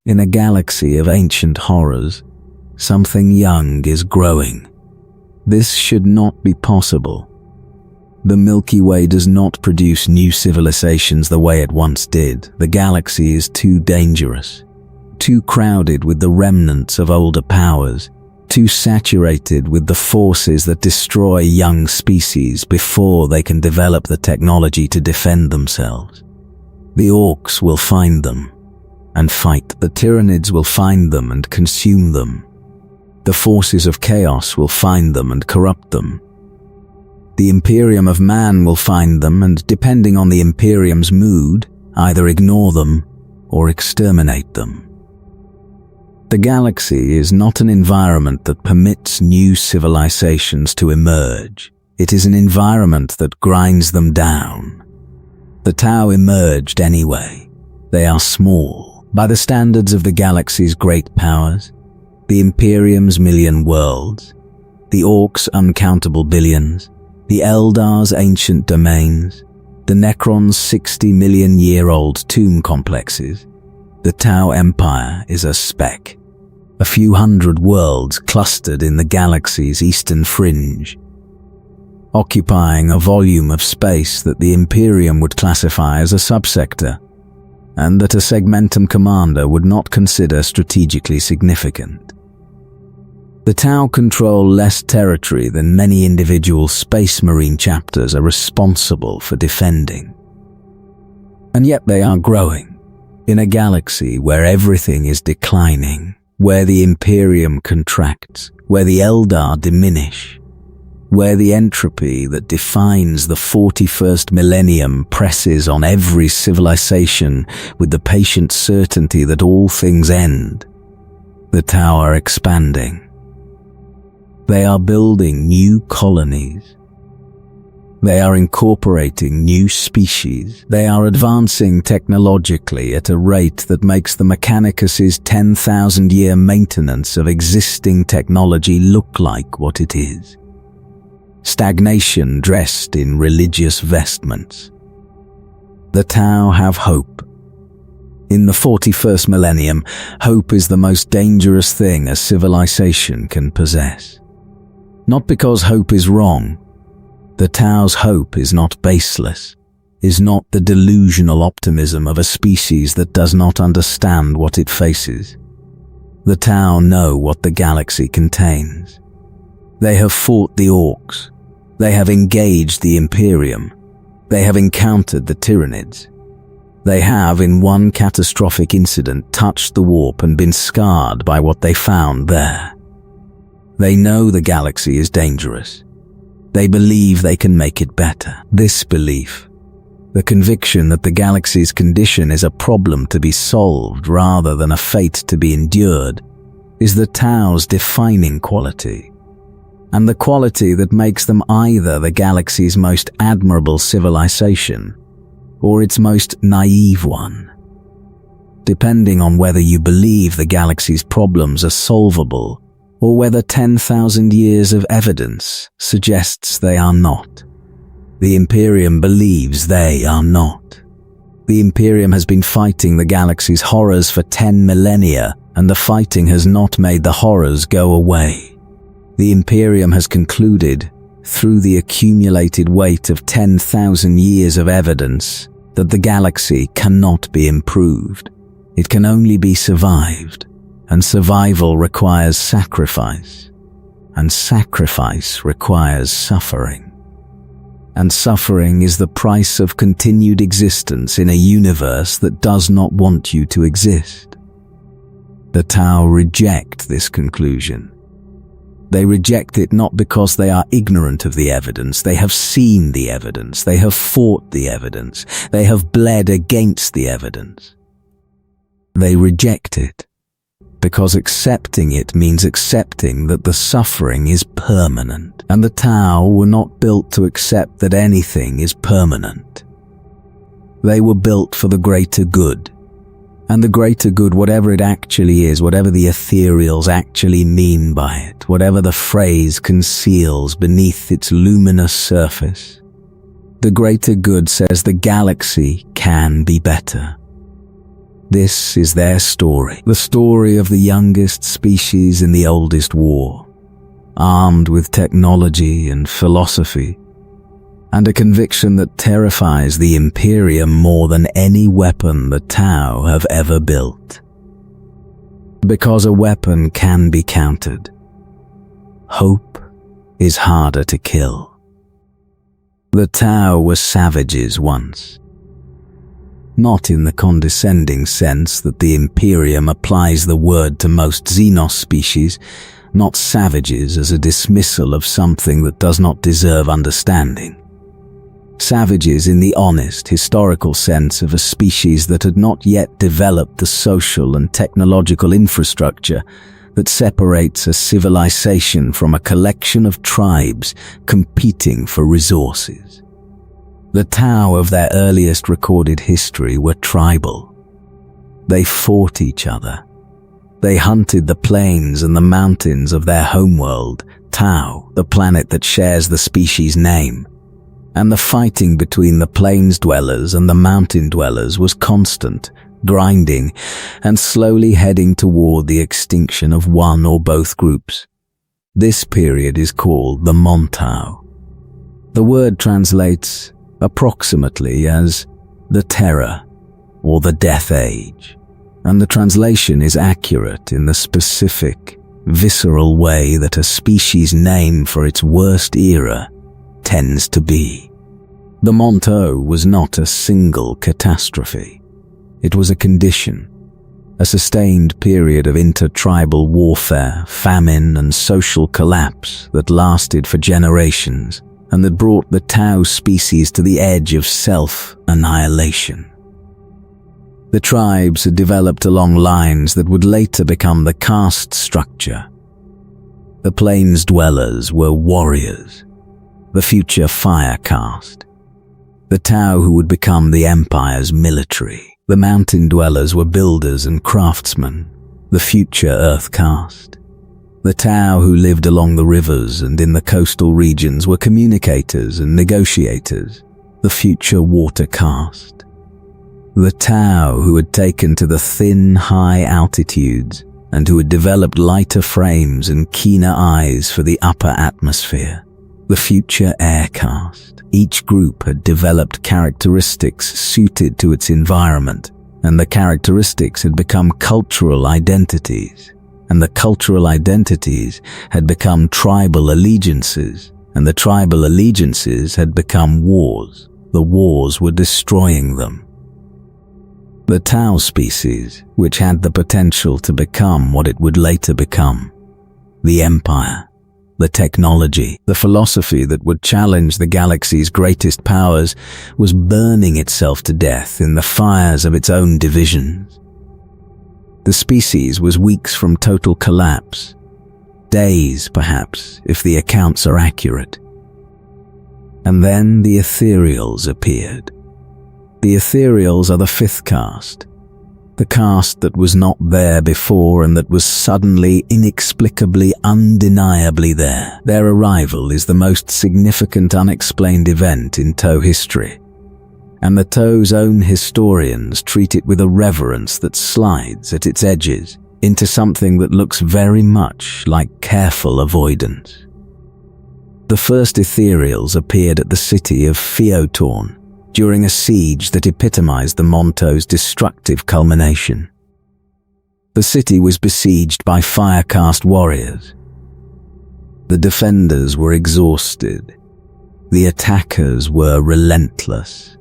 In a galaxy of ancient horrors, something young is growing. This should not be possible. The Milky Way does not produce new civilizations the way it once did. The galaxy is too dangerous, too crowded with the remnants of older powers, too saturated with the forces that destroy young species before they can develop the technology to defend themselves. The orcs will find them and fight. The Tyranids will find them and consume them. The forces of chaos will find them and corrupt them. The Imperium of man will find them and, depending on the Imperium's mood, either ignore them or exterminate them. The galaxy is not an environment that permits new civilizations to emerge. It is an environment that grinds them down. The Tau emerged anyway. They are small by the standards of the galaxy's great powers, the Imperium's million worlds, the Orcs' uncountable billions, the Eldar's ancient domains, the Necron's 60-million-year-old tomb complexes. The Tau Empire is a speck, a few hundred worlds clustered in the galaxy's eastern fringe, occupying a volume of space that the Imperium would classify as a subsector, and that a segmentum commander would not consider strategically significant. The Tau control less territory than many individual Space Marine chapters are responsible for defending. And yet they are growing, in a galaxy where everything is declining, where the Imperium contracts, where the Eldar diminish, where the entropy that defines the 41st millennium presses on every civilization with the patient certainty that all things end. The Tau are expanding. They are building new colonies. They are incorporating new species. They are advancing technologically at a rate that makes the Mechanicus's 10,000-year maintenance of existing technology look like what it is. Stagnation dressed in religious vestments. The Tau have hope. In the 41st millennium, hope is the most dangerous thing a civilization can possess. Not because hope is wrong. The Tau's hope is not baseless, is not the delusional optimism of a species that does not understand what it faces. The Tau know what the galaxy contains. They have fought the Orcs. They have engaged the Imperium. They have encountered the Tyranids. They have, in one catastrophic incident, touched the warp and been scarred by what they found there. They know the galaxy is dangerous. They believe they can make it better. This belief, the conviction that the galaxy's condition is a problem to be solved rather than a fate to be endured, is the Tau's defining quality, and the quality that makes them either the galaxy's most admirable civilization or its most naive one. Depending on whether you believe the galaxy's problems are solvable or whether 10,000 years of evidence suggests they are not. The Imperium believes they are not. The Imperium has been fighting the galaxy's horrors for 10 millennia, and the fighting has not made the horrors go away. The Imperium has concluded, through the accumulated weight of 10,000 years of evidence, that the galaxy cannot be improved. It can only be survived. And survival requires sacrifice, and sacrifice requires suffering. And suffering is the price of continued existence in a universe that does not want you to exist. The Tau reject this conclusion. They reject it not because they are ignorant of the evidence. They have seen the evidence. They have fought the evidence. They have bled against the evidence. They reject it because accepting it means accepting that the suffering is permanent, and the Tau were not built to accept that anything is permanent. They were built for the greater good, and the greater good, whatever it actually is, whatever the Ethereals actually mean by it, whatever the phrase conceals beneath its luminous surface, the greater good says the galaxy can be better. This is their story, the story of the youngest species in the oldest war, armed with technology and philosophy, and a conviction that terrifies the Imperium more than any weapon the Tau have ever built. Because a weapon can be countered, hope is harder to kill. The Tau were savages once. Not in the condescending sense that the Imperium applies the word to most Xenos species, not savages as a dismissal of something that does not deserve understanding. Savages in the honest, historical sense of a species that had not yet developed the social and technological infrastructure that separates a civilization from a collection of tribes competing for resources. The Tau of their earliest recorded history were tribal. They fought each other. They hunted the plains and the mountains of their homeworld, Tau, the planet that shares the species name. And the fighting between the plains dwellers and the mountain dwellers was constant, grinding, and slowly heading toward the extinction of one or both groups. This period is called the Montau. The word translates approximately as the Terror or the Death Age, and the translation is accurate in the specific, visceral way that a species name for its worst era tends to be. The Montau was not a single catastrophe. It was a condition, a sustained period of intertribal warfare, famine, and social collapse that lasted for generations, and that brought the Tau species to the edge of self-annihilation. The tribes had developed along lines that would later become the caste structure. The plains dwellers were warriors, the future fire caste. The Tau who would become the Empire's military. The mountain dwellers were builders and craftsmen, the future earth caste. The Tau who lived along the rivers and in the coastal regions were communicators and negotiators, the future water caste. The Tau who had taken to the thin, high altitudes and who had developed lighter frames and keener eyes for the upper atmosphere, the future air caste. Each group had developed characteristics suited to its environment, and the characteristics had become cultural identities, and the cultural identities had become tribal allegiances, and the tribal allegiances had become wars. The wars were destroying them. The Tau species, which had the potential to become what it would later become, the Empire, the technology, the philosophy that would challenge the galaxy's greatest powers, was burning itself to death in the fires of its own divisions. The species was weeks from total collapse, days perhaps, if the accounts are accurate. And then the Ethereals appeared. The Ethereals are the fifth caste, the caste that was not there before and that was suddenly, inexplicably, undeniably there. Their arrival is the most significant unexplained event in Tau history, and the Tau's own historians treat it with a reverence that slides at its edges into something that looks very much like careful avoidance. The first Ethereals appeared at the city of Feotorn during a siege that epitomized the Montau's destructive culmination. The city was besieged by fire caste warriors. The defenders were exhausted. The attackers were relentless.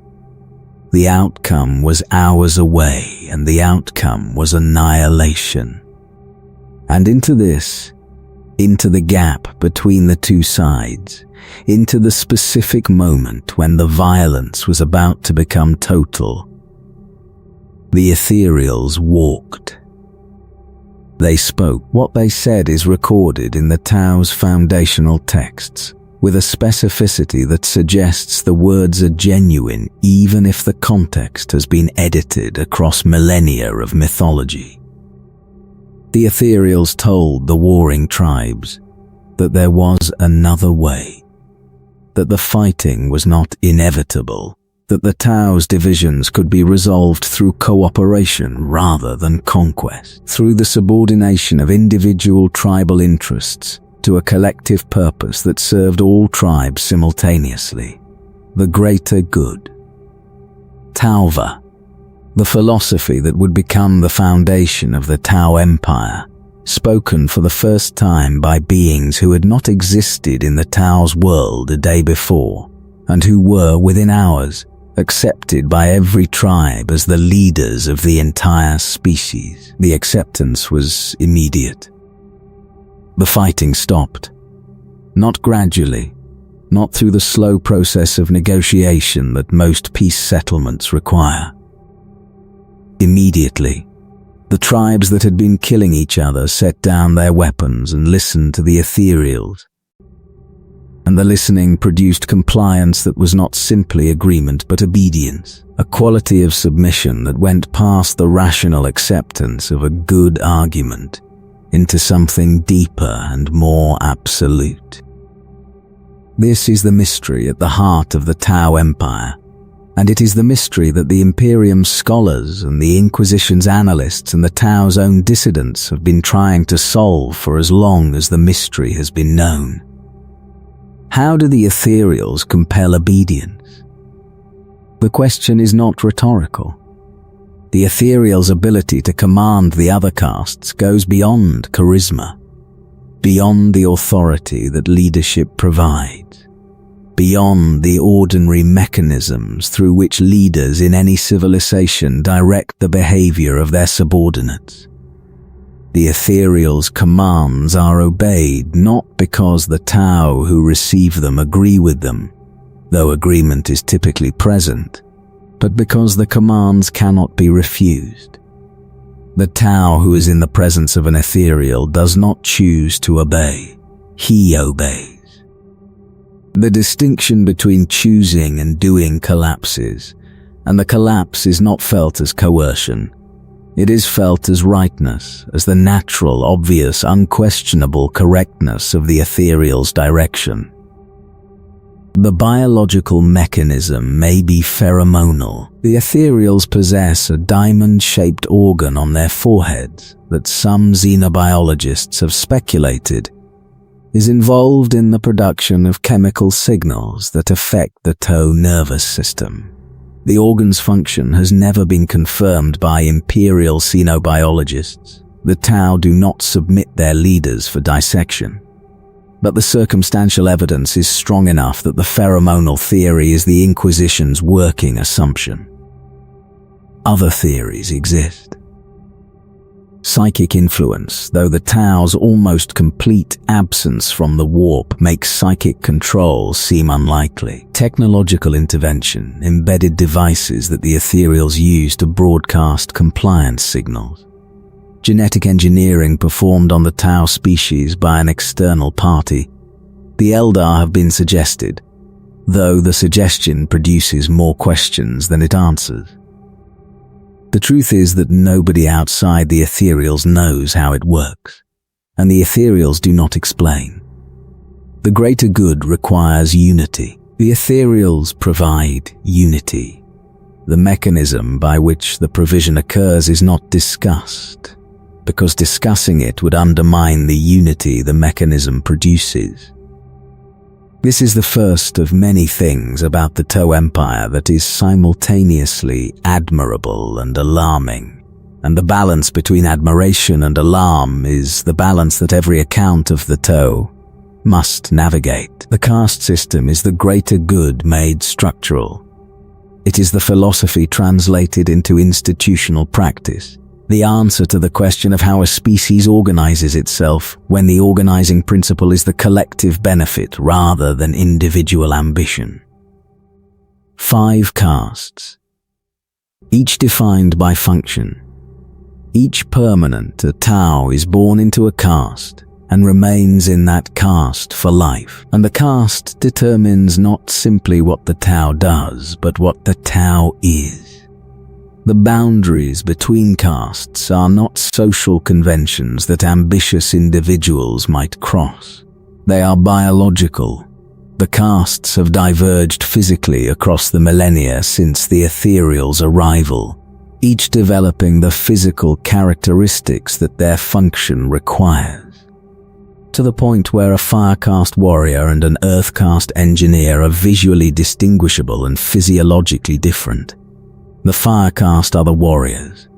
The outcome was hours away, and the outcome was annihilation. And into the gap between the two sides, into the specific moment when the violence was about to become total, the Ethereals walked. They spoke. What they said is recorded in the Tau's foundational texts, with a specificity that suggests the words are genuine even if the context has been edited across millennia of mythology. The Ethereals told the warring tribes that there was another way, that the fighting was not inevitable, that the Tao's divisions could be resolved through cooperation rather than conquest, through the subordination of individual tribal interests to a collective purpose that served all tribes simultaneously, the greater good. Taowa, the philosophy that would become the foundation of the Tao Empire, spoken for the first time by beings who had not existed in the Tao's world a day before, and who were, within hours, accepted by every tribe as the leaders of the entire species. The acceptance was immediate. The fighting stopped. Not gradually, not through the slow process of negotiation that most peace settlements require. Immediately, the tribes that had been killing each other set down their weapons and listened to the Ethereals. And the listening produced compliance that was not simply agreement but obedience, a quality of submission that went past the rational acceptance of a good argument into something deeper and more absolute. This is the mystery at the heart of the Tao Empire, and it is the mystery that the Imperium's scholars and the Inquisition's analysts and the Tao's own dissidents have been trying to solve for as long as the mystery has been known. How do the Ethereals compel obedience? The question is not rhetorical. The Ethereals' ability to command the other castes goes beyond charisma, beyond the authority that leadership provides, beyond the ordinary mechanisms through which leaders in any civilization direct the behavior of their subordinates. The Ethereals' commands are obeyed not because the Tao who receive them agree with them, though agreement is typically present, but because the commands cannot be refused. The Tao who is in the presence of an Ethereal does not choose to obey, he obeys. The distinction between choosing and doing collapses, and the collapse is not felt as coercion. It is felt as rightness, as the natural, obvious, unquestionable correctness of the Ethereal's direction. The biological mechanism may be pheromonal. The Ethereals possess a diamond-shaped organ on their foreheads that some xenobiologists have speculated is involved in the production of chemical signals that affect the Tao nervous system. The organ's function has never been confirmed by Imperial xenobiologists. The Tao do not submit their leaders for dissection. But the circumstantial evidence is strong enough that the pheromonal theory is the Inquisition's working assumption. Other theories exist. Psychic influence, though the Tao's almost complete absence from the warp makes psychic control seem unlikely. Technological intervention, embedded devices that the Ethereals use to broadcast compliance signals. Genetic engineering performed on the Tao species by an external party. The Eldar have been suggested, though the suggestion produces more questions than it answers. The truth is that nobody outside the Ethereals knows how it works, and the Ethereals do not explain. The greater good requires unity. The Ethereals provide unity. The mechanism by which the provision occurs is not discussed, because discussing it would undermine the unity the mechanism produces. This is the first of many things about the Tao Empire that is simultaneously admirable and alarming, and the balance between admiration and alarm is the balance that every account of the Tao must navigate. The caste system is the greater good made structural. It is the philosophy translated into institutional practice, the answer to the question of how a species organizes itself when the organizing principle is the collective benefit rather than individual ambition. 5 castes, each defined by function. Each permanent, a Tao, is born into a caste and remains in that caste for life. And the caste determines not simply what the Tao does, but what the Tao is. The boundaries between castes are not social conventions that ambitious individuals might cross. They are biological. The castes have diverged physically across the millennia since the Ethereals' arrival, each developing the physical characteristics that their function requires, to the point where a fire caste warrior and an earth caste engineer are visually distinguishable and physiologically different. The fire caste are the warriors.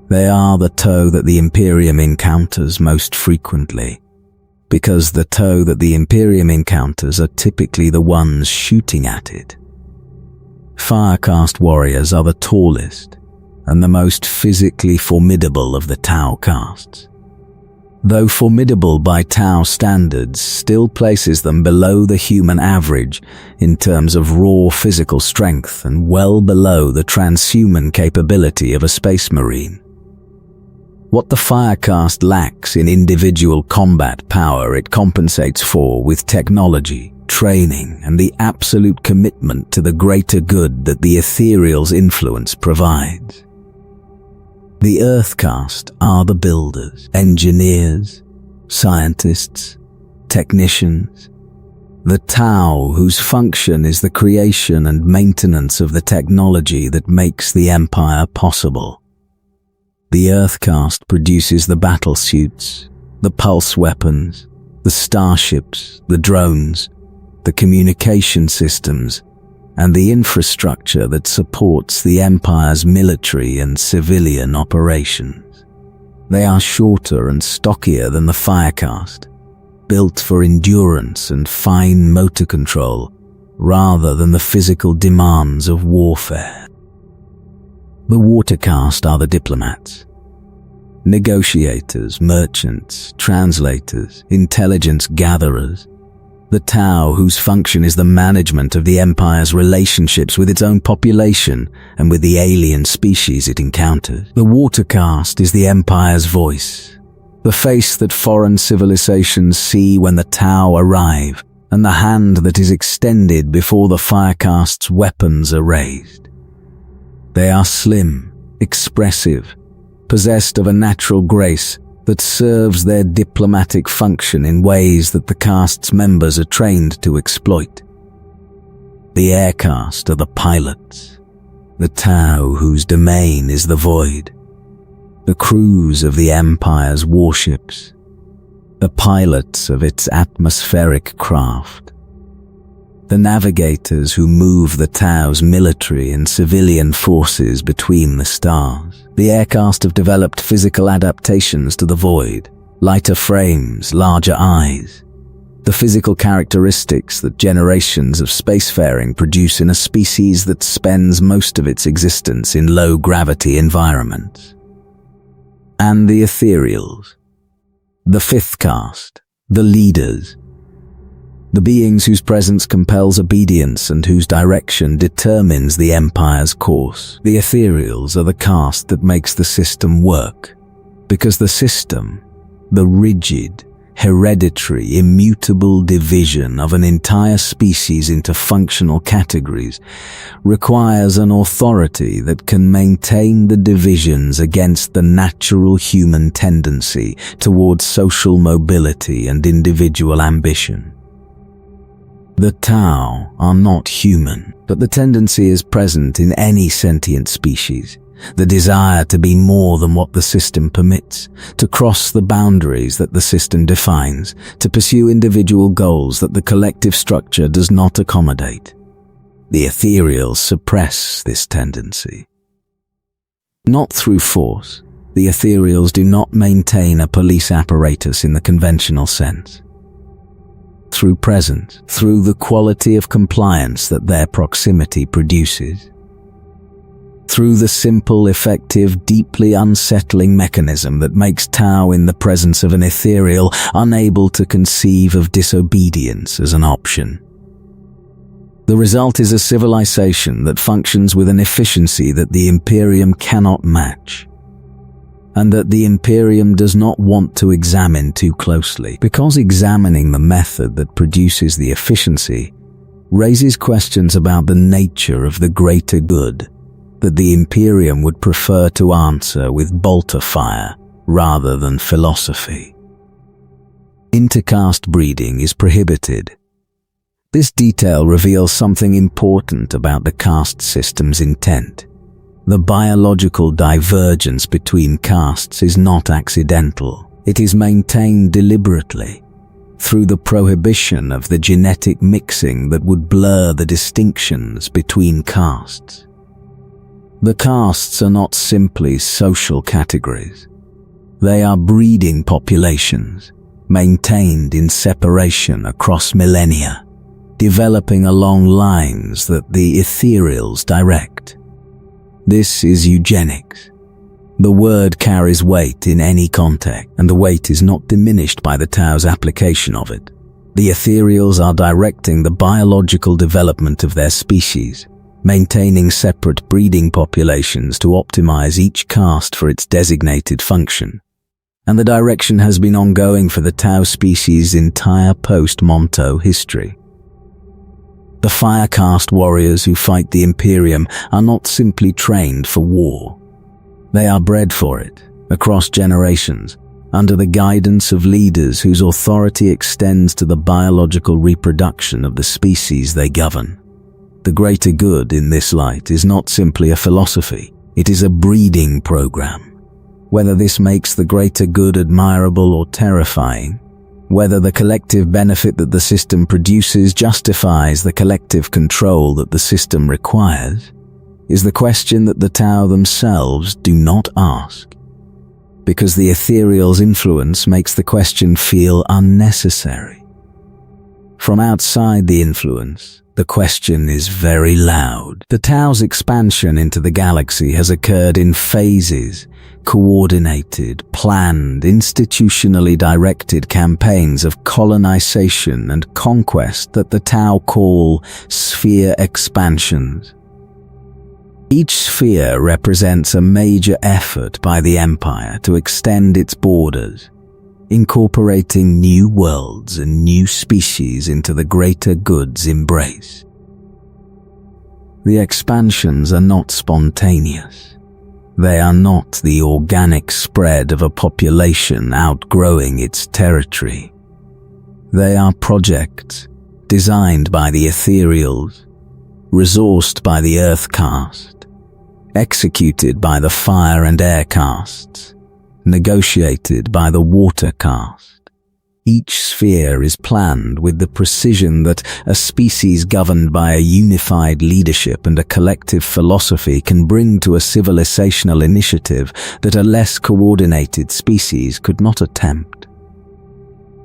They are the toe that the Imperium encounters most frequently, because the toe that the Imperium encounters are typically the ones shooting at it. Fire caste warriors are the tallest and the most physically formidable of the Tau castes. Though formidable by Tau standards, still places them below the human average in terms of raw physical strength and well below the transhuman capability of a space marine. What the fire caste lacks in individual combat power, it compensates for with technology, training, and the absolute commitment to the greater good that the Ethereals' influence provides. The Earth caste are the builders, engineers, scientists, technicians. The Tau, whose function is the creation and maintenance of the technology that makes the Empire possible. The Earth caste produces the battlesuits, the pulse weapons, the starships, the drones, the communication systems, and the infrastructure that supports the Empire's military and civilian operations. They are shorter and stockier than the fire caste, built for endurance and fine motor control rather than the physical demands of warfare. The water caste are the diplomats. Negotiators, merchants, translators, intelligence gatherers. The Tau, whose function is the management of the Empire's relationships with its own population and with the alien species it encounters. The water caste is the Empire's voice, the face that foreign civilizations see when the Tau arrive, and the hand that is extended before the fire caste's weapons are raised. They are slim, expressive, possessed of a natural grace that serves their diplomatic function in ways that the caste's members are trained to exploit. The air caste are the pilots, the Tau whose domain is the void, the crews of the Empire's warships, the pilots of its atmospheric craft, the navigators who move the Tau's military and civilian forces between the stars. The air caste have developed physical adaptations to the void, lighter frames, larger eyes, the physical characteristics that generations of spacefaring produce in a species that spends most of its existence in low-gravity environments. And the Ethereals, the fifth caste, the leaders, the beings whose presence compels obedience and whose direction determines the Empire's course. The Ethereals are the caste that makes the system work, because the system, the rigid, hereditary, immutable division of an entire species into functional categories, requires an authority that can maintain the divisions against the natural human tendency towards social mobility and individual ambition. The Tau are not human, but the tendency is present in any sentient species, the desire to be more than what the system permits, to cross the boundaries that the system defines, to pursue individual goals that the collective structure does not accommodate. The Ethereals suppress this tendency. Not through force, the Ethereals do not maintain a police apparatus in the conventional sense. Through presence, through the quality of compliance that their proximity produces. Through the simple, effective, deeply unsettling mechanism that makes Tau in the presence of an Ethereal unable to conceive of disobedience as an option. The result is a civilization that functions with an efficiency that the Imperium cannot match, and that the Imperium does not want to examine too closely, because examining the method that produces the efficiency raises questions about the nature of the greater good that the Imperium would prefer to answer with bolter fire rather than philosophy. Intercaste breeding is prohibited. This detail reveals something important about the caste system's intent. The biological divergence between castes is not accidental. It is maintained deliberately, through the prohibition of the genetic mixing that would blur the distinctions between castes. The castes are not simply social categories. They are breeding populations, maintained in separation across millennia, developing along lines that the Ethereals direct. This is eugenics. The word carries weight in any context, and the weight is not diminished by the Tao's application of it. The Ethereals are directing the biological development of their species, maintaining separate breeding populations to optimize each caste for its designated function. And the direction has been ongoing for the Tao species' entire post-Monto history. The fire caste warriors who fight the Imperium are not simply trained for war. They are bred for it, across generations, under the guidance of leaders whose authority extends to the biological reproduction of the species they govern. The greater good in this light is not simply a philosophy, it is a breeding program. Whether this makes the greater good admirable or terrifying, whether the collective benefit that the system produces justifies the collective control that the system requires, is the question that the Tao themselves do not ask. Because the Ethereal's influence makes the question feel unnecessary. From outside the influence, the question is very loud. The Tao's expansion into the galaxy has occurred in phases, coordinated, planned, institutionally directed campaigns of colonization and conquest that the Tao call sphere expansions. Each sphere represents a major effort by the Empire to extend its borders, incorporating new worlds and new species into the greater good's embrace. The expansions are not spontaneous. They are not the organic spread of a population outgrowing its territory. They are projects designed by the Ethereals, resourced by the Earth caste, executed by the Fire and Air castes, negotiated by the Water caste. Each sphere is planned with the precision that a species governed by a unified leadership and a collective philosophy can bring to a civilizational initiative that a less coordinated species could not attempt.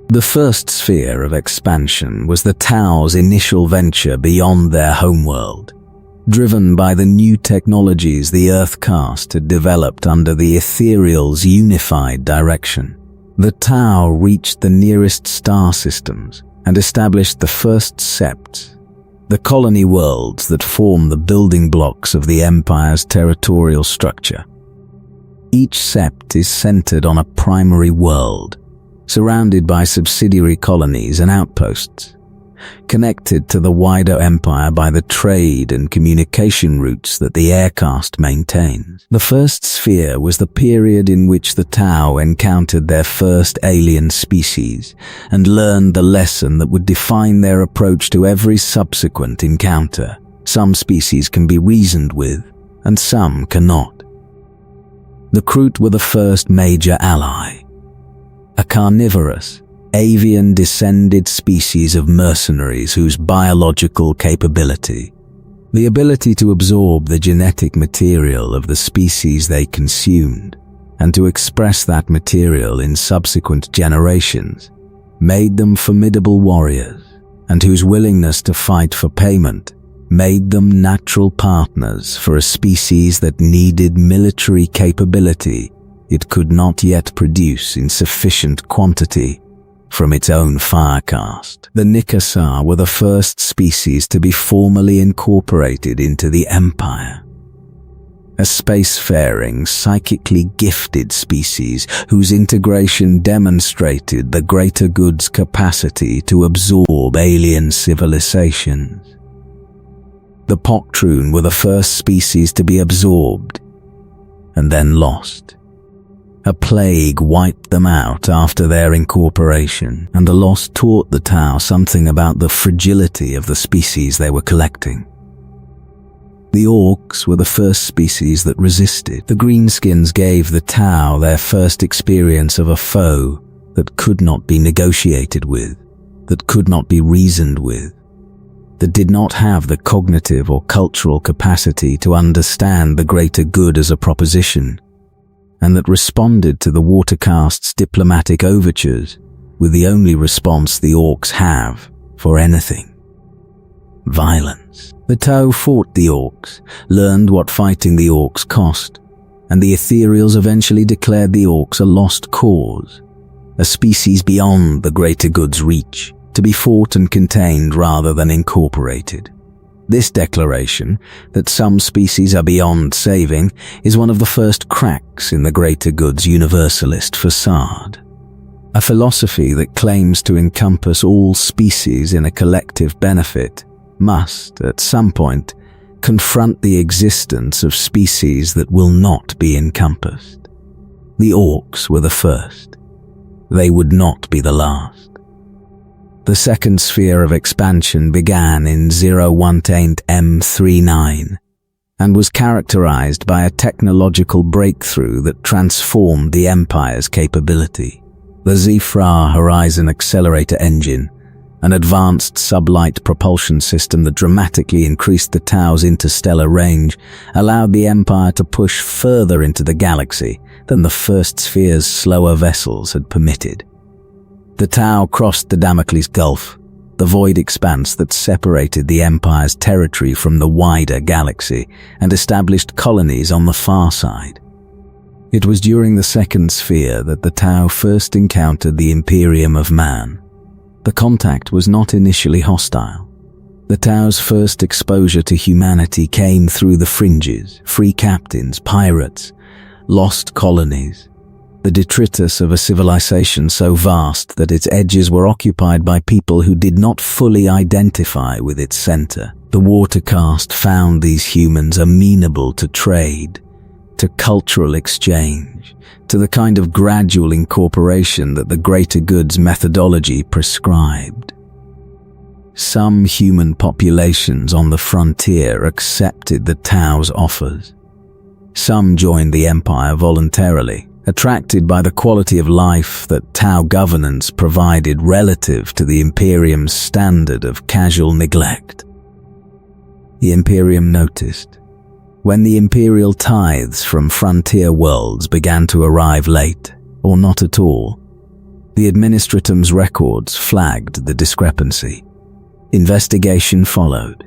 The first sphere of expansion was the Tao's initial venture beyond their homeworld, driven by the new technologies the Earth caste had developed under the Ethereals' unified direction. The Tao reached the nearest star systems and established the first septs, the colony worlds that form the building blocks of the Empire's territorial structure. Each sept is centered on a primary world, surrounded by subsidiary colonies and outposts, connected to the wider empire by the trade and communication routes that the air caste maintains. The first sphere was the period in which the Tao encountered their first alien species and learned the lesson that would define their approach to every subsequent encounter. Some species can be reasoned with, and some cannot. The Kroot were the first major ally, a carnivorous, avian-descended species of mercenaries whose biological capability, the ability to absorb the genetic material of the species they consumed and to express that material in subsequent generations, made them formidable warriors, and whose willingness to fight for payment made them natural partners for a species that needed military capability it could not yet produce in sufficient quantity from its own fire caste. The Nikasar were the first species to be formally incorporated into the Empire. A spacefaring, psychically gifted species whose integration demonstrated the greater good's capacity to absorb alien civilizations. The Poktroon were the first species to be absorbed and then lost. A plague wiped them out after their incorporation, and the loss taught the Tau something about the fragility of the species they were collecting. The Orcs were the first species that resisted. The Greenskins gave the Tau their first experience of a foe that could not be negotiated with, that could not be reasoned with, that did not have the cognitive or cultural capacity to understand the greater good as a proposition, and that responded to the Watercast's diplomatic overtures with the only response the Orcs have for anything: violence. The Tau fought the Orcs, learned what fighting the Orcs cost, and the Ethereals eventually declared the Orcs a lost cause, a species beyond the greater good's reach, to be fought and contained rather than incorporated. This declaration, that some species are beyond saving, is one of the first cracks in the greater good's universalist facade. A philosophy that claims to encompass all species in a collective benefit must, at some point, confront the existence of species that will not be encompassed. The Orcs were the first. They would not be the last. The second sphere of expansion began in 018 M39 and was characterized by a technological breakthrough that transformed the Empire's capability. The Zephyr Horizon Accelerator engine, an advanced sublight propulsion system that dramatically increased the Tau's interstellar range, allowed the Empire to push further into the galaxy than the First Sphere's slower vessels had permitted. The Tau crossed the Damocles Gulf, the void expanse that separated the Empire's territory from the wider galaxy, and established colonies on the far side. It was during the Second Sphere that the Tau first encountered the Imperium of Man. The contact was not initially hostile. The Tau's first exposure to humanity came through the fringes: free captains, pirates, lost colonies, the detritus of a civilization so vast that its edges were occupied by people who did not fully identify with its center. The Watercast found these humans amenable to trade, to cultural exchange, to the kind of gradual incorporation that the greater good's methodology prescribed. Some human populations on the frontier accepted the Tau's offers. Some joined the Empire voluntarily, attracted by the quality of life that Tau governance provided relative to the Imperium's standard of casual neglect. The Imperium noticed, when the imperial tithes from frontier worlds began to arrive late, or not at all, the Administratum's records flagged the discrepancy. Investigation followed.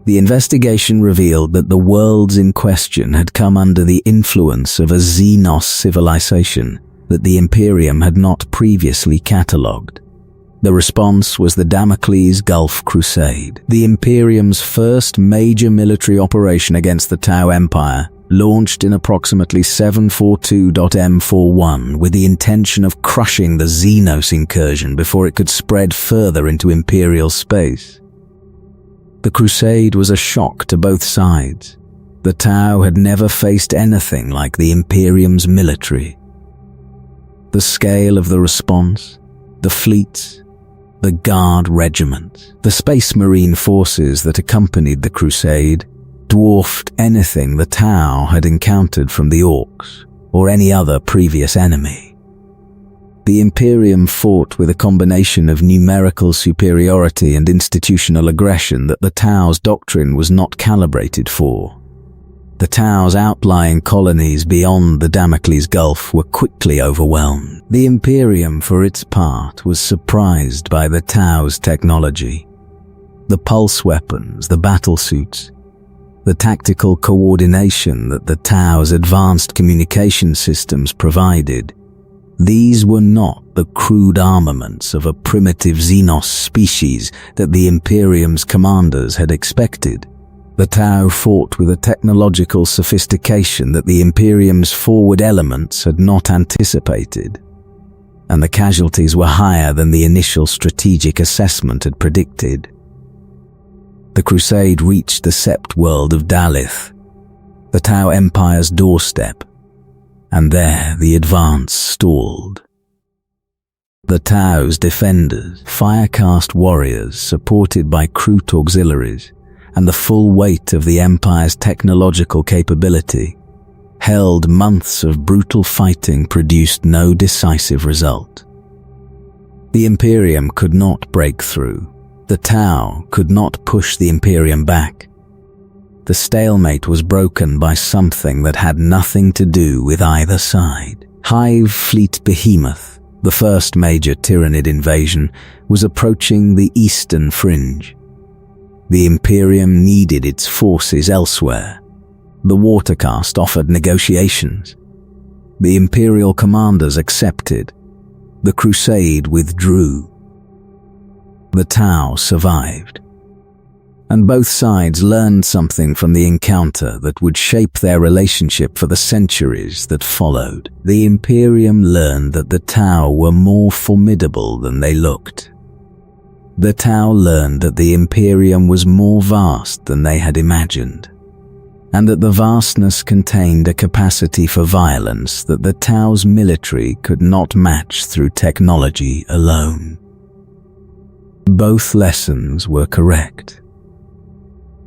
The investigation revealed that the worlds in question had come under the influence of a Xenos civilization that the Imperium had not previously catalogued. The response was the Damocles Gulf Crusade, the Imperium's first major military operation against the Tau Empire, launched in approximately 742.M41 with the intention of crushing the Xenos incursion before it could spread further into Imperial space. The crusade was a shock to both sides. The Tau had never faced anything like the Imperium's military. The scale of the response, the fleets, the guard regiments, the space marine forces that accompanied the crusade dwarfed anything the Tau had encountered from the Orcs or any other previous enemy. The Imperium fought with a combination of numerical superiority and institutional aggression that the Tau's doctrine was not calibrated for. The Tau's outlying colonies beyond the Damocles Gulf were quickly overwhelmed. The Imperium, for its part, was surprised by the Tau's technology. The pulse weapons, the battlesuits, the tactical coordination that the Tau's advanced communication systems provided. These were not the crude armaments of a primitive Xenos species that the Imperium's commanders had expected. The Tau fought with a technological sophistication that the Imperium's forward elements had not anticipated, and the casualties were higher than the initial strategic assessment had predicted. The crusade reached the sept world of Dalith, the Tau Empire's doorstep, and there the advance stalled. The Tau's defenders, fire-cast warriors supported by Kroot auxiliaries, and the full weight of the Empire's technological capability, held months of brutal fighting produced no decisive result. The Imperium could not break through. The Tau could not push the Imperium back. The stalemate was broken by something that had nothing to do with either side. Hive Fleet Behemoth, the first major Tyranid invasion, was approaching the eastern fringe. The Imperium needed its forces elsewhere. The Watercast offered negotiations. The Imperial commanders accepted. The Crusade withdrew. The Tau survived. And both sides learned something from the encounter that would shape their relationship for the centuries that followed. The Imperium learned that the Tau were more formidable than they looked. The Tau learned that the Imperium was more vast than they had imagined, and that the vastness contained a capacity for violence that the Tau's military could not match through technology alone. Both lessons were correct.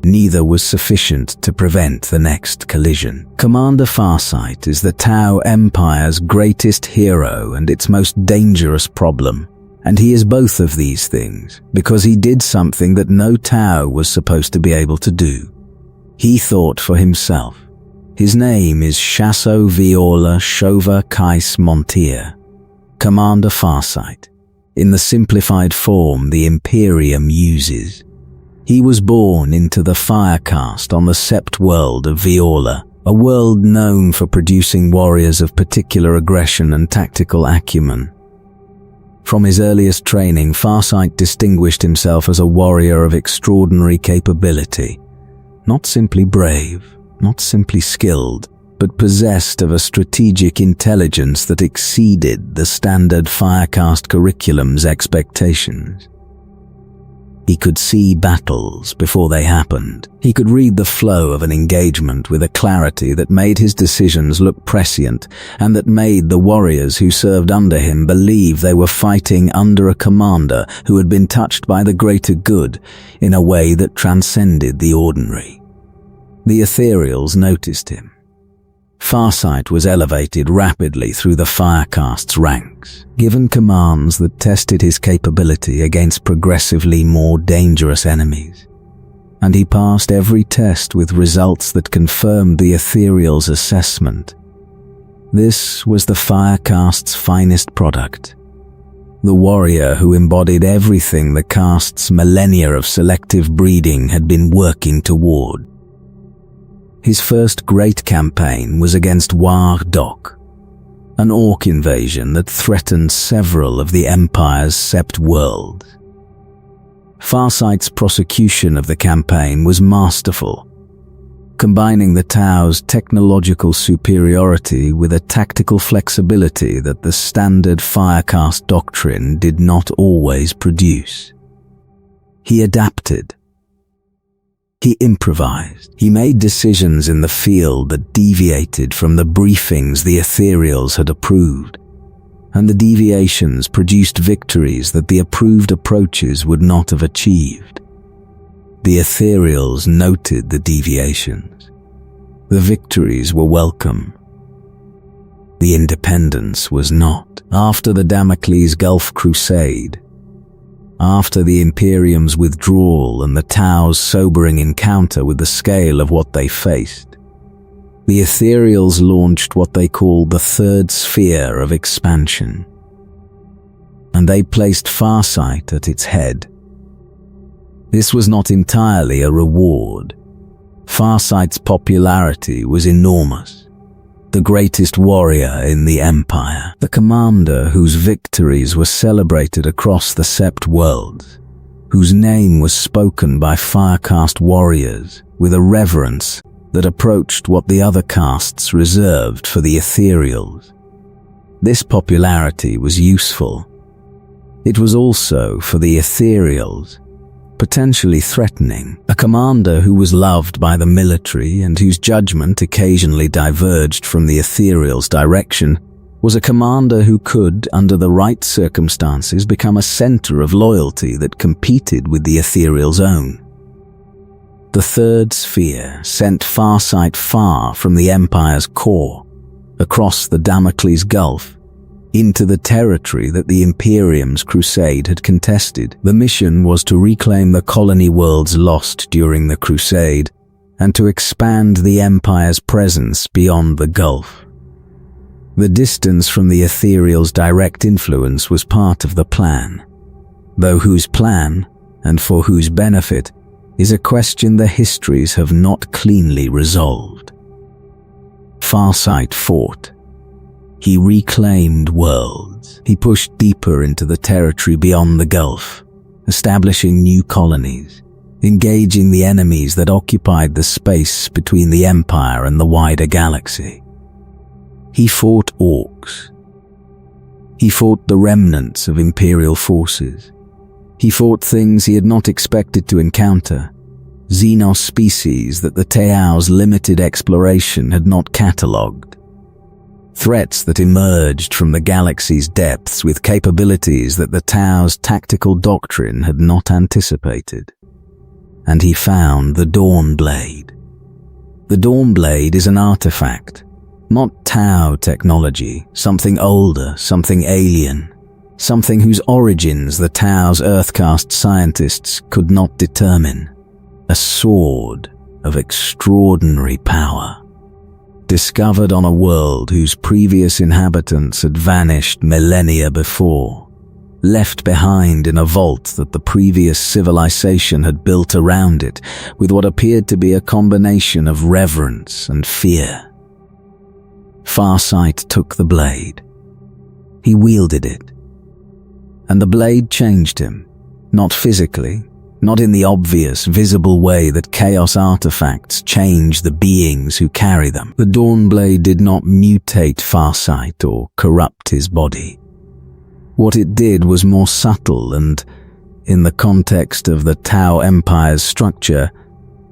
Neither was sufficient to prevent the next collision. Commander Farsight is the Tau Empire's greatest hero and its most dangerous problem, and he is both of these things because he did something that no Tau was supposed to be able to do. He thought for himself. His name is Shasso Viola Shova Kais Montier, Commander Farsight, in the simplified form the Imperium uses. He was born into the Firecast on the Sept world of Viola, a world known for producing warriors of particular aggression and tactical acumen. From his earliest training, Farsight distinguished himself as a warrior of extraordinary capability, not simply brave, not simply skilled, but possessed of a strategic intelligence that exceeded the standard Firecast curriculum's expectations. He could see battles before they happened. He could read the flow of an engagement with a clarity that made his decisions look prescient and that made the warriors who served under him believe they were fighting under a commander who had been touched by the greater good in a way that transcended the ordinary. The Ethereals noticed him. Farsight was elevated rapidly through the Firecast's ranks, given commands that tested his capability against progressively more dangerous enemies, and he passed every test with results that confirmed the Ethereals' assessment. This was the Firecast's finest product, the warrior who embodied everything the cast's millennia of selective breeding had been working toward. His first great campaign was against War Dok, an orc invasion that threatened several of the Empire's Sept worlds. Farsight's prosecution of the campaign was masterful, combining the Tau's technological superiority with a tactical flexibility that the standard Firecast doctrine did not always produce. He adapted. He improvised. He made decisions in the field that deviated from the briefings the Ethereals had approved, and the deviations produced victories that the approved approaches would not have achieved. The Ethereals noted the deviations. The victories were welcome. The independence was not. After the Damocles Gulf Crusade, after the Imperium's withdrawal and the Tau's sobering encounter with the scale of what they faced, the Ethereals launched what they called the third sphere of expansion, and they placed Farsight at its head. This was not entirely a reward. Farsight's popularity was enormous. The greatest warrior in the Empire, the commander whose victories were celebrated across the Sept worlds, whose name was spoken by Firecast warriors with a reverence that approached what the other castes reserved for the Ethereals. This popularity was useful. It was also, for the Ethereals, potentially threatening. A commander who was loved by the military and whose judgment occasionally diverged from the Ethereals' direction was a commander who could, under the right circumstances, become a center of loyalty that competed with the Ethereals' own. The third sphere sent Farsight far from the Empire's core, across the Damocles Gulf, into the territory that the Imperium's crusade had contested. The mission was to reclaim the colony worlds lost during the crusade and to expand the Empire's presence beyond the Gulf. The distance from the Ethereals' direct influence was part of the plan, though whose plan, and for whose benefit, is a question the histories have not cleanly resolved. Farsight fought. He reclaimed worlds. He pushed deeper into the territory beyond the Gulf, establishing new colonies, engaging the enemies that occupied the space between the Empire and the wider galaxy. He fought orcs. He fought the remnants of Imperial forces. He fought things he had not expected to encounter, xenos species that the Teau's limited exploration had not catalogued. Threats that emerged from the galaxy's depths with capabilities that the Tau's tactical doctrine had not anticipated. And he found the Dawnblade. The Dawnblade is an artifact, not Tau technology, something older, something alien, something whose origins the Tau's Earthcast scientists could not determine. A sword of extraordinary power, discovered on a world whose previous inhabitants had vanished millennia before, left behind in a vault that the previous civilization had built around it with what appeared to be a combination of reverence and fear. Farsight took the blade. He wielded it. And the blade changed him, not physically, not in the obvious, visible way that chaos artifacts change the beings who carry them. The Dawnblade did not mutate Farsight or corrupt his body. What it did was more subtle and, in the context of the Tau Empire's structure,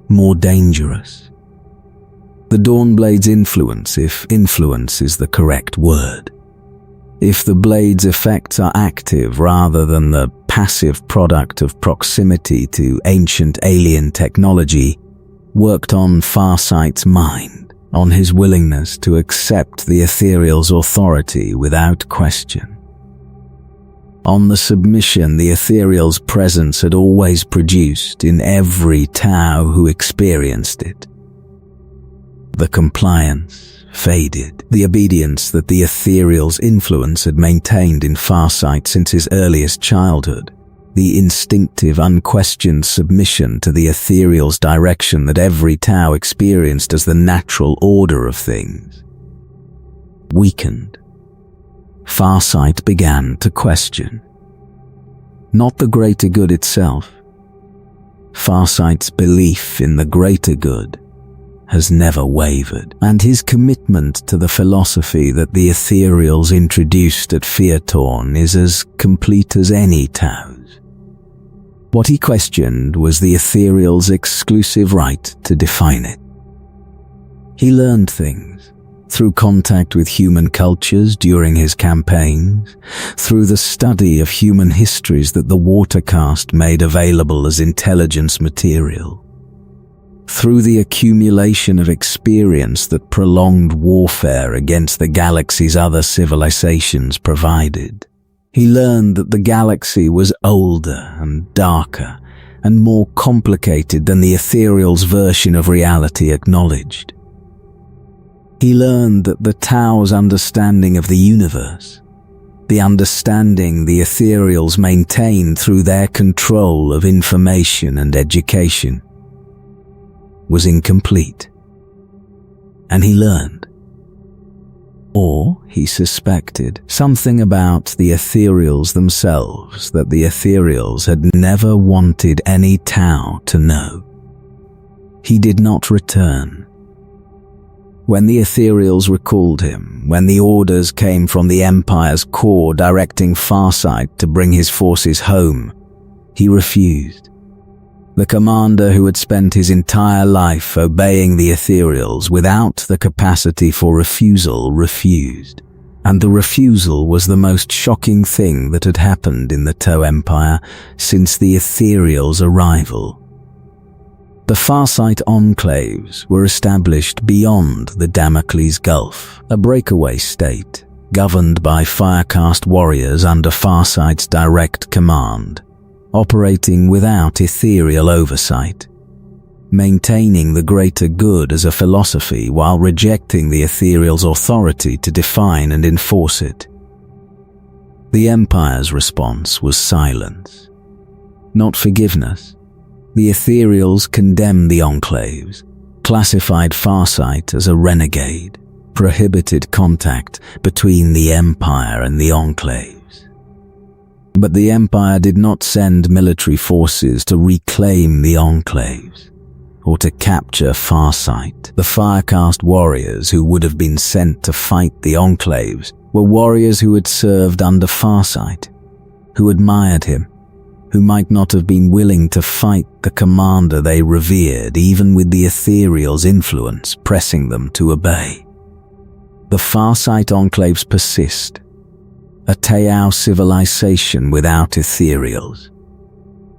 more dangerous. The Dawnblade's influence, if influence is the correct word, if the blade's effects are active rather than the passive product of proximity to ancient alien technology, worked on Farsight's mind, on his willingness to accept the Ethereals' authority without question. On the submission the Ethereals' presence had always produced in every Tau who experienced it. The compliance faded, the obedience that the Ethereals' influence had maintained in Farsight since his earliest childhood, the instinctive, unquestioned submission to the Ethereals' direction that every Tau experienced as the natural order of things, weakened. Farsight began to question. Not the greater good itself. Farsight's belief in the greater good has never wavered, and his commitment to the philosophy that the Ethereals introduced at Feartorn is as complete as any Tau's. What he questioned was the Ethereals' exclusive right to define it. He learned things through contact with human cultures during his campaigns, through the study of human histories that the Watercast made available as intelligence material, through the accumulation of experience that prolonged warfare against the galaxy's other civilizations provided. He learned that the galaxy was older and darker and more complicated than the Ethereals' version of reality acknowledged. He learned that the Tau's understanding of the universe, the understanding the Ethereals maintained through their control of information and education, was incomplete. And he learned, or he suspected, something about the Ethereals themselves that the Ethereals had never wanted any Tau to know. He did not return. When the Ethereals recalled him, when the orders came from the Empire's core directing Farsight to bring his forces home, he refused. The commander who had spent his entire life obeying the Ethereals without the capacity for refusal refused. And the refusal was the most shocking thing that had happened in the Tau Empire since the Ethereals' arrival. The Farsight enclaves were established beyond the Damocles Gulf, a breakaway state governed by Firecast warriors under Farsight's direct command, operating without ethereal oversight, maintaining the greater good as a philosophy while rejecting the Ethereals' authority to define and enforce it. The Empire's response was silence, not forgiveness. The Ethereals condemned the enclaves, classified Farsight as a renegade, prohibited contact between the Empire and the enclaves. But the Empire did not send military forces to reclaim the enclaves or to capture Farsight. The Firecast warriors who would have been sent to fight the enclaves were warriors who had served under Farsight, who admired him, who might not have been willing to fight the commander they revered even with the Ethereals' influence pressing them to obey. The Farsight enclaves persist, a Tau civilization without Ethereals,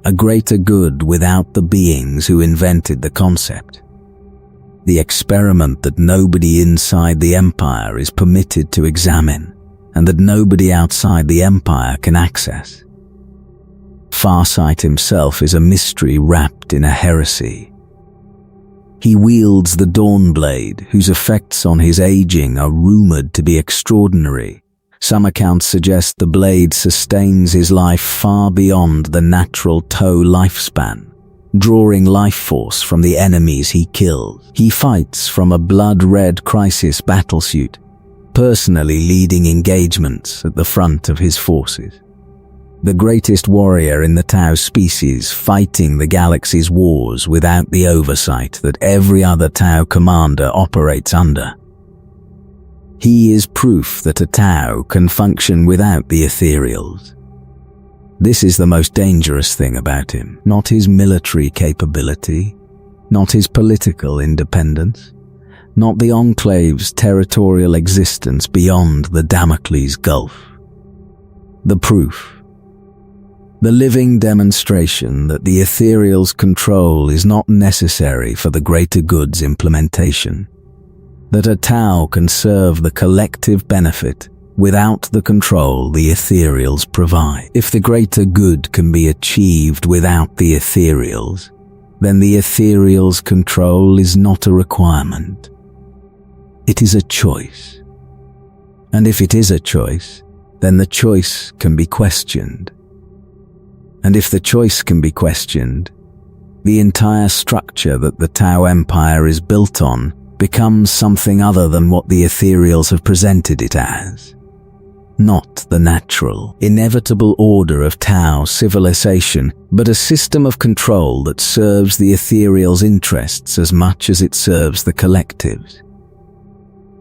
a greater good without the beings who invented the concept, the experiment that nobody inside the Empire is permitted to examine and that nobody outside the Empire can access. Farsight himself is a mystery wrapped in a heresy. He wields the Dawnblade, whose effects on his aging are rumored to be extraordinary. Some accounts suggest the blade sustains his life far beyond the natural Tau lifespan, drawing life force from the enemies he kills. He fights from a blood-red crisis battlesuit, personally leading engagements at the front of his forces. The greatest warrior in the Tau species, fighting the galaxy's wars without the oversight that every other Tau commander operates under. He is proof that a Tau can function without the Ethereals. This is the most dangerous thing about him, not his military capability, not his political independence, not the Enclave's territorial existence beyond the Damocles Gulf. The proof. The living demonstration that the Ethereal's control is not necessary for the greater good's implementation, that a Tau can serve the collective benefit without the control the Ethereals provide. If the greater good can be achieved without the Ethereals, then the Ethereals' control is not a requirement. It is a choice. And if it is a choice, then the choice can be questioned. And if the choice can be questioned, the entire structure that the Tau Empire is built on becomes something other than what the Ethereals have presented it as. Not the natural, inevitable order of Tau civilization, but a system of control that serves the Ethereals' interests as much as it serves the collective's.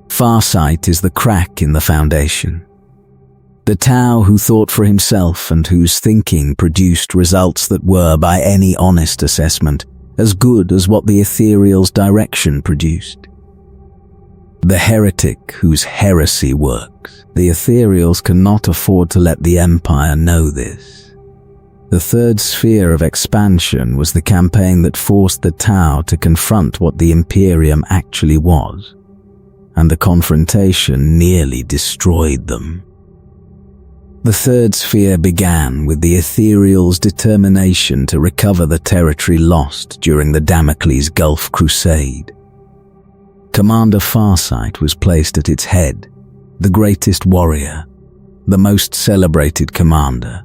Farsight is the crack in the foundation. The Tau who thought for himself and whose thinking produced results that were, by any honest assessment, as good as what the Ethereals' direction produced. The heretic whose heresy works. The Ethereals cannot afford to let the Empire know this. The third sphere of expansion was the campaign that forced the Tau to confront what the Imperium actually was, and the confrontation nearly destroyed them. The third sphere began with the Ethereals' determination to recover the territory lost during the Damocles Gulf Crusade. Commander Farsight was placed at its head, the greatest warrior, the most celebrated commander,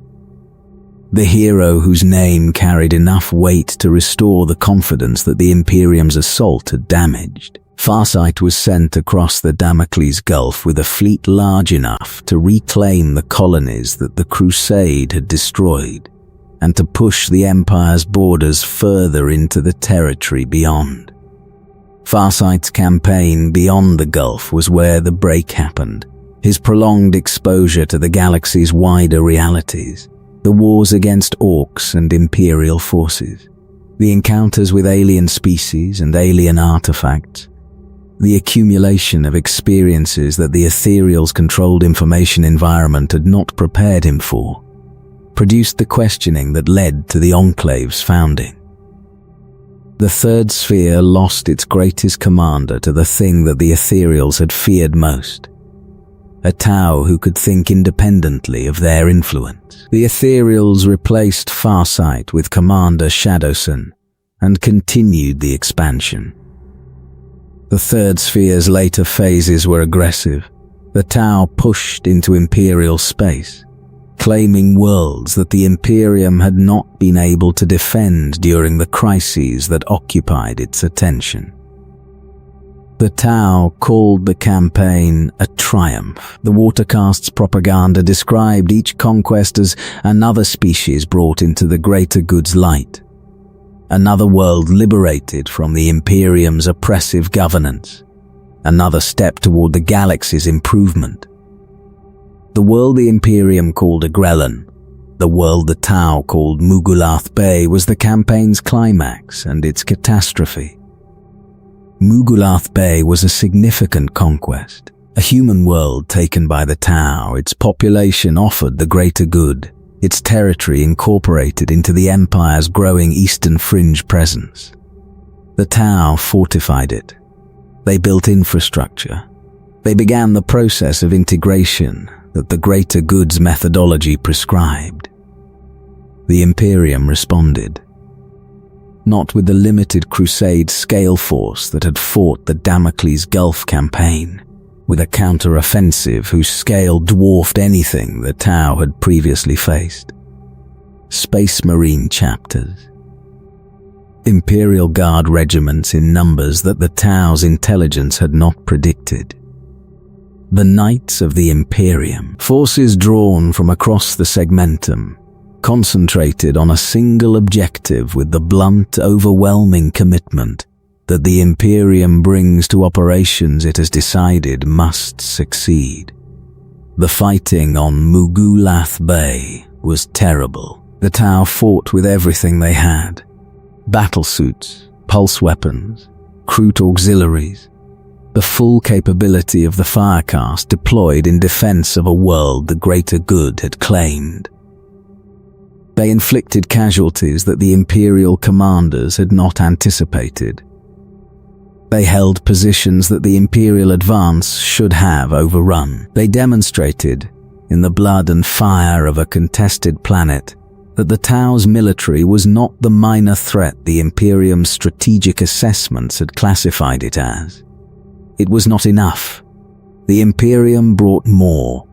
the hero whose name carried enough weight to restore the confidence that the Imperium's assault had damaged. Farsight was sent across the Damocles Gulf with a fleet large enough to reclaim the colonies that the Crusade had destroyed, and to push the Empire's borders further into the territory beyond. Farsight's campaign beyond the Gulf was where the break happened, his prolonged exposure to the galaxy's wider realities, the wars against orcs and Imperial forces, The encounters with alien species and alien artifacts, the accumulation of experiences that the Ethereals' controlled information environment had not prepared him for, produced the questioning that led to the Enclave's founding. The Third Sphere lost its greatest commander to the thing that the Ethereals had feared most, a Tau who could think independently of their influence. The Ethereals replaced Farsight with Commander Shadowson and continued the expansion. The Third Sphere's later phases were aggressive. The Tau pushed into Imperial space, claiming worlds that the Imperium had not been able to defend during the crises that occupied its attention. The Tau called the campaign a triumph. The Watercast's propaganda described each conquest as another species brought into the greater good's light, another world liberated from the Imperium's oppressive governance, another step toward the galaxy's improvement. The world the Imperium called Agrellan, the world the Tau called Mugulath Bay, was the campaign's climax and its catastrophe. Mugulath Bay was a significant conquest, a human world taken by the Tau. Its population offered the greater good, its territory incorporated into the Empire's growing eastern fringe presence. The Tau fortified it. They built infrastructure. They began the process of integration that the greater good's methodology prescribed. The Imperium responded, not with the limited crusade scale force that had fought the Damocles Gulf campaign, with a counter-offensive whose scale dwarfed anything the Tau had previously faced. Space Marine chapters. Imperial Guard regiments in numbers that the Tau's intelligence had not predicted. The Knights of the Imperium, forces drawn from across the segmentum, concentrated on a single objective with the blunt, overwhelming commitment that the Imperium brings to operations it has decided must succeed. The fighting on Mugulath Bay was terrible. The Tau fought with everything they had: battlesuits, pulse weapons, Kroot auxiliaries, the full capability of the Firecast deployed in defense of a world the greater good had claimed. They inflicted casualties that the Imperial commanders had not anticipated. They held positions that the Imperial advance should have overrun. They demonstrated, in the blood and fire of a contested planet, that the Tau's military was not the minor threat the Imperium's strategic assessments had classified it as. It was not enough. The Imperium brought more.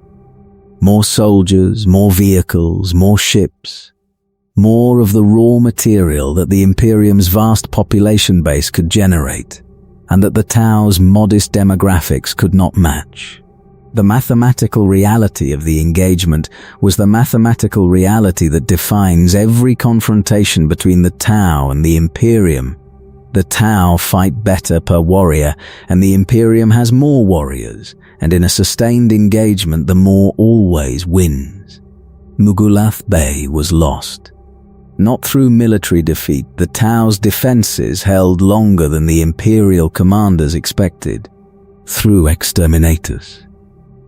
More soldiers, more vehicles, more ships. More of the raw material that the Imperium's vast population base could generate, and that the Tau's modest demographics could not match. The mathematical reality of the engagement was the mathematical reality that defines every confrontation between the Tau and the Imperium. The Tau fight better per warrior, and the Imperium has more warriors, and in a sustained engagement the more always wins. Mugulath Bay was lost. Not through military defeat. The Tau's defenses held longer than the Imperial commanders expected, through exterminators.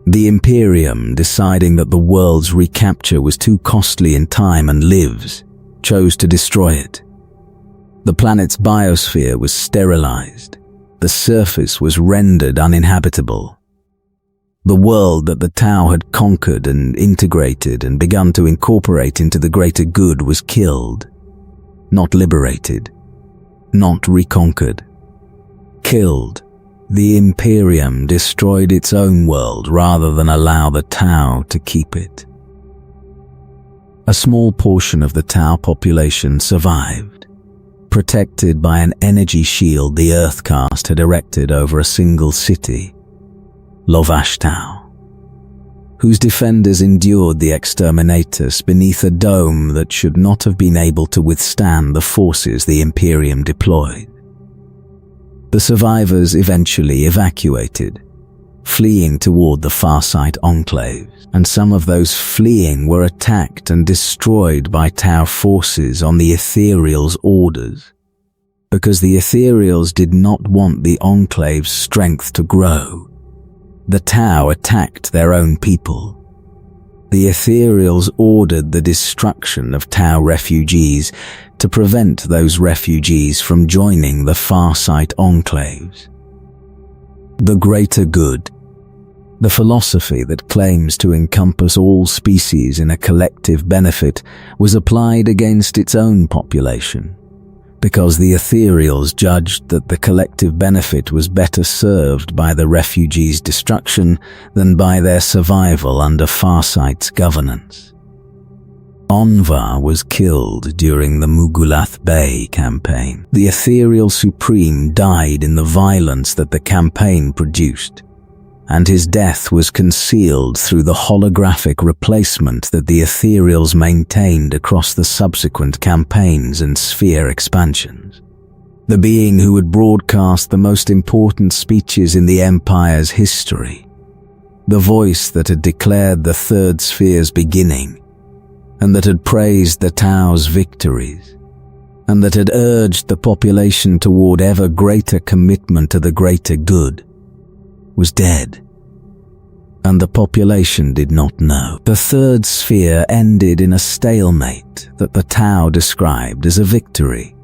The Imperium, deciding that the world's recapture was too costly in time and lives, chose to destroy it. The planet's biosphere was sterilized. The surface was rendered uninhabitable. The world that the Tau had conquered and integrated and begun to incorporate into the greater good was killed, not liberated, not reconquered. Killed. The Imperium destroyed its own world rather than allow the Tau to keep it. A small portion of the Tau population survived, protected by an energy shield the Earthcast had erected over a single city, Lovashtau, whose defenders endured the exterminatus beneath a dome that should not have been able to withstand the forces the Imperium deployed. The survivors eventually evacuated, fleeing toward the Farsight enclaves, and some of those fleeing were attacked and destroyed by Tau forces on the Ethereals' orders, because the Ethereals did not want the enclave's strength to grow. The Tau attacked their own people. The Ethereals ordered the destruction of Tau refugees to prevent those refugees from joining the Farsight enclaves. The greater good, the philosophy that claims to encompass all species in a collective benefit, was applied against its own population, because the Ethereals judged that the collective benefit was better served by the refugees' destruction than by their survival under Farsight's governance. Onvar was killed during the Mugulath Bay campaign. The Ethereal Supreme died in the violence that the campaign produced, and his death was concealed through the holographic replacement that the Ethereals maintained across the subsequent campaigns and sphere expansions. The being who had broadcast the most important speeches in the Empire's history, the voice that had declared the Third Sphere's beginning, and that had praised the Tau's victories, and that had urged the population toward ever greater commitment to the greater good, was dead, and the population did not know. The Third Sphere ended in a stalemate that the Tau described as a victory,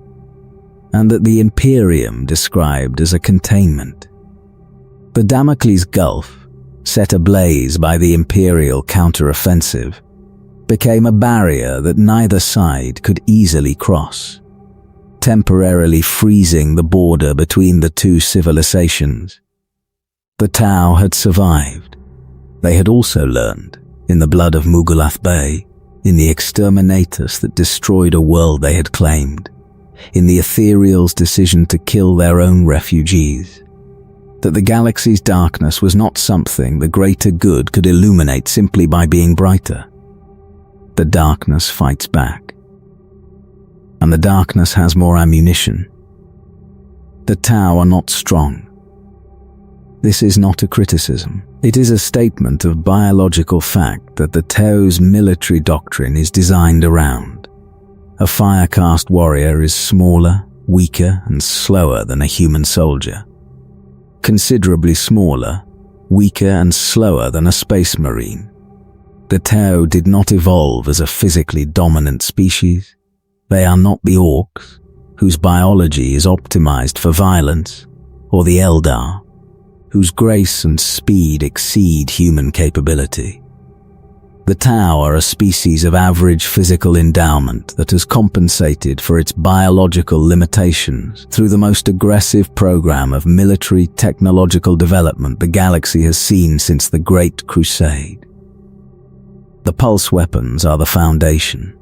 and that the Imperium described as a containment. The Damocles Gulf, set ablaze by the Imperial counteroffensive, became a barrier that neither side could easily cross, temporarily freezing the border between the two civilizations. The Tau had survived. They had also learned, in the blood of Mugulath Bay, in the exterminatus that destroyed a world they had claimed, in the Ethereals' decision to kill their own refugees, that the galaxy's darkness was not something the greater good could illuminate simply by being brighter. The darkness fights back, and the darkness has more ammunition. The Tau are not strong. This is not a criticism. It is a statement of biological fact that the Tau's military doctrine is designed around. A Firecast warrior is smaller, weaker, and slower than a human soldier. Considerably smaller, weaker, and slower than a space marine. The Tau did not evolve as a physically dominant species. They are not the Orcs, whose biology is optimized for violence, or the Eldar, whose grace and speed exceed human capability. The Tau are a species of average physical endowment that has compensated for its biological limitations through the most aggressive program of military technological development the galaxy has seen since the Great Crusade. The pulse weapons are the foundation.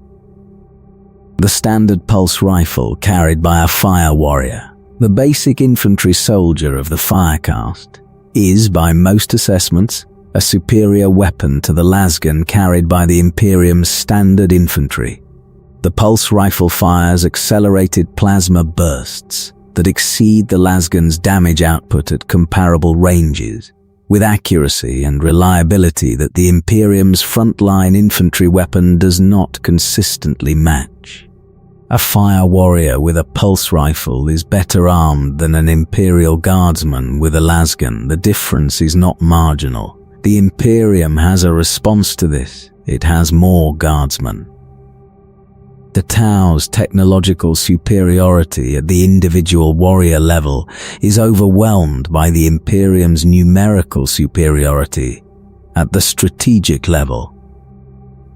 The standard pulse rifle carried by a fire warrior, the basic infantry soldier of the Firecast, is, by most assessments, a superior weapon to the lasgun carried by the Imperium's standard infantry. The pulse rifle fires accelerated plasma bursts that exceed the lasgun's damage output at comparable ranges, with accuracy and reliability that the Imperium's frontline infantry weapon does not consistently match. A fire warrior with a pulse rifle is better armed than an Imperial guardsman with a lasgun. The difference is not marginal. The Imperium has a response to this. It has more guardsmen. The Tau's technological superiority at the individual warrior level is overwhelmed by the Imperium's numerical superiority at the strategic level,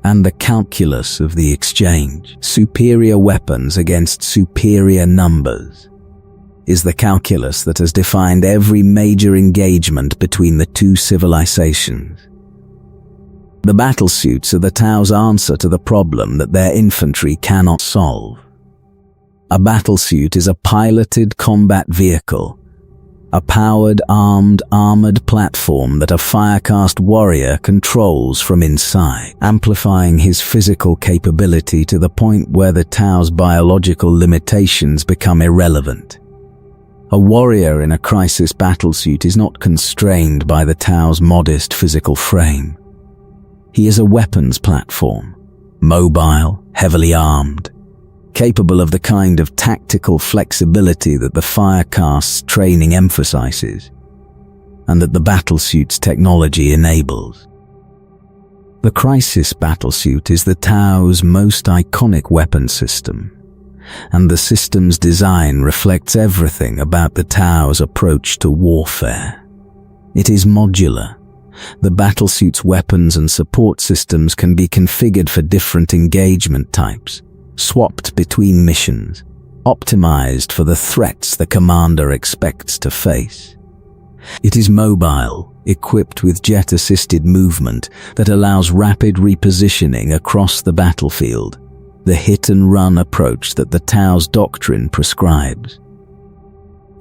and the calculus of the exchange, superior weapons against superior numbers, is the calculus that has defined every major engagement between the two civilizations. The battlesuits are the Tau's answer to the problem that their infantry cannot solve. A battlesuit is a piloted combat vehicle, a powered, armored platform that a Firecast warrior controls from inside, amplifying his physical capability to the point where the Tau's biological limitations become irrelevant. A warrior in a crisis battlesuit is not constrained by the Tau's modest physical frame. He is a weapons platform, mobile, heavily armed, capable of the kind of tactical flexibility that the Firecast's training emphasizes, and that the battlesuit's technology enables. The Crisis battlesuit is the Tau's most iconic weapon system, and the system's design reflects everything about the Tau's approach to warfare. It is modular. The battlesuit's weapons and support systems can be configured for different engagement types, swapped between missions, optimized for the threats the commander expects to face. It is mobile, equipped with jet-assisted movement that allows rapid repositioning across the battlefield, the hit-and-run approach that the Tau's doctrine prescribes.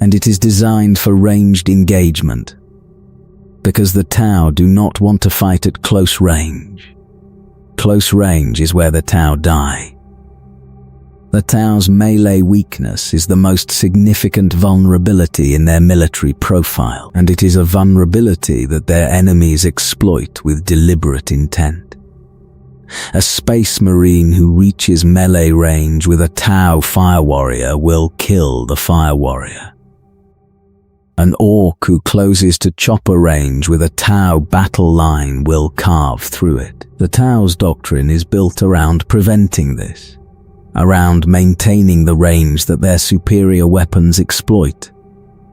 And it is designed for ranged engagement, because the Tau do not want to fight at close range. Close range is where the Tau die. The Tau's melee weakness is the most significant vulnerability in their military profile, and it is a vulnerability that their enemies exploit with deliberate intent. A space marine who reaches melee range with a Tau fire warrior will kill the fire warrior. An orc who closes to chopper range with a Tau battle line will carve through it. The Tau's doctrine is built around preventing this, around maintaining the range that their superior weapons exploit,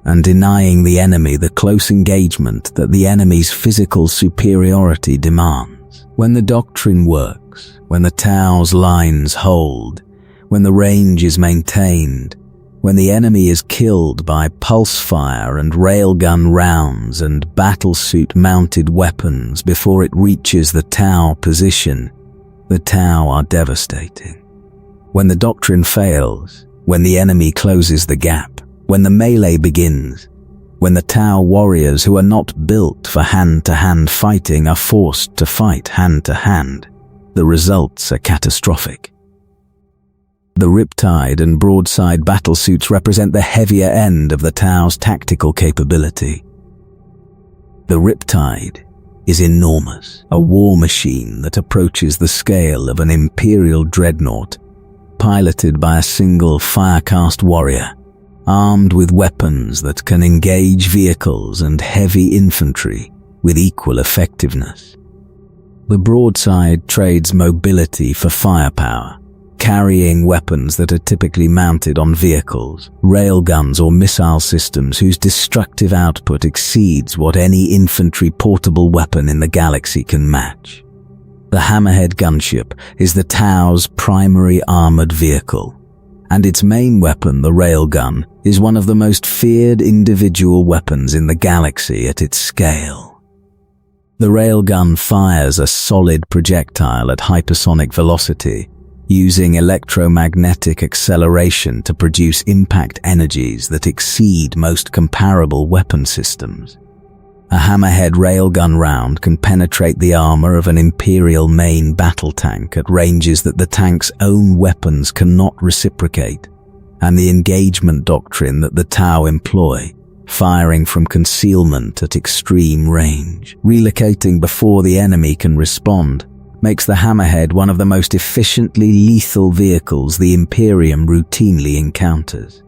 and denying the enemy the close engagement that the enemy's physical superiority demands. When the doctrine works, when the Tau's lines hold, when the range is maintained, when the enemy is killed by pulse fire and railgun rounds and battlesuit-mounted weapons before it reaches the Tau position, the Tau are devastating. When the doctrine fails, when the enemy closes the gap, when the melee begins, when the Tau warriors who are not built for hand-to-hand fighting are forced to fight hand-to-hand, the results are catastrophic. The Riptide and Broadside battlesuits represent the heavier end of the Tau's tactical capability. The Riptide is enormous, a war machine that approaches the scale of an Imperial dreadnought, piloted by a single Firecast warrior, armed with weapons that can engage vehicles and heavy infantry with equal effectiveness. The Broadside trades mobility for firepower, carrying weapons that are typically mounted on vehicles, railguns or missile systems whose destructive output exceeds what any infantry portable weapon in the galaxy can match. The Hammerhead gunship is the Tau's primary armored vehicle, and its main weapon, the railgun, is one of the most feared individual weapons in the galaxy at its scale. The railgun fires a solid projectile at hypersonic velocity, using electromagnetic acceleration to produce impact energies that exceed most comparable weapon systems. A Hammerhead railgun round can penetrate the armor of an Imperial main battle tank at ranges that the tank's own weapons cannot reciprocate, and the engagement doctrine that the Tau employ, firing from concealment at extreme range, relocating before the enemy can respond, makes the Hammerhead one of the most efficiently lethal vehicles the Imperium routinely encounters.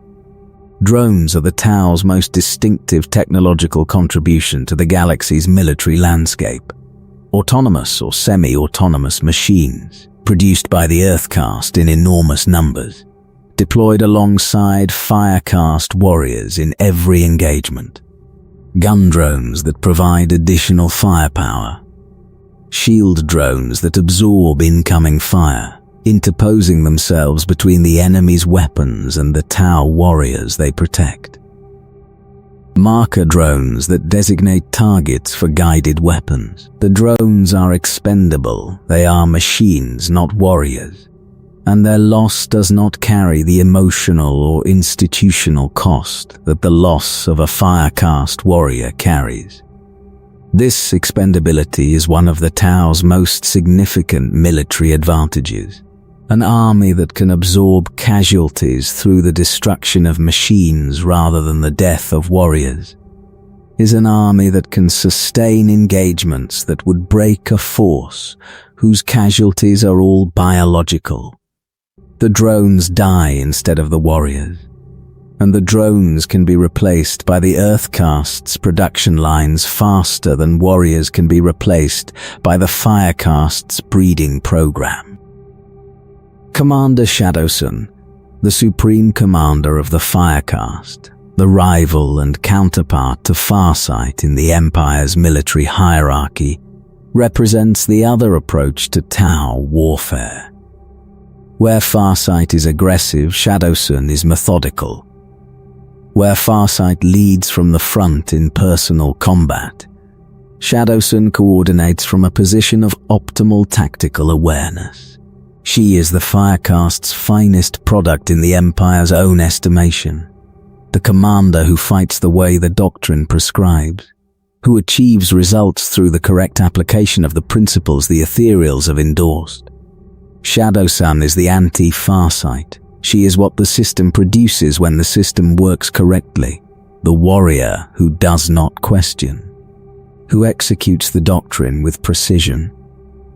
Drones are the Tau's most distinctive technological contribution to the galaxy's military landscape. Autonomous or semi-autonomous machines, produced by the Earthcast in enormous numbers, deployed alongside Firecast warriors in every engagement. Gun drones that provide additional firepower. Shield drones that absorb incoming fire, interposing themselves between the enemy's weapons and the Tau warriors they protect. Marker drones that designate targets for guided weapons. The drones are expendable, they are machines, not warriors, and their loss does not carry the emotional or institutional cost that the loss of a Firecast warrior carries. This expendability is one of the Tau's most significant military advantages, An army that can absorb casualties through the destruction of machines rather than the death of warriors is an army that can sustain engagements that would break a force whose casualties are all biological. The drones die instead of the warriors, and the drones can be replaced by the Earthcast's production lines faster than warriors can be replaced by the Firecast's breeding program. Commander Shadowsun, the supreme commander of the Firecast, the rival and counterpart to Farsight in the Empire's military hierarchy, represents the other approach to Tau warfare. Where Farsight is aggressive, Shadowsun is methodical. Where Farsight leads from the front in personal combat, Shadowsun coordinates from a position of optimal tactical awareness. She is the Firecast's finest product in the Empire's own estimation. The commander who fights the way the doctrine prescribes, who achieves results through the correct application of the principles the Ethereals have endorsed. Shadowsun is the anti-Farsight. She is what the system produces when the system works correctly, the warrior who does not question, who executes the doctrine with precision,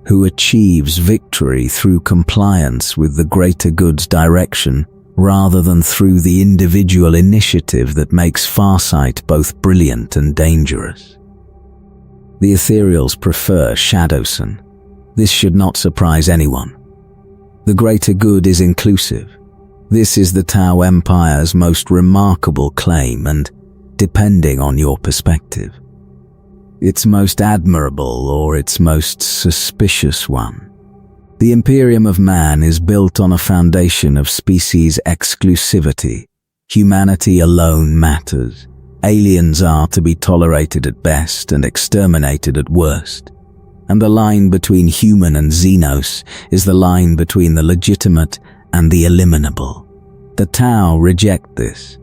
who achieves victory through compliance with the greater good's direction rather than through the individual initiative that makes Farsight both brilliant and dangerous. The Ethereals prefer Shadowsun. This should not surprise anyone. The greater good is inclusive. This is the Tau Empire's most remarkable claim and, depending on your perspective, its most admirable or its most suspicious one. The Imperium of man is built on a foundation of species exclusivity. Humanity alone matters. Aliens are to be tolerated at best and exterminated at worst. And the line between human and Xenos is the line between the legitimate and the eliminable. The Tau reject this.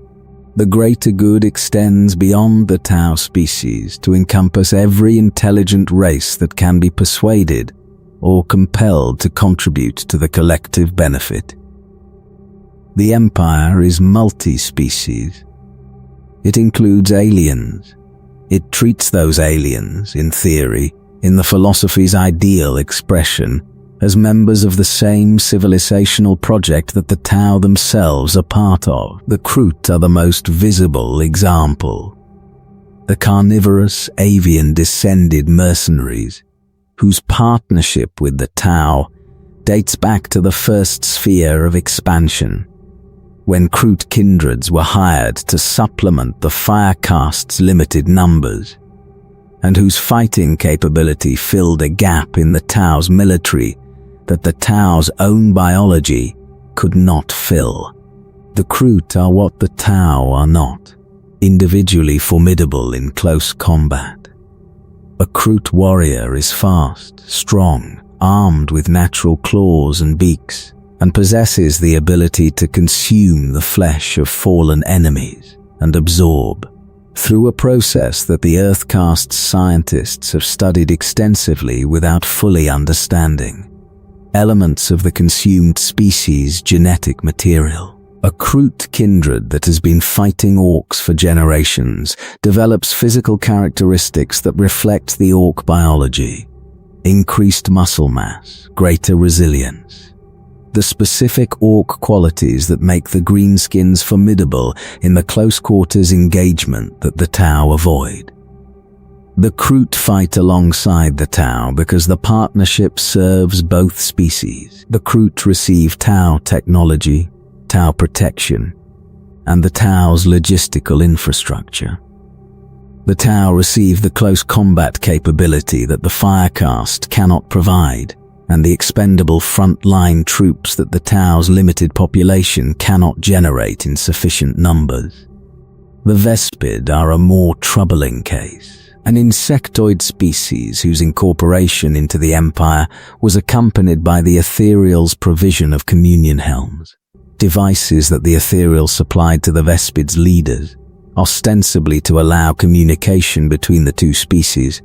The greater good extends beyond the Tau species to encompass every intelligent race that can be persuaded or compelled to contribute to the collective benefit. The Empire is multi-species. It includes aliens. It treats those aliens, in theory, in the philosophy's ideal expression, as members of the same civilizational project that the Tau themselves are part of. The Kroot are the most visible example. The carnivorous, avian-descended mercenaries, whose partnership with the Tau dates back to the first sphere of expansion, when Kroot kindreds were hired to supplement the Firecast's limited numbers, and whose fighting capability filled a gap in the Tau's military that the Tau's own biology could not fill. The Kroot are what the Tau are not, individually formidable in close combat. A Kroot warrior is fast, strong, armed with natural claws and beaks, and possesses the ability to consume the flesh of fallen enemies and absorb, through a process that the Earthcast's scientists have studied extensively without fully understanding, elements of the consumed species' genetic material. A Kroot kindred that has been fighting orcs for generations develops physical characteristics that reflect the orc biology: increased muscle mass, greater resilience, the specific orc qualities that make the greenskins formidable in the close quarters engagement that the Tau avoid. The Kroot fight alongside the Tau because the partnership serves both species. The Kroot receive Tau technology, Tau protection, and the Tau's logistical infrastructure. The Tau receive the close combat capability that the Firecast cannot provide, and the expendable front-line troops that the Tau's limited population cannot generate in sufficient numbers. The Vespid are a more troubling case, an insectoid species whose incorporation into the Empire was accompanied by the Ethereals' provision of communion helms, devices that the Ethereals supplied to the Vespid's leaders, ostensibly to allow communication between the two species,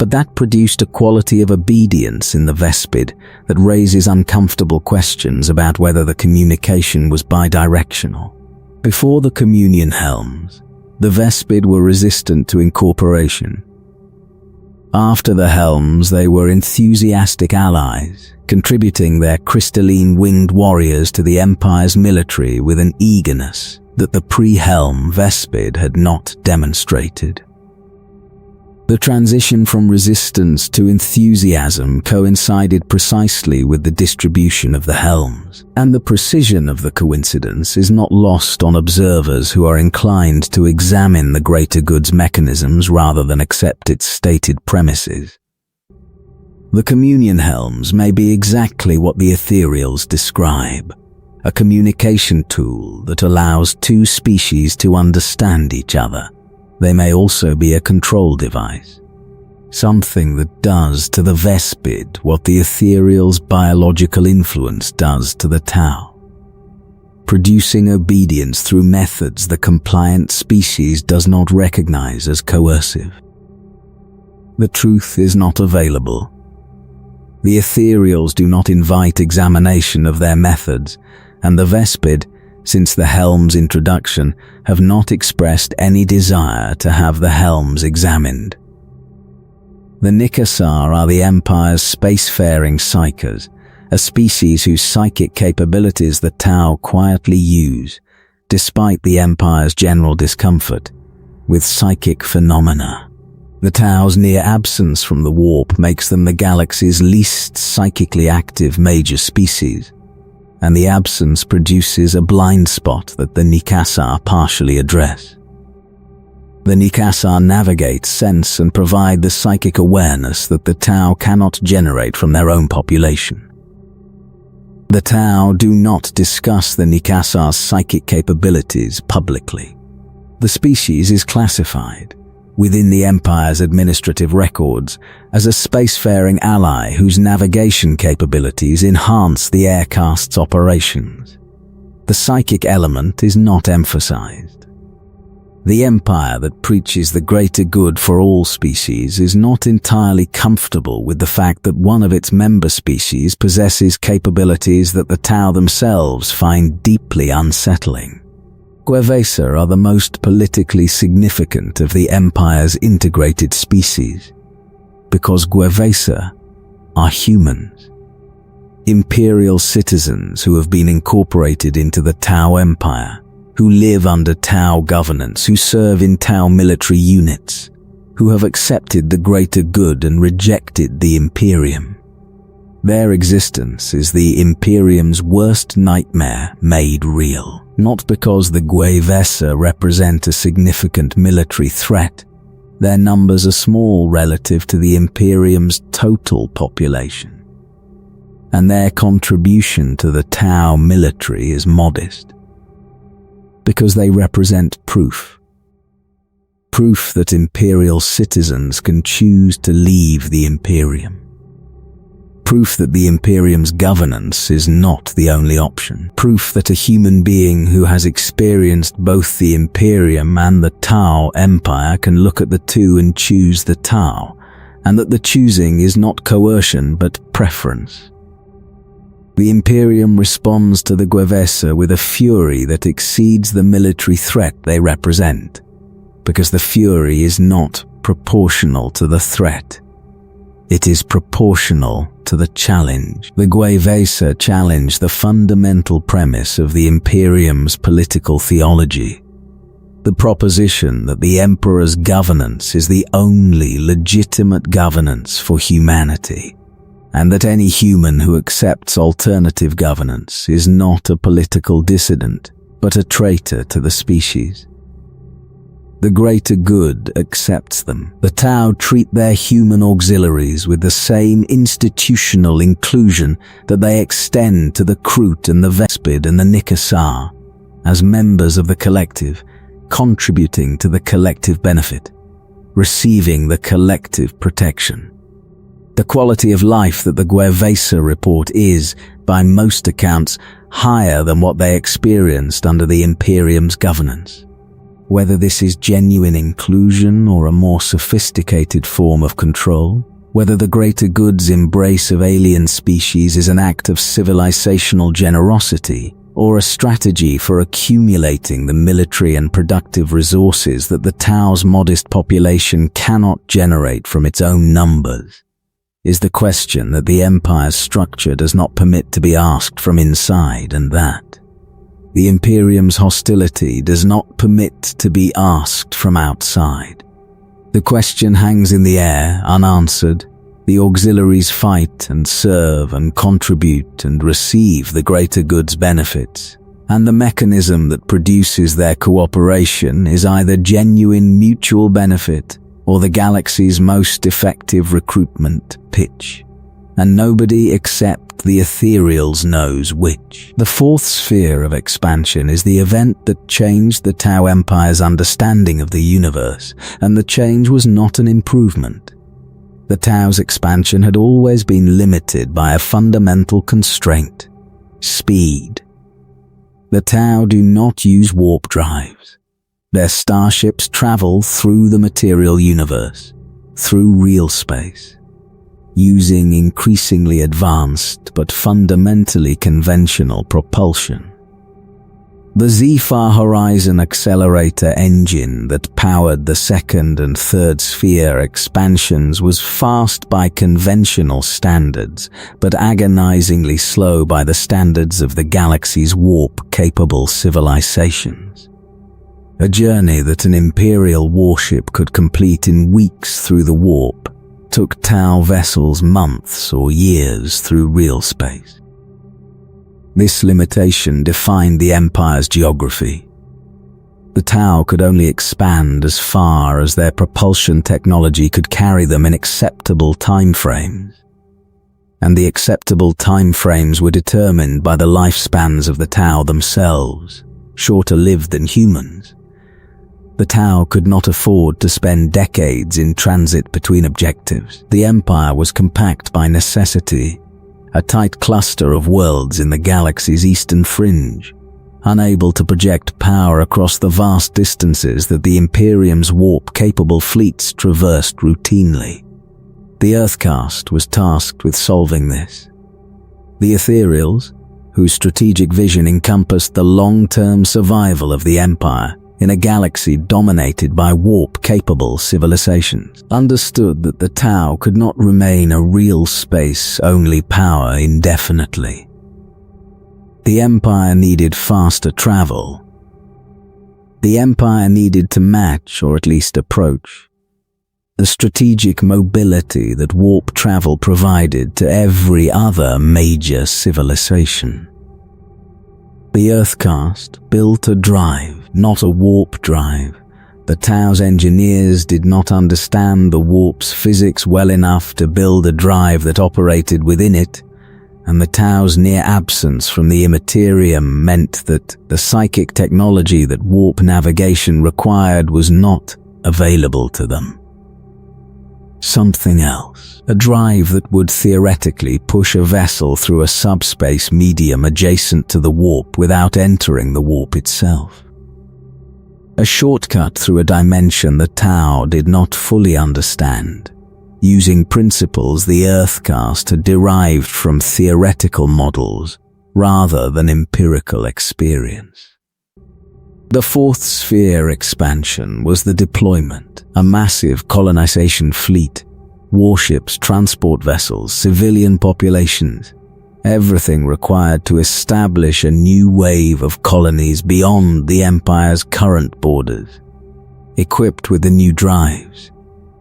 But that produced a quality of obedience in the Vespid that raises uncomfortable questions about whether the communication was bidirectional. Before the Communion Helms, the Vespid were resistant to incorporation. After the Helms, they were enthusiastic allies, contributing their crystalline winged warriors to the Empire's military with an eagerness that the pre-Helm Vespid had not demonstrated. The transition from resistance to enthusiasm coincided precisely with the distribution of the Helms, and the precision of the coincidence is not lost on observers who are inclined to examine the greater good's mechanisms rather than accept its stated premises. The Communion Helms may be exactly what the Ethereals describe, a communication tool that allows two species to understand each other. They may also be a control device, something that does to the Vespid what the Ethereal's biological influence does to the Tau, producing obedience through methods the compliant species does not recognize as coercive. The truth is not available. The Ethereals do not invite examination of their methods, and the Vespid, since the Helm's introduction, have not expressed any desire to have the Helms examined. The Nikasar are the Empire's spacefaring psychers, a species whose psychic capabilities the Tau quietly use, despite the Empire's general discomfort, with psychic phenomena. The Tau's near absence from the warp makes them the galaxy's least psychically active major species, and the absence produces a blind spot that the Nikasar partially address. The Nikasar navigate, sense, and provide the psychic awareness that the Tau cannot generate from their own population. The Tau do not discuss the Nikasar's psychic capabilities publicly. The species is classified, within the Empire's administrative records, as a spacefaring ally whose navigation capabilities enhance the aircast's operations. The psychic element is not emphasized. The Empire that preaches the greater good for all species is not entirely comfortable with the fact that one of its member species possesses capabilities that the Tau themselves find deeply unsettling. Gwevesa are the most politically significant of the Empire's integrated species, because Gwevesa are humans, Imperial citizens who have been incorporated into the Tau Empire, who live under Tau governance, who serve in Tau military units, who have accepted the greater good and rejected the Imperium. Their existence is the Imperium's worst nightmare made real, not because the Gwevesa represent a significant military threat. Their numbers are small relative to the Imperium's total population, and their contribution to the Tau military is modest, because they represent proof that Imperial citizens can choose to leave the Imperium. Proof that the Imperium's governance is not the only option. Proof that a human being who has experienced both the Imperium and the Tau Empire can look at the two and choose the Tau, and that the choosing is not coercion but preference. The Imperium responds to the Gwevesa with a fury that exceeds the military threat they represent, because the fury is not proportional to the threat. It is proportional to the challenge. The Gwevesa challenge the fundamental premise of the Imperium's political theology, the proposition that the Emperor's governance is the only legitimate governance for humanity, and that any human who accepts alternative governance is not a political dissident, but a traitor to the species. The greater good accepts them. The Tau treat their human auxiliaries with the same institutional inclusion that they extend to the Kroot and the Vespid and the Nikasar, as members of the collective, contributing to the collective benefit, receiving the collective protection. The quality of life that the Gwevesa report is, by most accounts, higher than what they experienced under the Imperium's governance. Whether this is genuine inclusion or a more sophisticated form of control, whether the greater good's embrace of alien species is an act of civilizational generosity or a strategy for accumulating the military and productive resources that the Tau's modest population cannot generate from its own numbers, is the question that the Empire's structure does not permit to be asked from inside, and that the Imperium's hostility does not permit to be asked from outside. The question hangs in the air, unanswered. The auxiliaries fight and serve and contribute and receive the greater good's benefits, and the mechanism that produces their cooperation is either genuine mutual benefit or the galaxy's most effective recruitment pitch. And nobody except the Ethereals knows which. The fourth sphere of expansion is the event that changed the Tau Empire's understanding of the universe, and the change was not an improvement. The Tau's expansion had always been limited by a fundamental constraint: speed. The Tau do not use warp drives. Their starships travel through the material universe, through real space, using increasingly advanced but fundamentally conventional propulsion. The Zephyr Horizon accelerator engine that powered the second and third sphere expansions was fast by conventional standards, but agonizingly slow by the standards of the galaxy's warp-capable civilizations. A journey that an Imperial warship could complete in weeks through the warp took Tau vessels months or years through real space. This limitation defined the Empire's geography. The Tau could only expand as far as their propulsion technology could carry them in acceptable timeframes. And the acceptable timeframes were determined by the lifespans of the Tau themselves, shorter lived than humans. The Tau could not afford to spend decades in transit between objectives. The Empire was compact by necessity, a tight cluster of worlds in the galaxy's eastern fringe, unable to project power across the vast distances that the Imperium's warp-capable fleets traversed routinely. The Earthcast was tasked with solving this. The Ethereals, whose strategic vision encompassed the long-term survival of the Empire in a galaxy dominated by warp-capable civilizations, understood that the Tau could not remain a real space-only power indefinitely. The Empire needed faster travel. The Empire needed to match, or at least approach, the strategic mobility that warp travel provided to every other major civilization. The Earthcast built a drive, not a warp drive. The Tau's engineers did not understand the warp's physics well enough to build a drive that operated within it, and the Tau's near absence from the Imperium meant that the psychic technology that warp navigation required was not available to them. Something else, a drive that would theoretically push a vessel through a subspace medium adjacent to the warp without entering the warp itself. A shortcut through a dimension the Tau did not fully understand, using principles the Earthcast had derived from theoretical models rather than empirical experience. The fourth sphere expansion was the deployment, a massive colonization fleet, warships, transport vessels, civilian populations, everything required to establish a new wave of colonies beyond the Empire's current borders. Equipped with the new drives,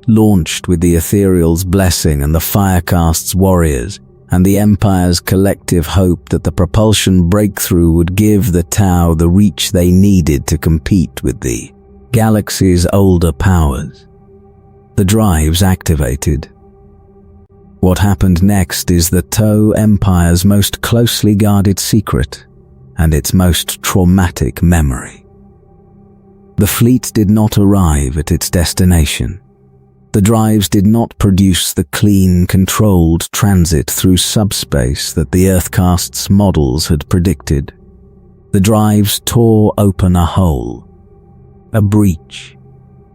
launched with the Ethereals' blessing and the Firecast's warriors, and the Empire's collective hope that the propulsion breakthrough would give the Tau the reach they needed to compete with the galaxy's older powers. The drives activated. What happened next is the Tau Empire's most closely guarded secret and its most traumatic memory. The fleet did not arrive at its destination. The drives did not produce the clean, controlled transit through subspace that the Earthcast's models had predicted. The drives tore open a hole. A breach.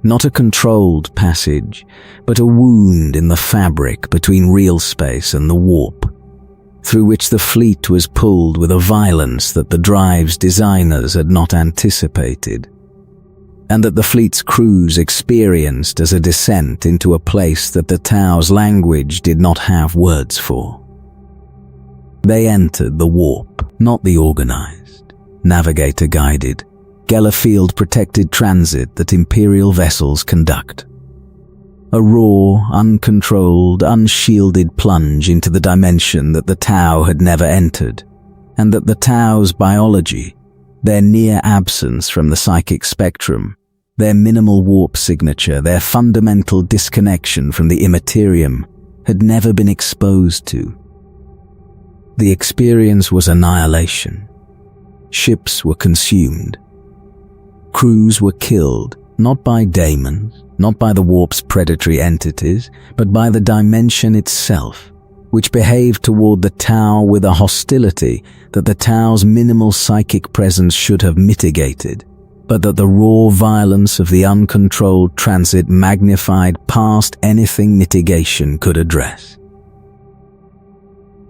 Not a controlled passage, but a wound in the fabric between real space and the warp, through which the fleet was pulled with a violence that the drive's designers had not anticipated, and that the fleet's crews experienced as a descent into a place that the Tau's language did not have words for. They entered the warp, not the organized, navigator-guided, Gellerfield-protected transit that Imperial vessels conduct. A raw, uncontrolled, unshielded plunge into the dimension that the Tau had never entered, and that the Tau's biology, their near absence from the psychic spectrum, their minimal warp signature, their fundamental disconnection from the Imperium, had never been exposed to. The experience was annihilation. Ships were consumed. Crews were killed, not by daemons, not by the warp's predatory entities, but by the dimension itself, which behaved toward the Tau with a hostility that the Tau's minimal psychic presence should have mitigated, but that the raw violence of the uncontrolled transit magnified past anything mitigation could address.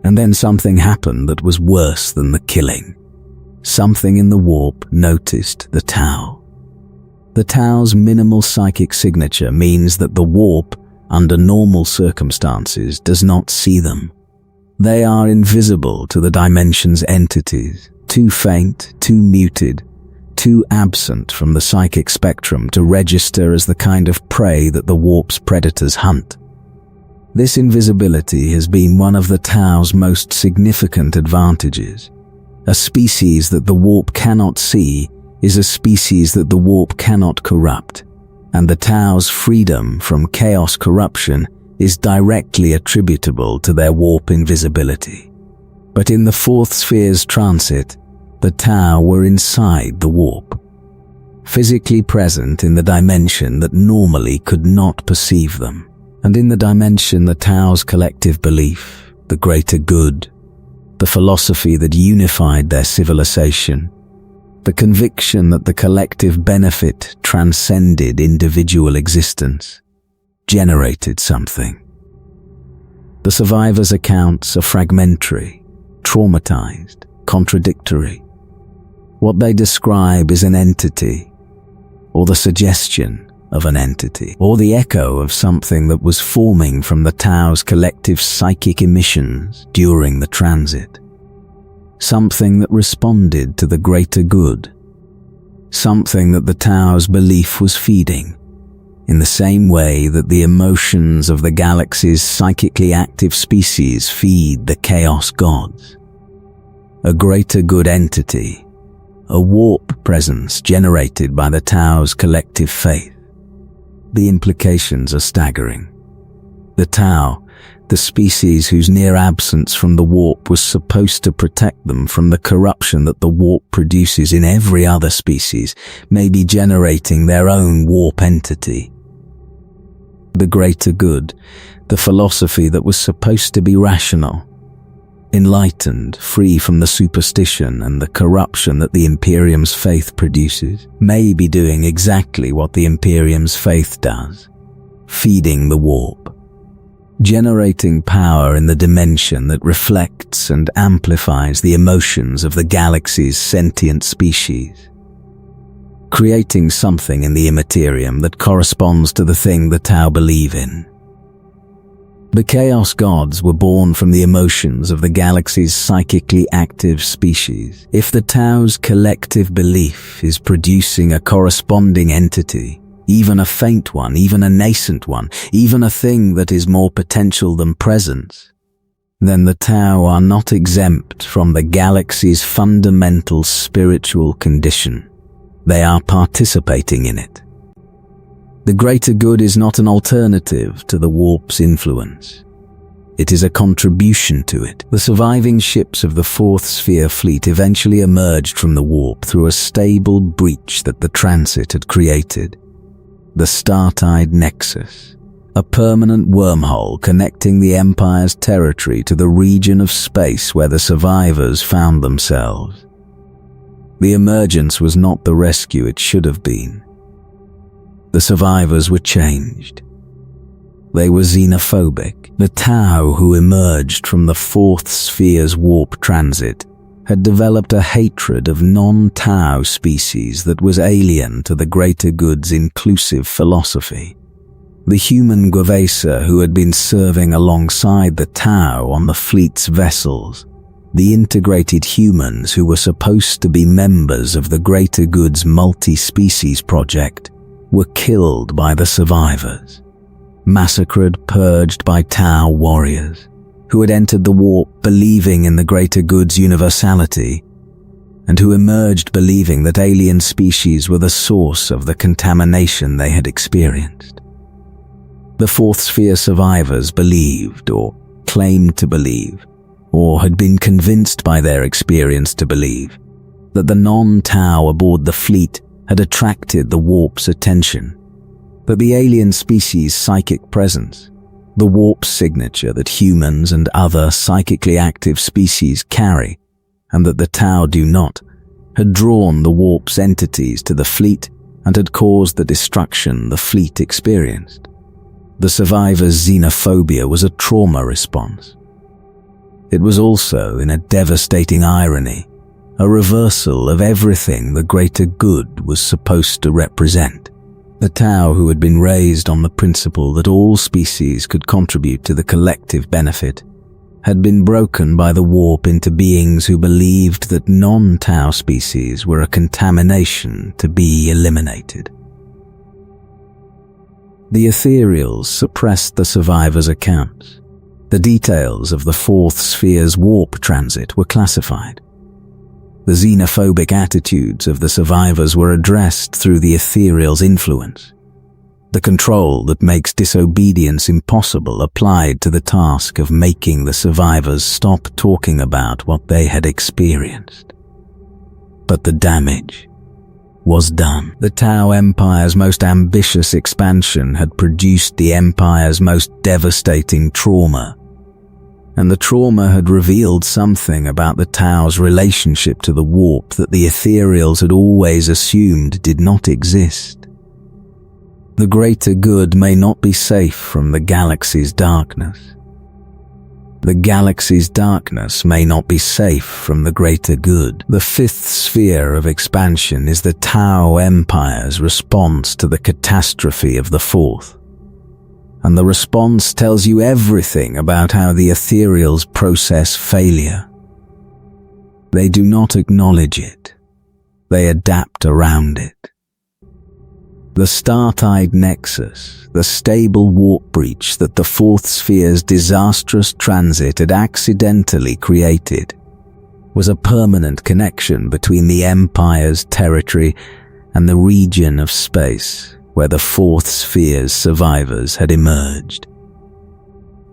And then something happened that was worse than the killing. Something in the warp noticed the Tau. The Tau's minimal psychic signature means that the warp, under normal circumstances, does not see them. They are invisible to the dimension's entities, too faint, too muted, too absent from the psychic spectrum to register as the kind of prey that the warp's predators hunt. This invisibility has been one of the Tau's most significant advantages. A species that the warp cannot see is a species that the warp cannot corrupt, and the Tau's freedom from chaos corruption is directly attributable to their warp invisibility. But in the fourth sphere's transit, the Tau were inside the warp, physically present in the dimension that normally could not perceive them, and in the dimension the Tau's collective belief, the greater good, the philosophy that unified their civilization, the conviction that the collective benefit transcended individual existence, generated something. The survivors' accounts are fragmentary, traumatized, contradictory. What they describe is an entity, or the suggestion of an entity, or the echo of something that was forming from the Tau's collective psychic emissions during the transit. Something that responded to the greater good. Something that the Tau's belief was feeding, in the same way that the emotions of the galaxy's psychically active species feed the chaos gods. A greater good entity, a warp presence generated by the Tau's collective faith. The implications are staggering. The Tau, the species whose near absence from the warp was supposed to protect them from the corruption that the warp produces in every other species, may be generating their own warp entity. The greater good, the philosophy that was supposed to be rational, enlightened, free from the superstition and the corruption that the Imperium's faith produces, may be doing exactly what the Imperium's faith does, feeding the warp, generating power in the dimension that reflects and amplifies the emotions of the galaxy's sentient species, creating something in the Imperium that corresponds to the thing the Tau believe in. The Chaos Gods were born from the emotions of the galaxy's psychically active species. If the Tau's collective belief is producing a corresponding entity, even a faint one, even a nascent one, even a thing that is more potential than presence, then the Tau are not exempt from the galaxy's fundamental spiritual condition. They are participating in it. The greater good is not an alternative to the warp's influence. It is a contribution to it. The surviving ships of the Fourth Sphere fleet eventually emerged from the warp through a stable breach that the transit had created. The Star-Tide Nexus, a permanent wormhole connecting the Empire's territory to the region of space where the survivors found themselves. The emergence was not the rescue it should have been. the survivors were changed. They were xenophobic. The Tau who emerged from the fourth sphere's warp transit had developed a hatred of non-Tau species that was alien to the greater good's inclusive philosophy. The human Gwavesa who had been serving alongside the Tau on the fleet's vessels, the integrated humans who were supposed to be members of the greater good's multi-species project, were killed by the survivors. Massacred, purged by Tau warriors, who had entered the warp believing in the greater good's universality, and who emerged believing that alien species were the source of the contamination they had experienced. The fourth sphere survivors believed, or claimed to believe, or had been convinced by their experience to believe, that the non-Tau aboard the fleet had attracted the warp's attention, that the alien species' psychic presence, the warp signature that humans and other psychically active species carry, and that the Tau do not, had drawn the warp's entities to the fleet and had caused the destruction the fleet experienced. The survivors' xenophobia was a trauma response. It was also, in a devastating irony, a reversal of everything the greater good was supposed to represent. The Tau who had been raised on the principle that all species could contribute to the collective benefit had been broken by the warp into beings who believed that non-Tau species were a contamination to be eliminated. The Ethereals suppressed the survivors' accounts. The details of the fourth sphere's warp transit were classified. The xenophobic attitudes of the survivors were addressed through the Ethereals' influence. The control that makes disobedience impossible applied to the task of making the survivors stop talking about what they had experienced. But the damage was done. The Tau Empire's most ambitious expansion had produced the Empire's most devastating trauma, and the trauma had revealed something about the Tau's relationship to the warp that the Ethereals had always assumed did not exist. The greater good may not be safe from the galaxy's darkness. The galaxy's darkness may not be safe from the greater good. The fifth sphere of expansion is the Tau Empire's response to the catastrophe of the fourth. And the response tells you everything about how the Ethereals process failure. They do not acknowledge it. They adapt around it. The star-tide nexus, the stable warp breach that the fourth sphere's disastrous transit had accidentally created, was a permanent connection between the Empire's territory and the region of space where the fourth sphere's survivors had emerged.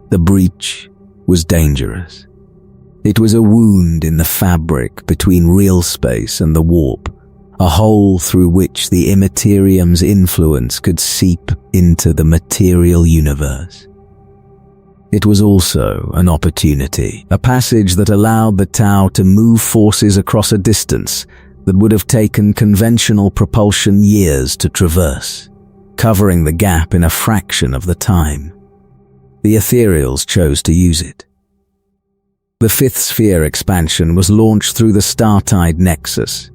The breach was dangerous. It was a wound in the fabric between real space and the warp, a hole through which the Imperium's influence could seep into the material universe. It was also an opportunity, a passage that allowed the Tau to move forces across a distance that would have taken conventional propulsion years to traverse, covering the gap in a fraction of the time. The Ethereals chose to use it. The fifth sphere expansion was launched through the star-tide nexus,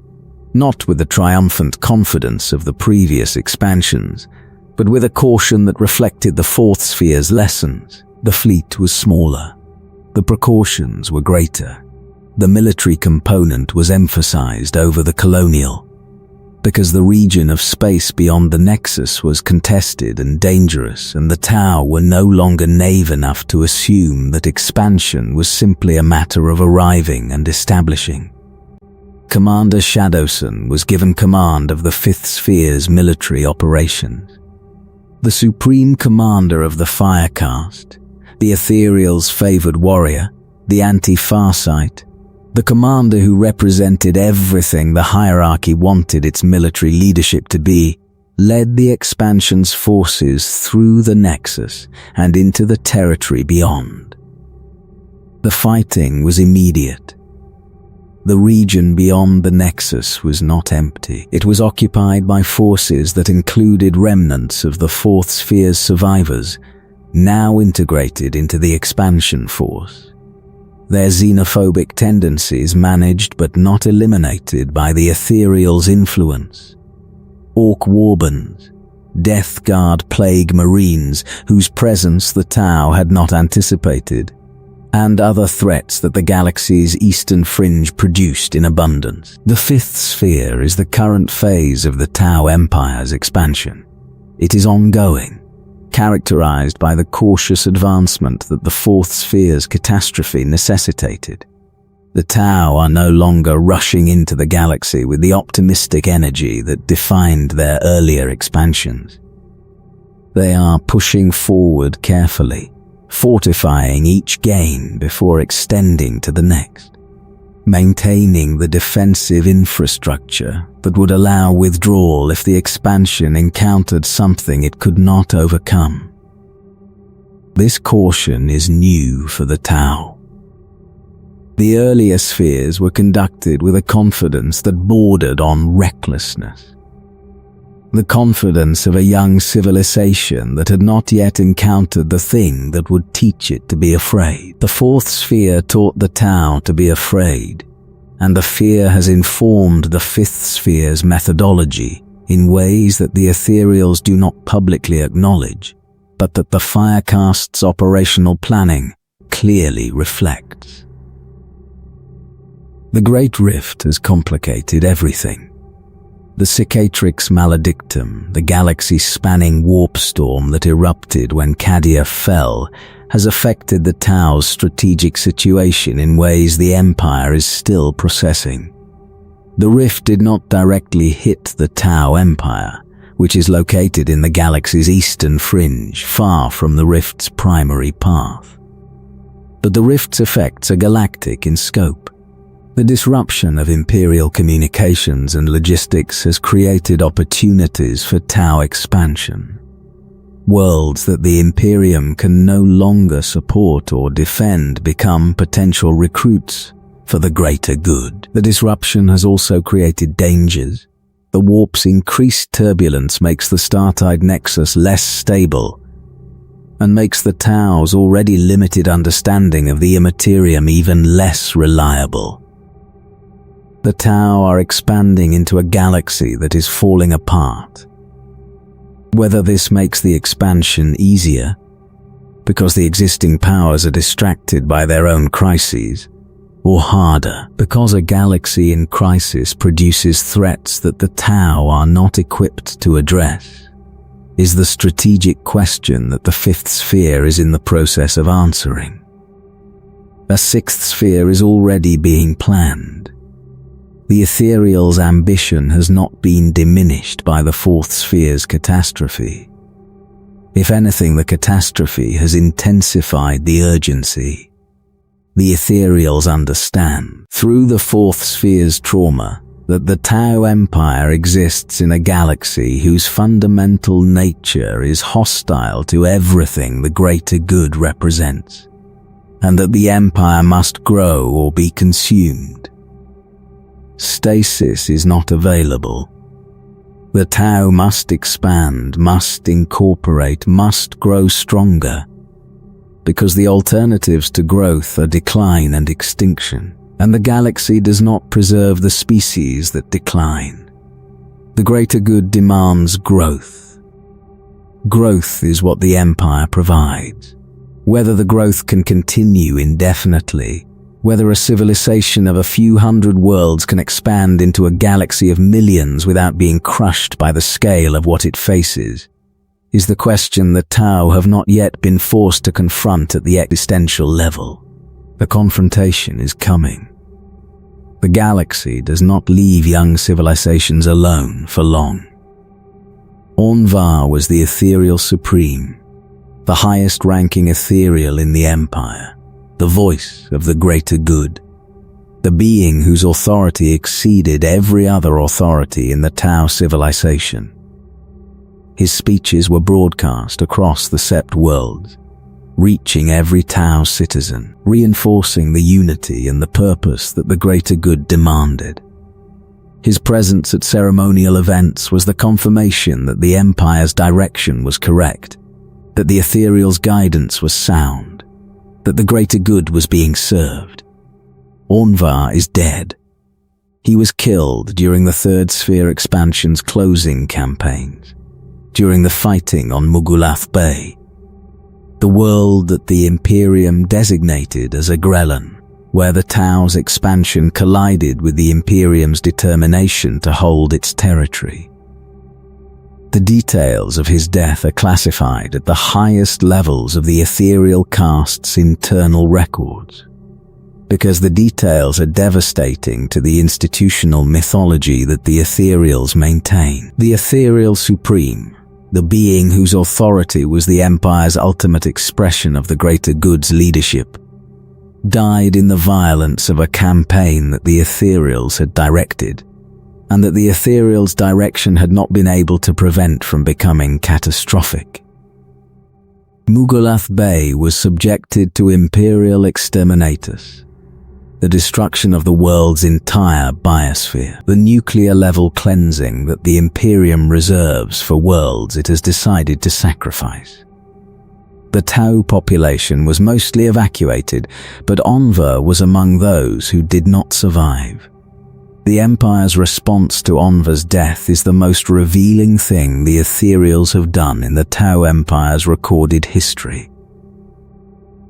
not with the triumphant confidence of the previous expansions, but with a caution that reflected the fourth sphere's lessons. The fleet was smaller. The precautions were greater. The military component was emphasized over the colonial, because the region of space beyond the nexus was contested and dangerous, and the Tau were no longer naive enough to assume that expansion was simply a matter of arriving and establishing. Commander Shadowson was given command of the Fifth Sphere's military operations. The supreme commander of the Firecaste, the Ethereals' favored warrior, the Anti-Farsight, the commander who represented everything the hierarchy wanted its military leadership to be, led the expansion's forces through the Nexus and into the territory beyond. The fighting was immediate. The region beyond the Nexus was not empty. It was occupied by forces that included remnants of the Fourth Sphere's survivors, now integrated into the expansion force. Their xenophobic tendencies managed but not eliminated by the Ethereals' influence. Orc Warbands, Death Guard Plague Marines whose presence the Tau had not anticipated, and other threats that the galaxy's eastern fringe produced in abundance. The Fifth Sphere is the current phase of the Tau Empire's expansion. It is ongoing, characterized by the cautious advancement that the Fourth Sphere's catastrophe necessitated. The Tau are no longer rushing into the galaxy with the optimistic energy that defined their earlier expansions. They are pushing forward carefully, fortifying each gain before extending to the next, maintaining the defensive infrastructure that would allow withdrawal if the expansion encountered something it could not overcome. This caution is new for the Tau. The earlier spheres were conducted with a confidence that bordered on recklessness. The confidence of a young civilization that had not yet encountered the thing that would teach it to be afraid. The Fourth Sphere taught the Tau to be afraid, and the fear has informed the Fifth Sphere's methodology in ways that the Ethereals do not publicly acknowledge, but that the Firecast's operational planning clearly reflects. The Great Rift has complicated everything. The Cicatrix Maledictum, the galaxy-spanning warp storm that erupted when Cadia fell, has affected the Tau's strategic situation in ways the Empire is still processing. The rift did not directly hit the Tau Empire, which is located in the galaxy's eastern fringe, far from the rift's primary path. But the rift's effects are galactic in scope. The disruption of Imperial communications and logistics has created opportunities for Tau expansion. Worlds that the Imperium can no longer support or defend become potential recruits for the greater good. The disruption has also created dangers. The warp's increased turbulence makes the Startide Nexus less stable and makes the Tau's already limited understanding of the Imperium even less reliable. The Tau are expanding into a galaxy that is falling apart. Whether this makes the expansion easier, because the existing powers are distracted by their own crises, or harder, because a galaxy in crisis produces threats that the Tau are not equipped to address, is the strategic question that the Fifth Sphere is in the process of answering. A Sixth Sphere is already being planned. The Ethereals' ambition has not been diminished by the Fourth Sphere's catastrophe. If anything, the catastrophe has intensified the urgency. The Ethereals understand, through the Fourth Sphere's trauma, that the Tau Empire exists in a galaxy whose fundamental nature is hostile to everything the greater good represents, and that the Empire must grow or be consumed. Stasis is not available. The Tau must expand, must incorporate, must grow stronger, because the alternatives to growth are decline and extinction, and the galaxy does not preserve the species that decline. The greater good demands growth. Growth is what the Empire provides. Whether the growth can continue indefinitely, whether a civilization of a few hundred worlds can expand into a galaxy of millions without being crushed by the scale of what it faces, is the question that Tau have not yet been forced to confront at the existential level. The confrontation is coming. The galaxy does not leave young civilizations alone for long. Onvar was the Ethereal Supreme, the highest-ranking Ethereal in the Empire, the voice of the greater good, the being whose authority exceeded every other authority in the Tau civilization. His speeches were broadcast across the Sept worlds, reaching every Tau citizen, reinforcing the unity and the purpose that the greater good demanded. His presence at ceremonial events was the confirmation that the Empire's direction was correct, that the Ethereals' guidance was sound, that the greater good was being served. Ornvar is dead. He was killed during the Third Sphere expansion's closing campaigns, during the fighting on Mugulath Bay, the world that the Imperium designated as Agrellan, where the Tau's expansion collided with the Imperium's determination to hold its territory. The details of his death are classified at the highest levels of the ethereal caste's internal records, because the details are devastating to the institutional mythology that the Ethereals maintain. The Ethereal Supreme, the being whose authority was the Empire's ultimate expression of the greater good's leadership, died in the violence of a campaign that the Ethereals had directed, and that the Ethereals' direction had not been able to prevent from becoming catastrophic. Mugulath Bay was subjected to imperial exterminatus, the destruction of the world's entire biosphere, the nuclear-level cleansing that the Imperium reserves for worlds it has decided to sacrifice. The Tau population was mostly evacuated, but Ornvar was among those who did not survive. The Empire's response to Ornvar's death is the most revealing thing the Ethereals have done in the Tau Empire's recorded history.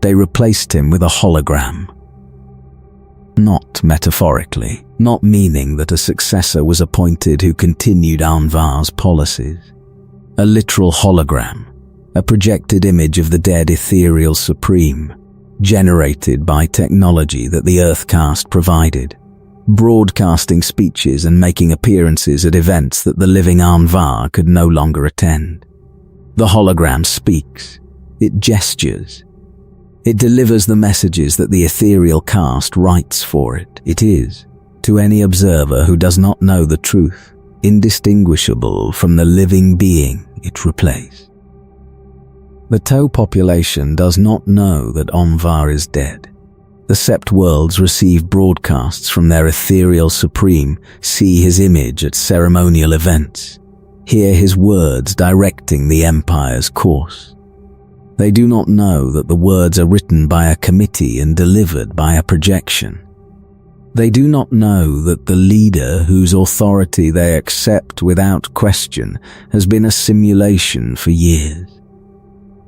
They replaced him with a hologram. Not metaphorically, not meaning that a successor was appointed who continued Ornvar's policies. A literal hologram, a projected image of the dead Ethereal Supreme, generated by technology that the Earth Caste provided, broadcasting speeches and making appearances at events that the living Ornvar could no longer attend. The hologram speaks, it gestures, it delivers the messages that the Ethereal Caste writes for it. It is, to any observer who does not know the truth, indistinguishable from the living being it replaced. The Tau population does not know that Ornvar is dead. The Sept worlds receive broadcasts from their Ethereal Supreme, see his image at ceremonial events, hear his words directing the Empire's course. They do not know that the words are written by a committee and delivered by a projection. They do not know that the leader whose authority they accept without question has been a simulation for years.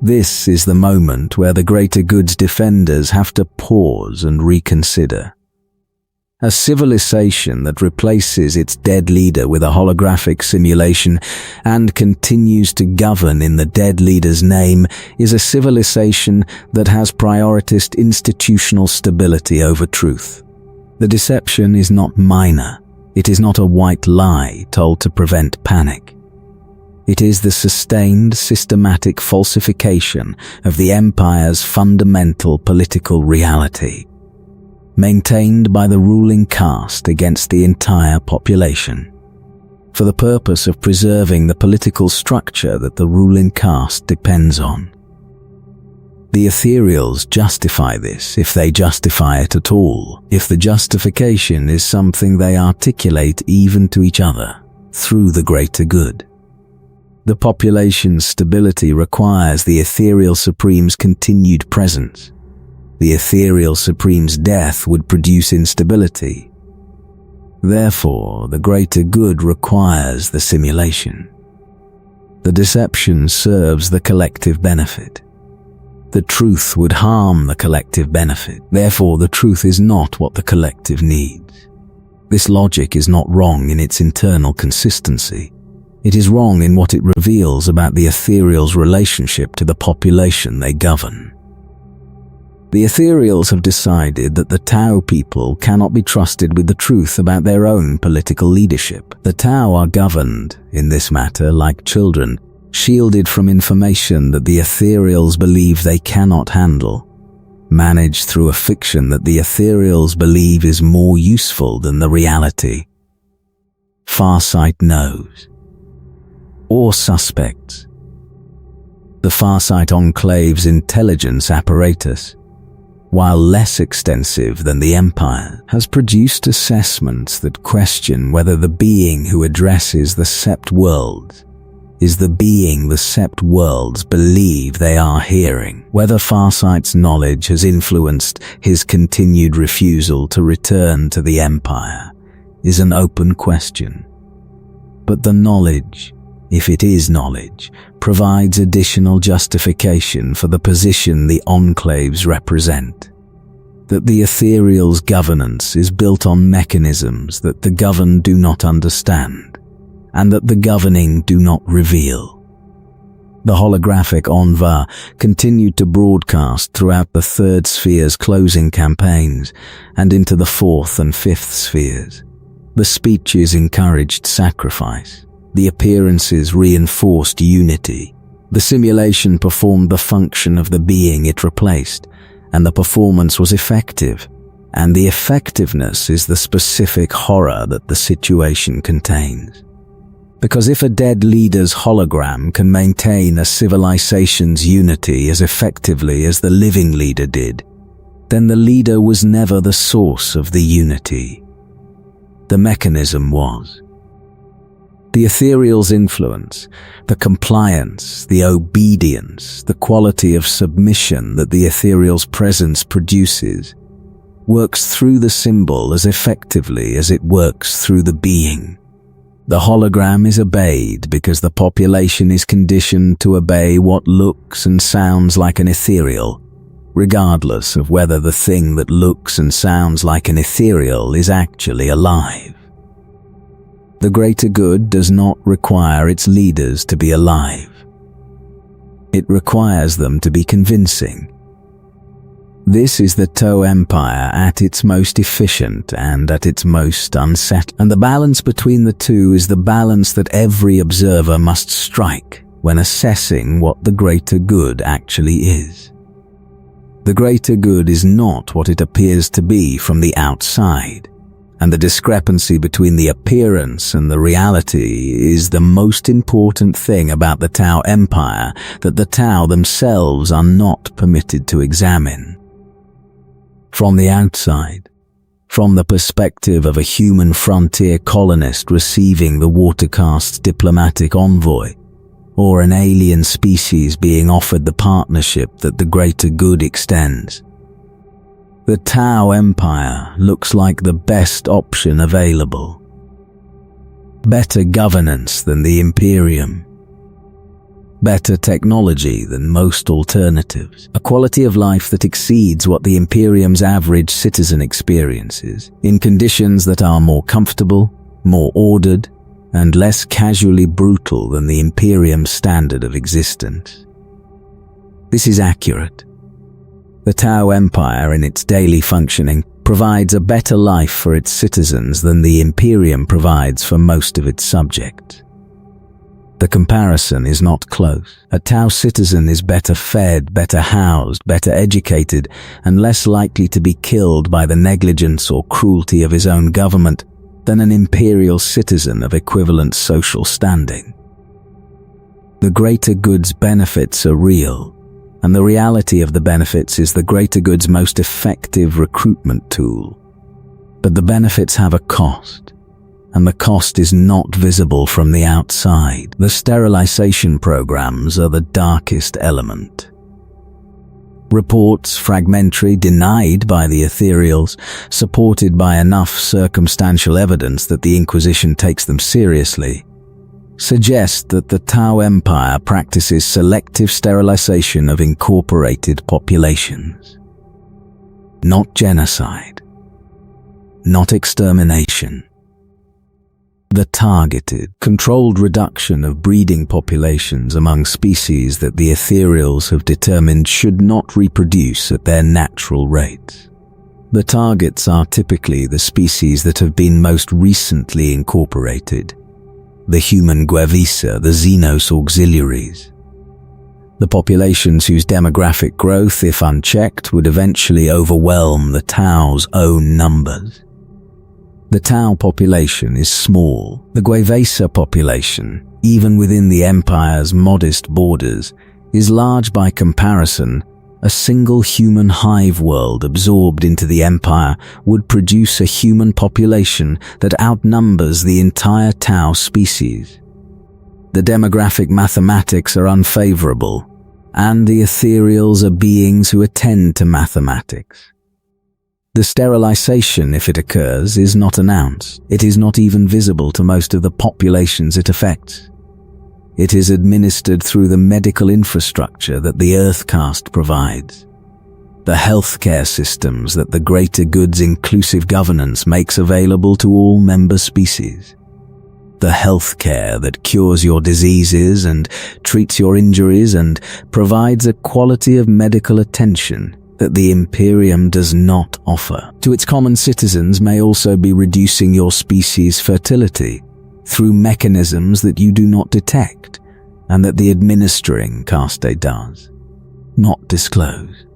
This is the moment where the greater good's defenders have to pause and reconsider. A civilization that replaces its dead leader with a holographic simulation and continues to govern in the dead leader's name is a civilization that has prioritized institutional stability over truth. The deception is not minor. It is not a white lie told to prevent panic. It is the sustained, systematic falsification of the Empire's fundamental political reality, maintained by the ruling caste against the entire population, for the purpose of preserving the political structure that the ruling caste depends on. The Ethereals justify this, if they justify it at all, if the justification is something they articulate even to each other, through the greater good. The population's stability requires the Ethereal Supreme's continued presence. The Ethereal Supreme's death would produce instability. Therefore, the greater good requires the simulation. The deception serves the collective benefit. The truth would harm the collective benefit. Therefore, the truth is not what the collective needs. This logic is not wrong in its internal consistency. It is wrong in what it reveals about the Ethereals' relationship to the population they govern. The Ethereals have decided that the Tau people cannot be trusted with the truth about their own political leadership. The Tau are governed, in this matter, like children, shielded from information that the Ethereals believe they cannot handle, managed through a fiction that the Ethereals believe is more useful than the reality. Farsight knows. Or suspects. The Farsight Enclave's intelligence apparatus, while less extensive than the Empire, has produced assessments that question whether the being who addresses the Sept Worlds is the being the Sept Worlds believe they are hearing. Whether Farsight's knowledge has influenced his continued refusal to return to the Empire is an open question. But the knowledge, if it is knowledge, provides additional justification for the position the Enclaves represent. That the Ethereals' governance is built on mechanisms that the governed do not understand, and that the governing do not reveal. The holographic Enva continued to broadcast throughout the Third Sphere's closing campaigns and into the Fourth and Fifth Spheres. The speeches encouraged sacrifice. The appearances reinforced unity. The simulation performed the function of the being it replaced, and the performance was effective. And the effectiveness is the specific horror that the situation contains. Because if a dead leader's hologram can maintain a civilization's unity as effectively as the living leader did, then the leader was never the source of the unity. The mechanism was. The Ethereals' influence, the compliance, the obedience, the quality of submission that the Ethereals' presence produces, works through the symbol as effectively as it works through the being. The hologram is obeyed because the population is conditioned to obey what looks and sounds like an ethereal, regardless of whether the thing that looks and sounds like an ethereal is actually alive. The greater good does not require its leaders to be alive. It requires them to be convincing. This is the Tau Empire at its most efficient and at its most unsettling. And the balance between the two is the balance that every observer must strike when assessing what the greater good actually is. The greater good is not what it appears to be from the outside, and the discrepancy between the appearance and the reality is the most important thing about the Tau Empire that the Tau themselves are not permitted to examine. From the outside, from the perspective of a human frontier colonist receiving the Watercast's diplomatic envoy, or an alien species being offered the partnership that the greater good extends, the Tau Empire looks like the best option available. Better governance than the Imperium. Better technology than most alternatives. A quality of life that exceeds what the Imperium's average citizen experiences, in conditions that are more comfortable, more ordered, and less casually brutal than the Imperium's standard of existence. This is accurate. The Tau Empire, in its daily functioning, provides a better life for its citizens than the Imperium provides for most of its subjects. The comparison is not close. A Tau citizen is better fed, better housed, better educated, and less likely to be killed by the negligence or cruelty of his own government than an Imperial citizen of equivalent social standing. The greater good's benefits are real, and the reality of the benefits is the greater good's most effective recruitment tool. But the benefits have a cost, and the cost is not visible from the outside. The sterilization programs are the darkest element. Reports, fragmentary, denied by the Ethereals, supported by enough circumstantial evidence that the Inquisition takes them seriously, suggest that the Tau Empire practices selective sterilization of incorporated populations. Not genocide. Not extermination. The targeted, controlled reduction of breeding populations among species that the Ethereals have determined should not reproduce at their natural rates. The targets are typically the species that have been most recently incorporated, the human Guevisa, the Xenos auxiliaries. The populations whose demographic growth, if unchecked, would eventually overwhelm the Tau's own numbers. The Tau population is small. The Guevesa population, even within the Empire's modest borders, is large by comparison, a single human hive world absorbed into the Empire would produce a human population that outnumbers the entire Tau species. The demographic mathematics are unfavorable, and the Ethereals are beings who attend to mathematics. The sterilization, if it occurs, is not announced. It is not even visible to most of the populations it affects. It is administered through the medical infrastructure that the Earth caste provides, the healthcare systems that the greater good's inclusive governance makes available to all member species, the healthcare that cures your diseases and treats your injuries and provides a quality of medical attention that the Imperium does not offer to its common citizens may also be reducing your species' fertility through mechanisms that you do not detect and that the administering caste does not disclose.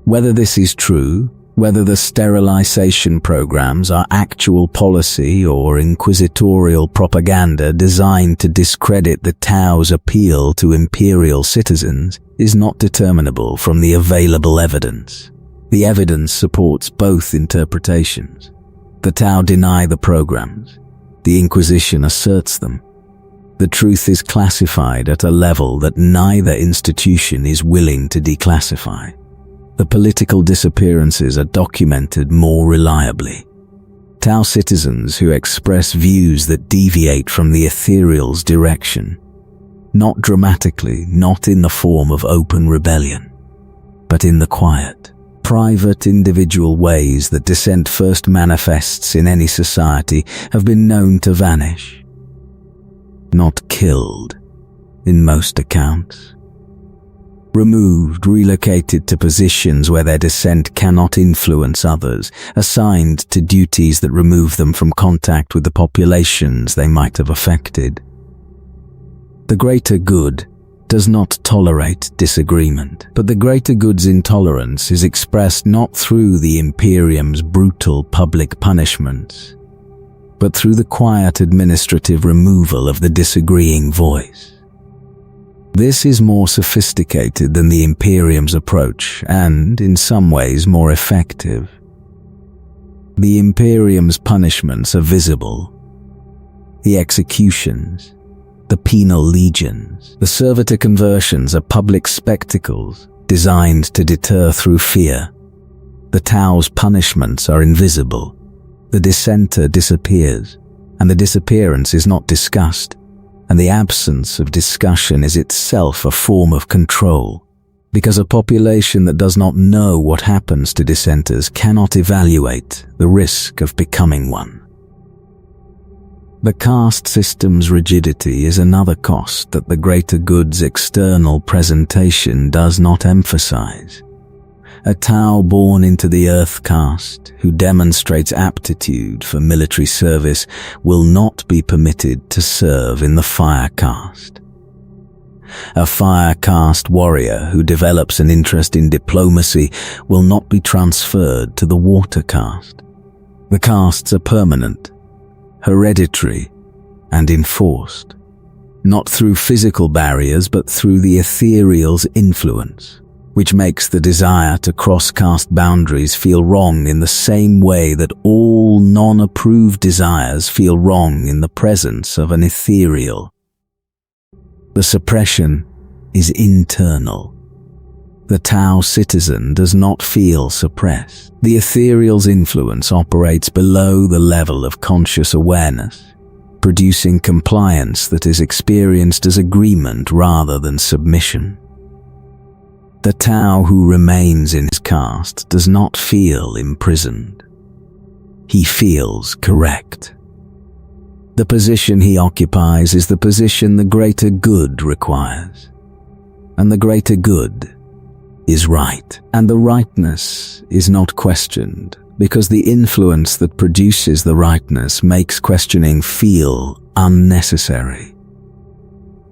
Whether this is true, whether the sterilization programs are actual policy or inquisitorial propaganda designed to discredit the Tau's appeal to Imperial citizens, is not determinable from the available evidence. The evidence supports both interpretations. The Tau deny the programs. The Inquisition asserts them. The truth is classified at a level that neither institution is willing to declassify. The political disappearances are documented more reliably. Tau citizens who express views that deviate from the Ethereals' direction, not dramatically, not in the form of open rebellion, but in the quiet, private individual ways that dissent first manifests in any society, have been known to vanish. Not killed, in most accounts. Removed, relocated to positions where their dissent cannot influence others, assigned to duties that remove them from contact with the populations they might have affected. The greater good does not tolerate disagreement, but the greater good's intolerance is expressed not through the Imperium's brutal public punishments, but through the quiet administrative removal of the disagreeing voice. This is more sophisticated than the Imperium's approach and, in some ways, more effective. The Imperium's punishments are visible. The executions, the penal legions, the servitor conversions are public spectacles designed to deter through fear. The Tau's punishments are invisible. The dissenter disappears, and the disappearance is not discussed, and the absence of discussion is itself a form of control, because a population that does not know what happens to dissenters cannot evaluate the risk of becoming one. The caste system's rigidity is another cost that the greater good's external presentation does not emphasize. A Tau born into the Earth caste who demonstrates aptitude for military service will not be permitted to serve in the Fire caste. A Fire caste warrior who develops an interest in diplomacy will not be transferred to the Water caste. The castes are permanent, hereditary, and enforced, not through physical barriers but through the Ethereals' influence, which makes the desire to cross caste boundaries feel wrong in the same way that all non-approved desires feel wrong in the presence of an Ethereal. The suppression is internal. The Tau citizen does not feel suppressed. The Ethereal's influence operates below the level of conscious awareness, producing compliance that is experienced as agreement rather than submission. The Tau who remains in his caste does not feel imprisoned. He feels correct. The position he occupies is the position the greater good requires, and the greater good is right, and the rightness is not questioned, because the influence that produces the rightness makes questioning feel unnecessary.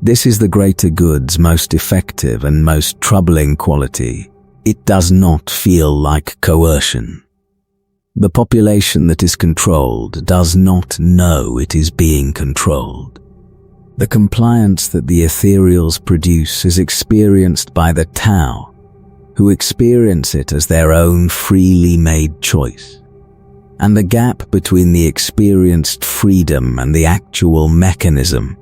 This is the greater good's most effective and most troubling quality. It does not feel like coercion. The population that is controlled does not know it is being controlled. The compliance that the Ethereals produce is experienced by the Tau, who experience it as their own freely made choice. And the gap between the experienced freedom and the actual mechanism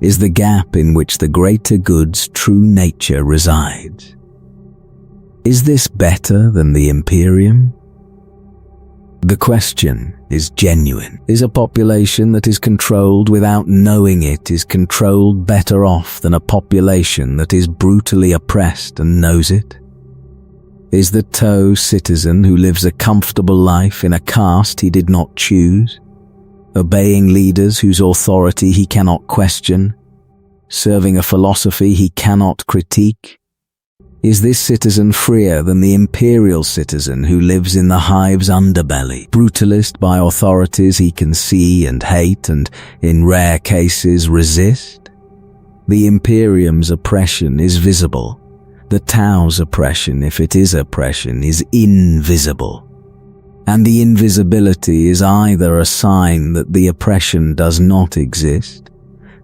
is the gap in which the greater good's true nature resides. Is this better than the Imperium? The question is genuine. Is a population that is controlled without knowing it is controlled better off than a population that is brutally oppressed and knows it? Is the Tau citizen who lives a comfortable life in a caste he did not choose, obeying leaders whose authority he cannot question, serving a philosophy he cannot critique? Is this citizen freer than the imperial citizen who lives in the hive's underbelly, brutalist by authorities he can see and hate and, in rare cases, resist? The Imperium's oppression is visible. The Tau's oppression, if it is oppression, is invisible. And the invisibility is either a sign that the oppression does not exist,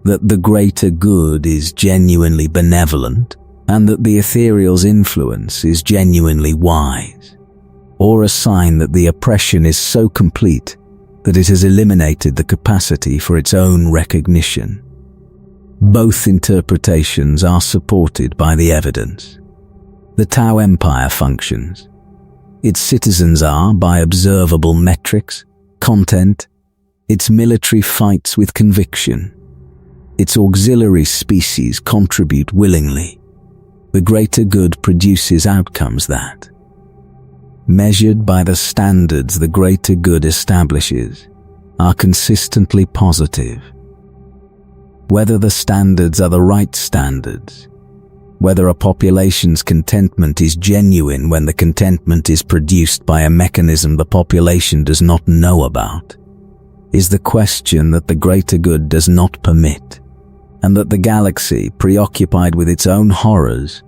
that the greater good is genuinely benevolent, and that the Ethereal's influence is genuinely wise, or a sign that the oppression is so complete that it has eliminated the capacity for its own recognition. Both interpretations are supported by the evidence. The Tau Empire functions. Its citizens are, by observable metrics, content. Its military fights with conviction. Its auxiliary species contribute willingly. The greater good produces outcomes that, measured by the standards the greater good establishes, are consistently positive. Whether the standards are the right standards, whether a population's contentment is genuine when the contentment is produced by a mechanism the population does not know about, is the question that the greater good does not permit, and that the galaxy, preoccupied with its own horrors,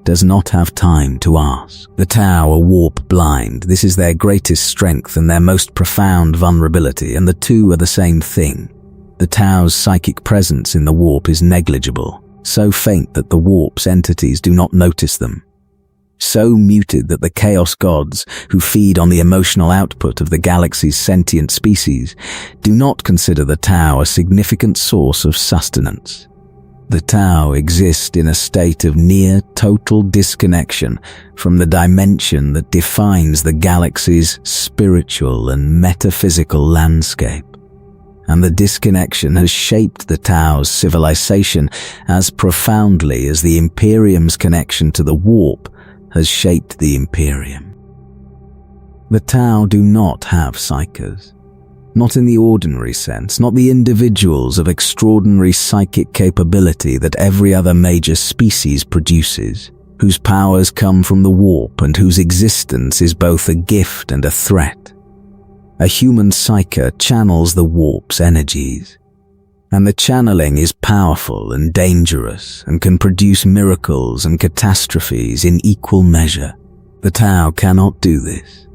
does not have time to ask. The Tau are warp blind. This is their greatest strength and their most profound vulnerability, and the two are the same thing. The Tau's psychic presence in the warp is negligible, so faint that the warp's entities do not notice them, so muted that the chaos gods, who feed on the emotional output of the galaxy's sentient species, do not consider the Tau a significant source of sustenance. The Tau exist in a state of near total disconnection from the dimension that defines the galaxy's spiritual and metaphysical landscape. And the disconnection has shaped the Tau's civilization as profoundly as the Imperium's connection to the warp has shaped the Imperium. The Tau do not have psychers. Not in the ordinary sense, not the individuals of extraordinary psychic capability that every other major species produces, whose powers come from the warp and whose existence is both a gift and a threat. A human psyker channels the warp's energies, and the channeling is powerful and dangerous and can produce miracles and catastrophes in equal measure. The Tau cannot do this.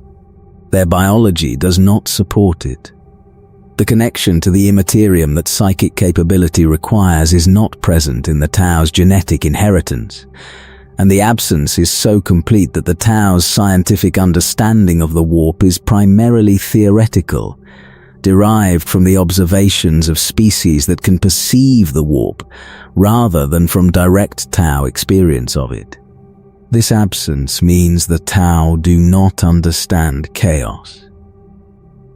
Their biology does not support it. The connection to the immaterium that psychic capability requires is not present in the Tau's genetic inheritance, and the absence is so complete that the Tau's scientific understanding of the warp is primarily theoretical, derived from the observations of species that can perceive the warp, rather than from direct Tau experience of it. This absence means the Tau do not understand chaos.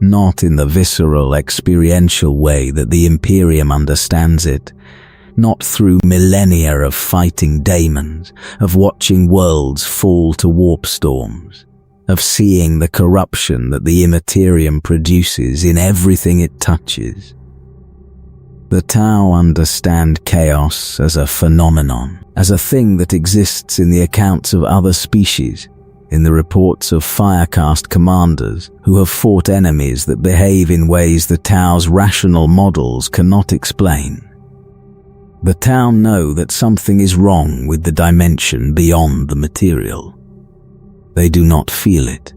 Not in the visceral, experiential way that the Imperium understands it, not through millennia of fighting daemons, of watching worlds fall to warp storms, of seeing the corruption that the Immaterium produces in everything it touches. The Tau understand chaos as a phenomenon, as a thing that exists in the accounts of other species, in the reports of Firecast commanders who have fought enemies that behave in ways the Tau's rational models cannot explain. The Tau know that something is wrong with the dimension beyond the material. They do not feel it.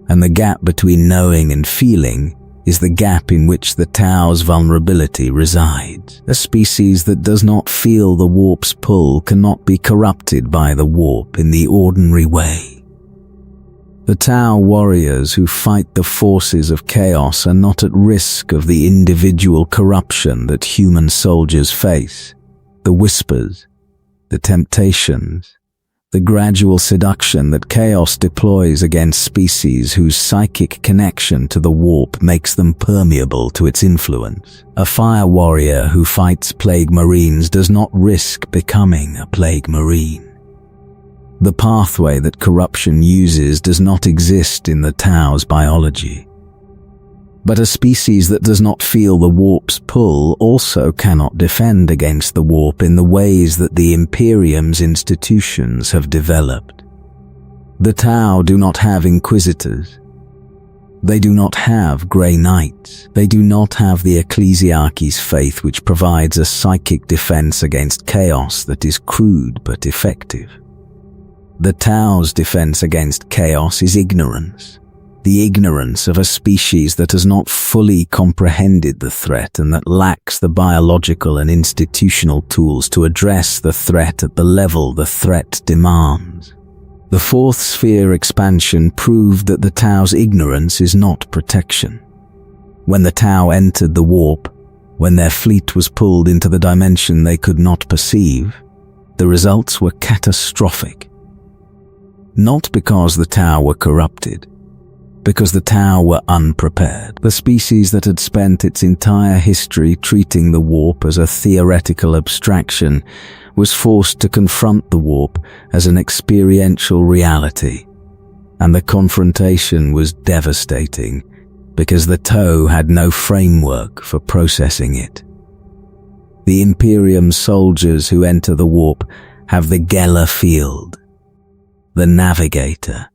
And the gap between knowing and feeling is the gap in which the Tau's vulnerability resides. A species that does not feel the warp's pull cannot be corrupted by the warp in the ordinary way. The Tau warriors who fight the forces of chaos are not at risk of the individual corruption that human soldiers face. The whispers, the temptations, the gradual seduction that chaos deploys against species whose psychic connection to the warp makes them permeable to its influence. A fire warrior who fights plague marines does not risk becoming a plague marine. The pathway that corruption uses does not exist in the Tau's biology. But a species that does not feel the warp's pull also cannot defend against the warp in the ways that the Imperium's institutions have developed. The Tau do not have inquisitors. They do not have grey knights. They do not have the ecclesiarchy's faith, which provides a psychic defense against chaos that is crude but effective. The Tau's defense against chaos is ignorance. The ignorance of a species that has not fully comprehended the threat and that lacks the biological and institutional tools to address the threat at the level the threat demands. The fourth sphere expansion proved that the Tau's ignorance is not protection. When the Tau entered the warp, when their fleet was pulled into the dimension they could not perceive, the results were catastrophic. Not because the Tau were corrupted, because the Tau were unprepared. The species that had spent its entire history treating the warp as a theoretical abstraction was forced to confront the warp as an experiential reality, and the confrontation was devastating because the Tau had no framework for processing it. The Imperium soldiers who enter the warp have the Geller field, the navigator,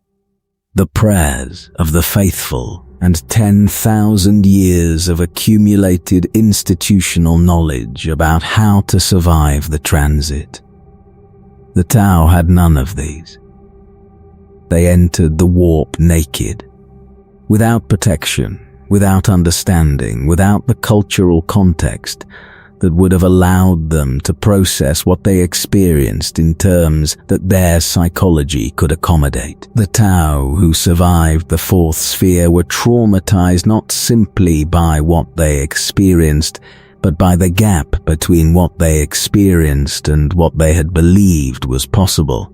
the prayers of the faithful, and 10,000 years of accumulated institutional knowledge about how to survive the transit. The Tau had none of these. They entered the warp naked, without protection, without understanding, without the cultural context that would have allowed them to process what they experienced in terms that their psychology could accommodate. The Tau who survived the fourth sphere were traumatized not simply by what they experienced, but by the gap between what they experienced and what they had believed was possible.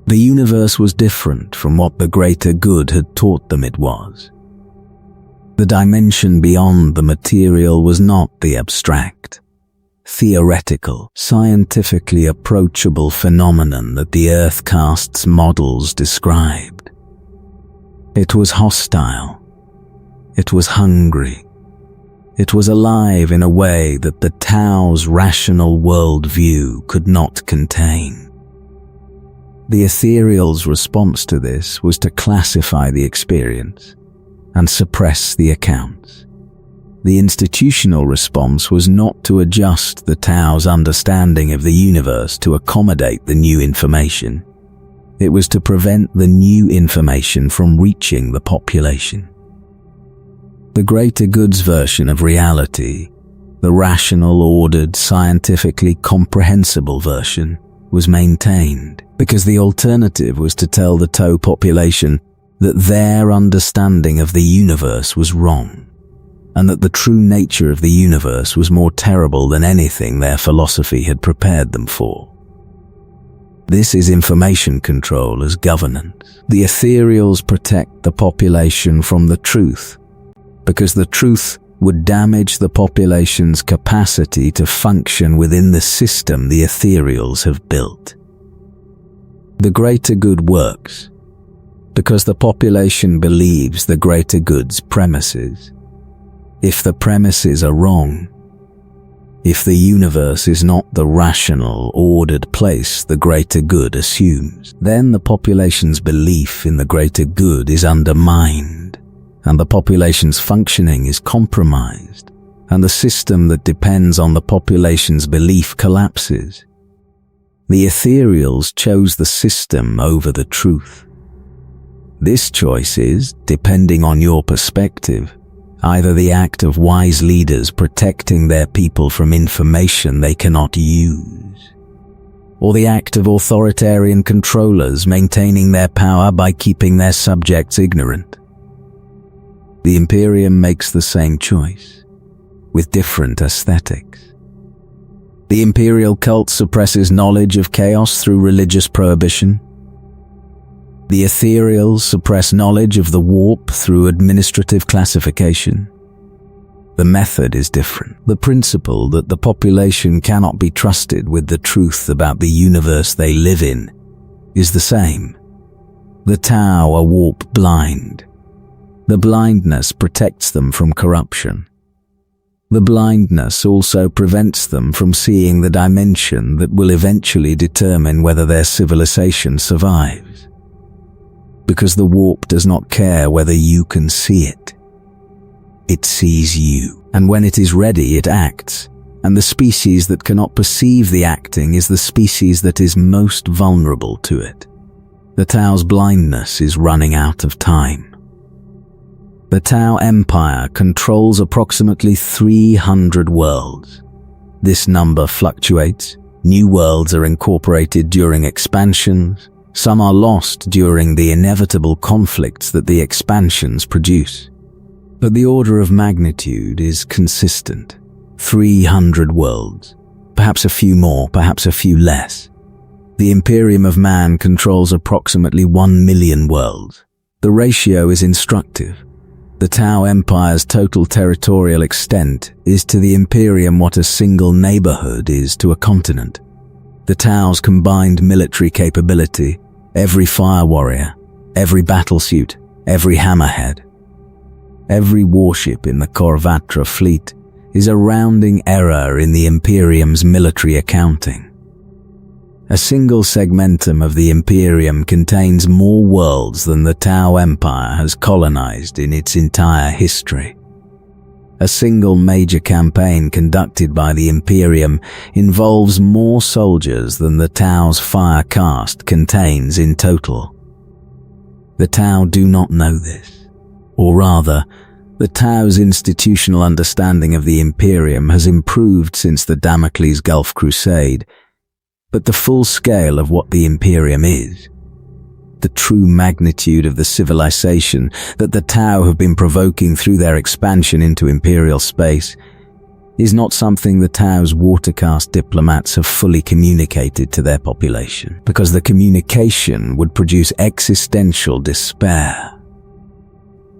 The universe was different from what the greater good had taught them it was. The dimension beyond the material was not the abstract, theoretical, scientifically approachable phenomenon that the Earthcast's models described. It was hostile. It was hungry. It was alive in a way that the Tau's rational worldview could not contain. The Ethereals' response to this was to classify the experience and suppress the accounts. The institutional response was not to adjust the Tau's understanding of the universe to accommodate the new information. It was to prevent the new information from reaching the population. The greater good's version of reality, the rational, ordered, scientifically comprehensible version, was maintained, because the alternative was to tell the Tau population that their understanding of the universe was wrong, and that the true nature of the universe was more terrible than anything their philosophy had prepared them for. This is information control as governance. The Ethereals protect the population from the truth, because the truth would damage the population's capacity to function within the system the Ethereals have built. The greater good works because the population believes the greater good's premises. If the premises are wrong, if the universe is not the rational, ordered place the greater good assumes, then the population's belief in the greater good is undermined, and the population's functioning is compromised, and the system that depends on the population's belief collapses. The Ethereals chose the system over the truth. This choice is, depending on your perspective, either the act of wise leaders protecting their people from information they cannot use, or the act of authoritarian controllers maintaining their power by keeping their subjects ignorant. The Imperium makes the same choice, with different aesthetics. The imperial cult suppresses knowledge of chaos through religious prohibition. The Ethereals suppress knowledge of the warp through administrative classification. The method is different. The principle that the population cannot be trusted with the truth about the universe they live in is the same. The Tau are warp blind. The blindness protects them from corruption. The blindness also prevents them from seeing the dimension that will eventually determine whether their civilization survives. Because the warp does not care whether you can see it. It sees you, and when it is ready, it acts, and the species that cannot perceive the acting is the species that is most vulnerable to it. The Tau's blindness is running out of time. The Tau Empire controls approximately 300 worlds. This number fluctuates. New worlds are incorporated during expansions. Some are lost during the inevitable conflicts that the expansions produce. But the order of magnitude is consistent. 300 worlds. Perhaps a few more, perhaps a few less. The Imperium of Man controls approximately 1 million worlds. The ratio is instructive. The Tau Empire's total territorial extent is to the Imperium what a single neighborhood is to a continent. The Tau's combined military capability, every fire warrior, every battlesuit, every hammerhead, every warship in the Corvatra fleet is a rounding error in the Imperium's military accounting. A single segmentum of the Imperium contains more worlds than the Tau Empire has colonized in its entire history. A single major campaign conducted by the Imperium involves more soldiers than the Tau's fire caste contains in total. The Tau do not know this, or rather, the Tau's institutional understanding of the Imperium has improved since the Damocles Gulf Crusade, but the full scale of what the Imperium is, the true magnitude of the civilization that the Tau have been provoking through their expansion into imperial space, is not something the Tau's watercaste diplomats have fully communicated to their population, because the communication would produce existential despair.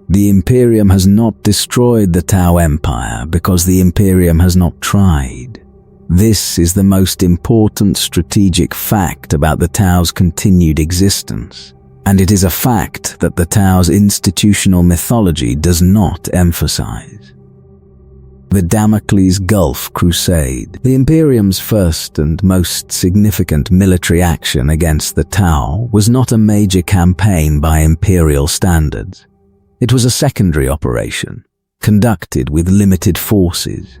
The Imperium has not destroyed the Tau Empire because the Imperium has not tried. This is the most important strategic fact about the Tau's continued existence, and it is a fact that the Tau's institutional mythology does not emphasize. The Damocles Gulf Crusade, the Imperium's first and most significant military action against the Tau, was not a major campaign by imperial standards. It was a secondary operation, conducted with limited forces,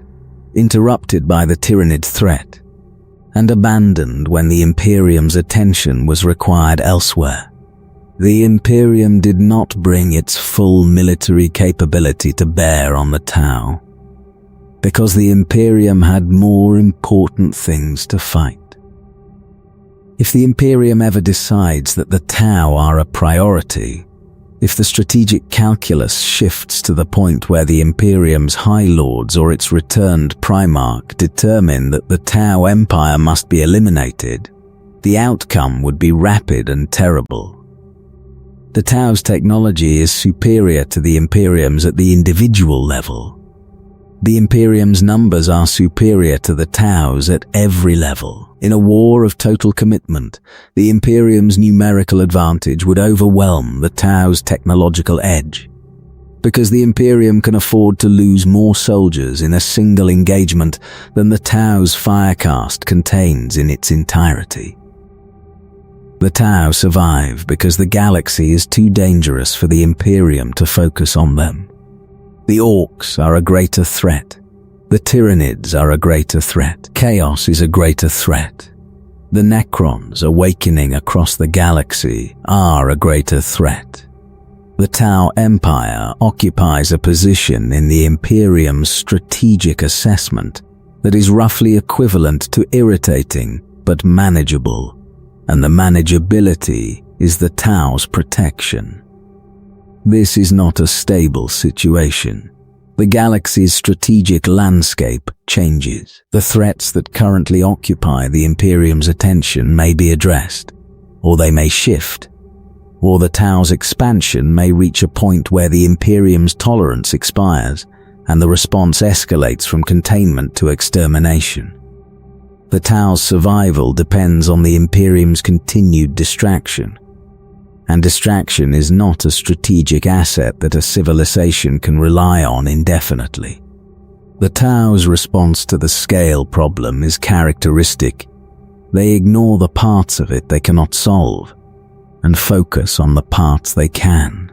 interrupted by the Tyranid threat, and abandoned when the Imperium's attention was required elsewhere. The Imperium did not bring its full military capability to bear on the Tau, because the Imperium had more important things to fight. If the Imperium ever decides that the Tau are a priority, if the strategic calculus shifts to the point where the Imperium's High Lords or its returned Primarch determine that the Tau Empire must be eliminated, the outcome would be rapid and terrible. The Tau's technology is superior to the Imperium's at the individual level. The Imperium's numbers are superior to the Tau's at every level. In a war of total commitment, the Imperium's numerical advantage would overwhelm the Tau's technological edge, because the Imperium can afford to lose more soldiers in a single engagement than the Tau's firecaste contains in its entirety. The Tau survive because the galaxy is too dangerous for the Imperium to focus on them. The Orcs are a greater threat. The Tyranids are a greater threat. Chaos is a greater threat. The Necrons awakening across the galaxy are a greater threat. The Tau Empire occupies a position in the Imperium's strategic assessment that is roughly equivalent to irritating but manageable, and the manageability is the Tau's protection. This is not a stable situation. The galaxy's strategic landscape changes. The threats that currently occupy the Imperium's attention may be addressed, or they may shift, or the Tau's expansion may reach a point where the Imperium's tolerance expires and the response escalates from containment to extermination. The Tau's survival depends on the Imperium's continued distraction, and distraction is not a strategic asset that a civilization can rely on indefinitely. The Tau's response to the scale problem is characteristic. They ignore the parts of it they cannot solve, and focus on the parts they can.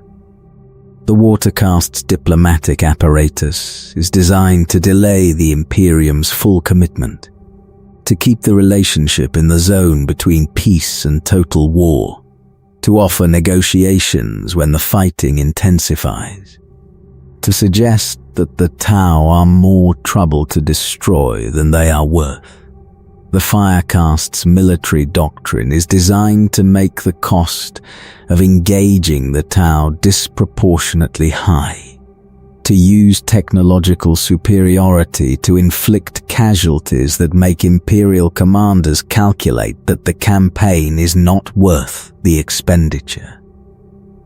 The Watercast's diplomatic apparatus is designed to delay the Imperium's full commitment, to keep the relationship in the zone between peace and total war, to offer negotiations when the fighting intensifies, to suggest that the Tau are more trouble to destroy than they are worth. The Firecast's military doctrine is designed to make the cost of engaging the Tau disproportionately high, to use technological superiority to inflict casualties that make Imperial commanders calculate that the campaign is not worth the expenditure.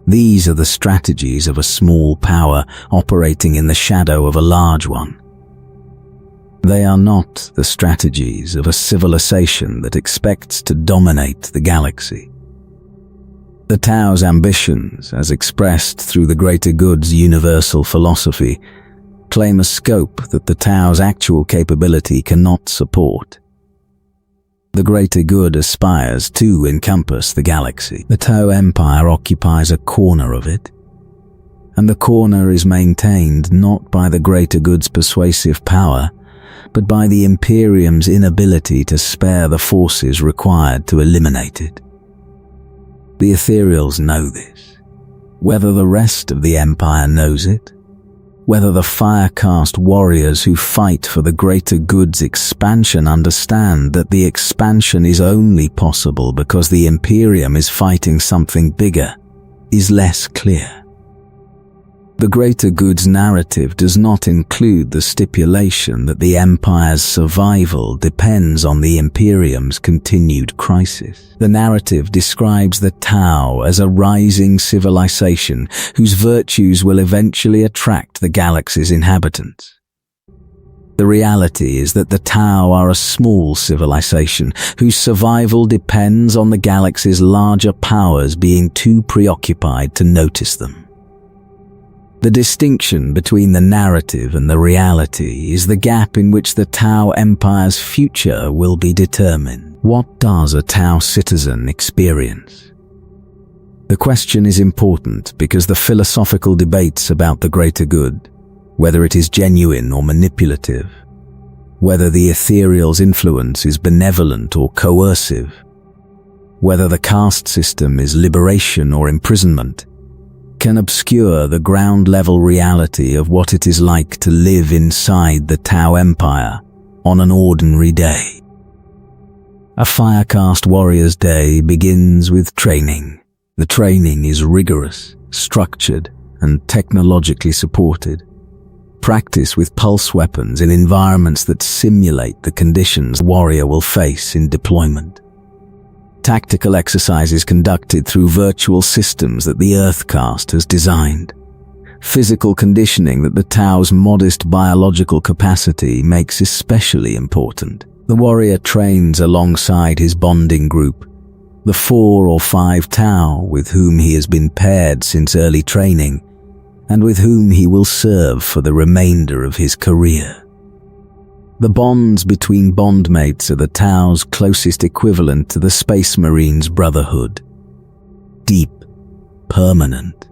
These are the strategies of a small power operating in the shadow of a large one. They are not the strategies of a civilization that expects to dominate the galaxy. The Tau's ambitions, as expressed through the greater good's universal philosophy, claim a scope that the Tau's actual capability cannot support. The greater good aspires to encompass the galaxy. The Tau Empire occupies a corner of it, and the corner is maintained not by the greater good's persuasive power, but by the Imperium's inability to spare the forces required to eliminate it. The Ethereals know this. Whether the rest of the Empire knows it, whether the Firecast warriors who fight for the greater good's expansion understand that the expansion is only possible because the Imperium is fighting something bigger, is less clear. The greater good's narrative does not include the stipulation that the Empire's survival depends on the Imperium's continued crisis. The narrative describes the Tau as a rising civilization whose virtues will eventually attract the galaxy's inhabitants. The reality is that the Tau are a small civilization whose survival depends on the galaxy's larger powers being too preoccupied to notice them. The distinction between the narrative and the reality is the gap in which the Tau Empire's future will be determined. What does a Tau citizen experience? The question is important because the philosophical debates about the greater good, whether it is genuine or manipulative, whether the Ethereals' influence is benevolent or coercive, whether the caste system is liberation or imprisonment, can obscure the ground-level reality of what it is like to live inside the Tau Empire on an ordinary day. A Firecast warrior's day begins with training. The training is rigorous, structured, and technologically supported. Practice with pulse weapons in environments that simulate the conditions the warrior will face in deployment. Tactical exercises conducted through virtual systems that the Earthcast has designed. Physical conditioning that the Tau's modest biological capacity makes especially important. The warrior trains alongside his bonding group, the 4 or 5 Tau with whom he has been paired since early training, and with whom he will serve for the remainder of his career. The bonds between bondmates are the Tau's closest equivalent to the Space Marines' brotherhood. Deep, permanent,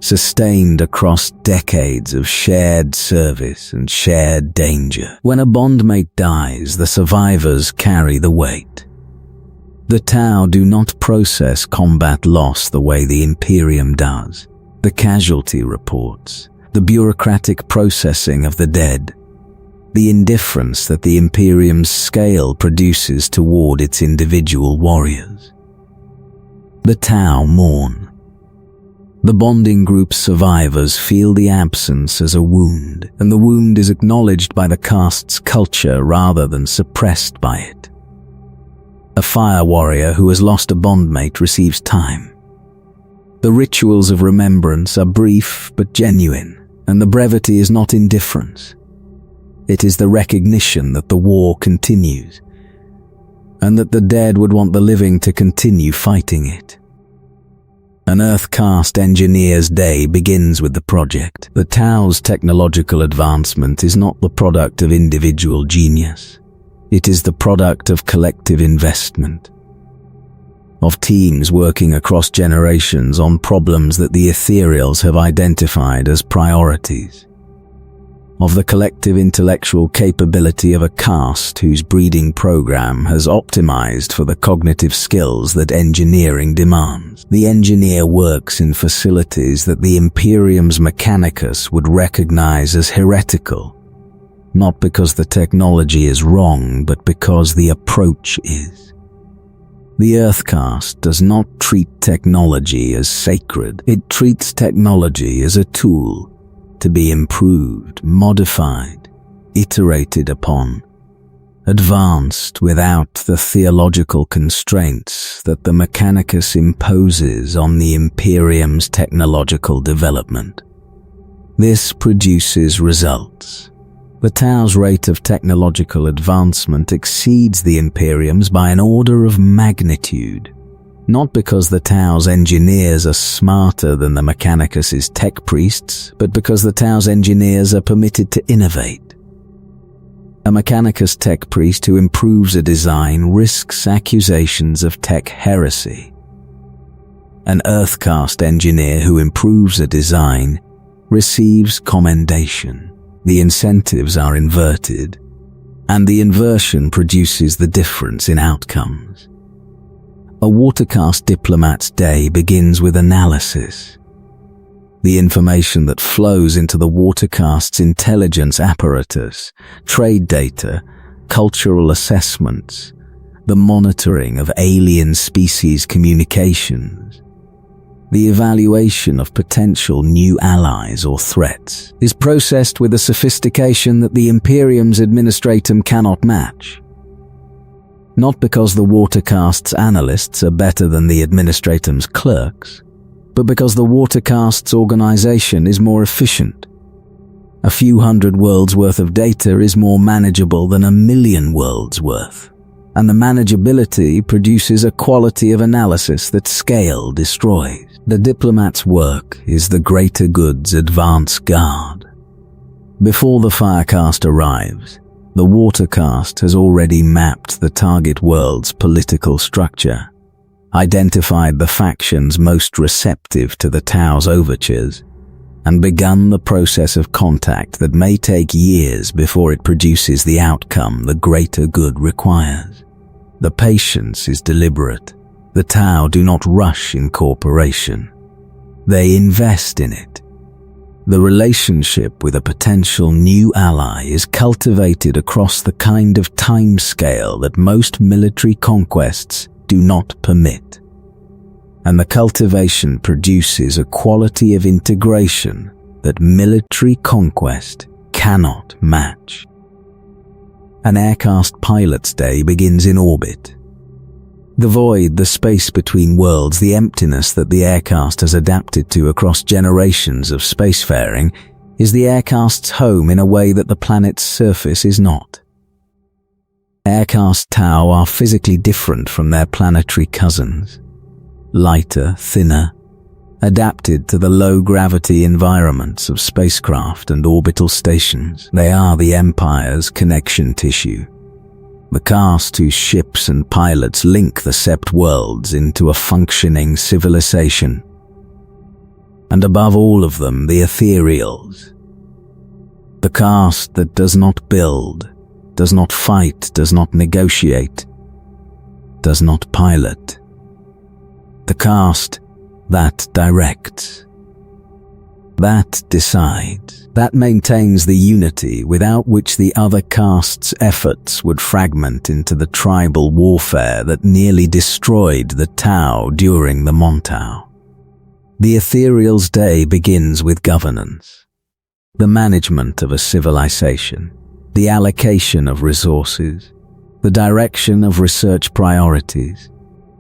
sustained across decades of shared service and shared danger. When a bondmate dies, the survivors carry the weight. The Tau do not process combat loss the way the Imperium does. the casualty reports, the bureaucratic processing of the dead, the indifference that the Imperium's scale produces toward its individual warriors. The Tau mourn. The bonding group's survivors feel the absence as a wound, and the wound is acknowledged by the caste's culture rather than suppressed by it. A fire warrior who has lost a bondmate receives time. The rituals of remembrance are brief but genuine, and the brevity is not indifference. It is the recognition that the war continues, and that the dead would want the living to continue fighting it. An Earth-caste engineer's day begins with the project. The Tau's technological advancement is not the product of individual genius. It is the product of collective investment, of teams working across generations on problems that the Ethereals have identified as priorities, of the collective intellectual capability of a caste whose breeding program has optimized for the cognitive skills that engineering demands. The engineer works in facilities that the Imperium's Mechanicus would recognize as heretical, not because the technology is wrong, but because the approach is. The Earth caste does not treat technology as sacred. It treats technology as a tool to be improved, modified, iterated upon, advanced without the theological constraints that the Mechanicus imposes on the Imperium's technological development. This produces results. The Tau's rate of technological advancement exceeds the Imperium's by an order of magnitude, not because the Tau's engineers are smarter than the Mechanicus's tech priests, but because the Tau's engineers are permitted to innovate. A Mechanicus tech priest who improves a design risks accusations of tech heresy. An Earth-caste engineer who improves a design receives commendation. The incentives are inverted, and the inversion produces the difference in outcomes. A watercaste diplomat's day begins with analysis. The information that flows into the watercaste's intelligence apparatus, trade data, cultural assessments, the monitoring of alien species communications, the evaluation of potential new allies or threats, is processed with a sophistication that the Imperium's administratum cannot match. Not because the watercaste's analysts are better than the administratum's clerks, but because the watercaste's organization is more efficient. A few hundred worlds worth of data is more manageable than 1,000,000 worlds worth, and the manageability produces a quality of analysis that scale destroys. The diplomat's work is the greater good's advance guard. Before the Firecaste arrives, the Watercaste has already mapped the target world's political structure, identified the factions most receptive to the Tau's overtures, and begun the process of contact that may take years before it produces the outcome the greater good requires. The patience is deliberate. The Tau do not rush incorporation. They invest in it. The relationship with a potential new ally is cultivated across the kind of time scale that most military conquests do not permit. And the cultivation produces a quality of integration that military conquest cannot match. An aircast pilot's day begins in orbit. The void, the space between worlds, the emptiness that the aircast has adapted to across generations of spacefaring is the aircast's home in a way that the planet's surface is not. Aircast Tau are physically different from their planetary cousins. Lighter, thinner, adapted to the low-gravity environments of spacecraft and orbital stations. They are the Empire's connection tissue. The caste whose ships and pilots link the sept worlds into a functioning civilization. And above all of them, the Ethereals. The caste that does not build, does not fight, does not negotiate, does not pilot. The caste that directs. That decides, that maintains the unity without which the other caste's efforts would fragment into the tribal warfare that nearly destroyed the Tau during the Montau. The Ethereals' day begins with governance. The management of a civilization, the allocation of resources, the direction of research priorities,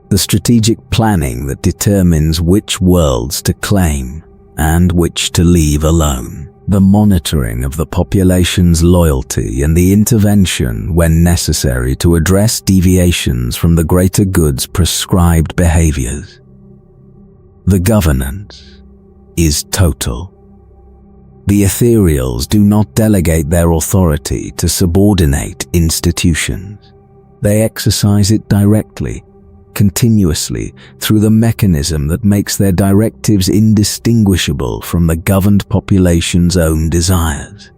the strategic planning that determines which worlds to claim and which to leave alone, the monitoring of the population's loyalty and the intervention when necessary to address deviations from the greater good's prescribed behaviors. The governance is total. The Ethereals do not delegate their authority to subordinate institutions. They exercise it directly, continuously, through the mechanism that makes their directives indistinguishable from the governed population's own desires.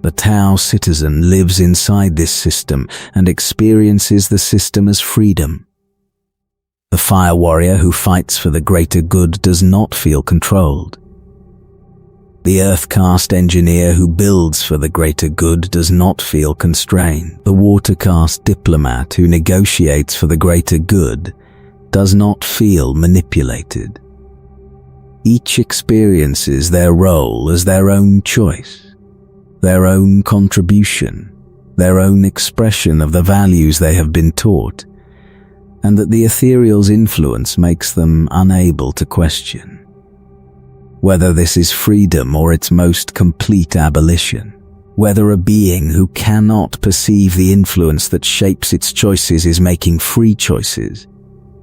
The Tau citizen lives inside this system and experiences the system as freedom. The fire warrior who fights for the greater good does not feel controlled. The earth caste engineer who builds for the greater good does not feel constrained. The water caste diplomat who negotiates for the greater good does not feel manipulated. Each experiences their role as their own choice, their own contribution, their own expression of the values they have been taught, and that the Ethereal's influence makes them unable to question. Whether this is freedom or its most complete abolition, whether a being who cannot perceive the influence that shapes its choices is making free choices,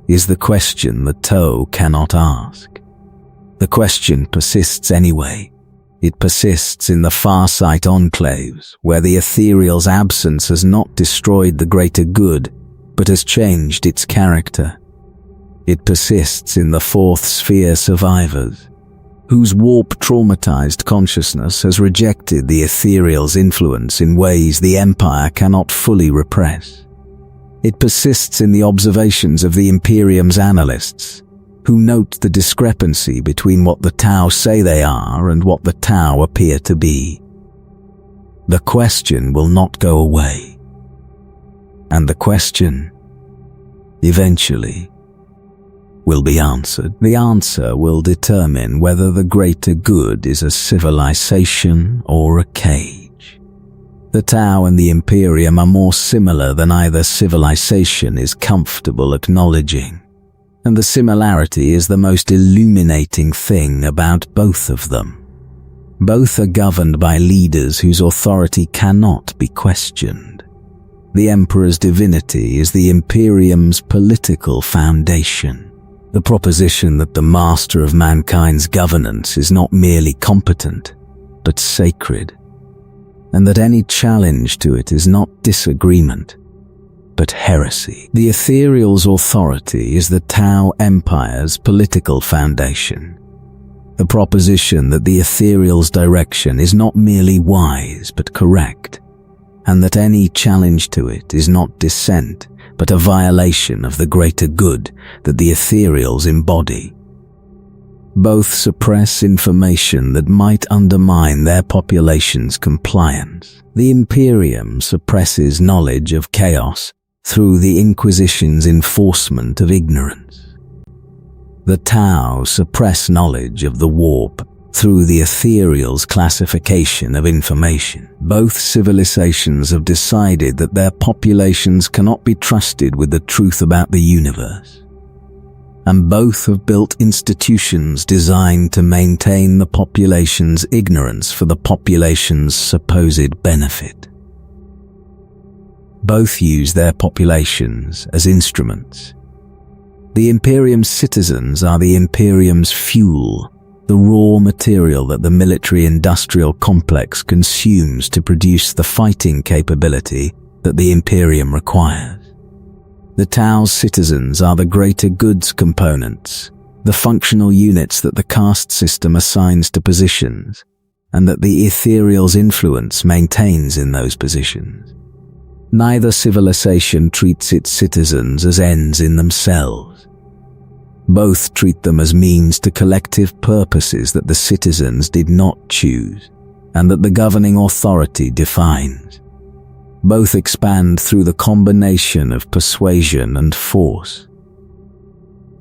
is the question the Toe cannot ask. The question persists anyway. It persists in the Farsight enclaves, where the Ethereal's absence has not destroyed the greater good, but has changed its character. It persists in the Fourth Sphere survivors, whose warp-traumatized consciousness has rejected the Ethereal's influence in ways the Empire cannot fully repress. It persists in the observations of the Imperium's analysts, who note the discrepancy between what the Tau say they are and what the Tau appear to be. The question will not go away. And the question, eventually, will be answered. The answer will determine whether the greater good is a civilization or a cage. The Tau and the Imperium are more similar than either civilization is comfortable acknowledging, and the similarity is the most illuminating thing about both of them. Both are governed by leaders whose authority cannot be questioned. The Emperor's divinity is the Imperium's political foundation. The proposition that the master of mankind's governance is not merely competent, but sacred, and that any challenge to it is not disagreement, but heresy. The Ethereal's authority is the Tau Empire's political foundation. The proposition that the Ethereal's direction is not merely wise, but correct, and that any challenge to it is not dissent, but a violation of the greater good that the Ethereals embody. Both suppress information that might undermine their population's compliance. The Imperium suppresses knowledge of chaos through the Inquisition's enforcement of ignorance. The Tau suppress knowledge of the warp through the Ethereal's classification of information. Both civilizations have decided that their populations cannot be trusted with the truth about the universe, and both have built institutions designed to maintain the population's ignorance for the population's supposed benefit. Both use their populations as instruments. The Imperium's citizens are the Imperium's fuel, the raw material that the military-industrial complex consumes to produce the fighting capability that the Imperium requires. The Tau's citizens are the greater goods components, the functional units that the caste system assigns to positions, and that the Ethereal's influence maintains in those positions. Neither civilization treats its citizens as ends in themselves. Both treat them as means to collective purposes that the citizens did not choose and that the governing authority defines. Both expand through the combination of persuasion and force.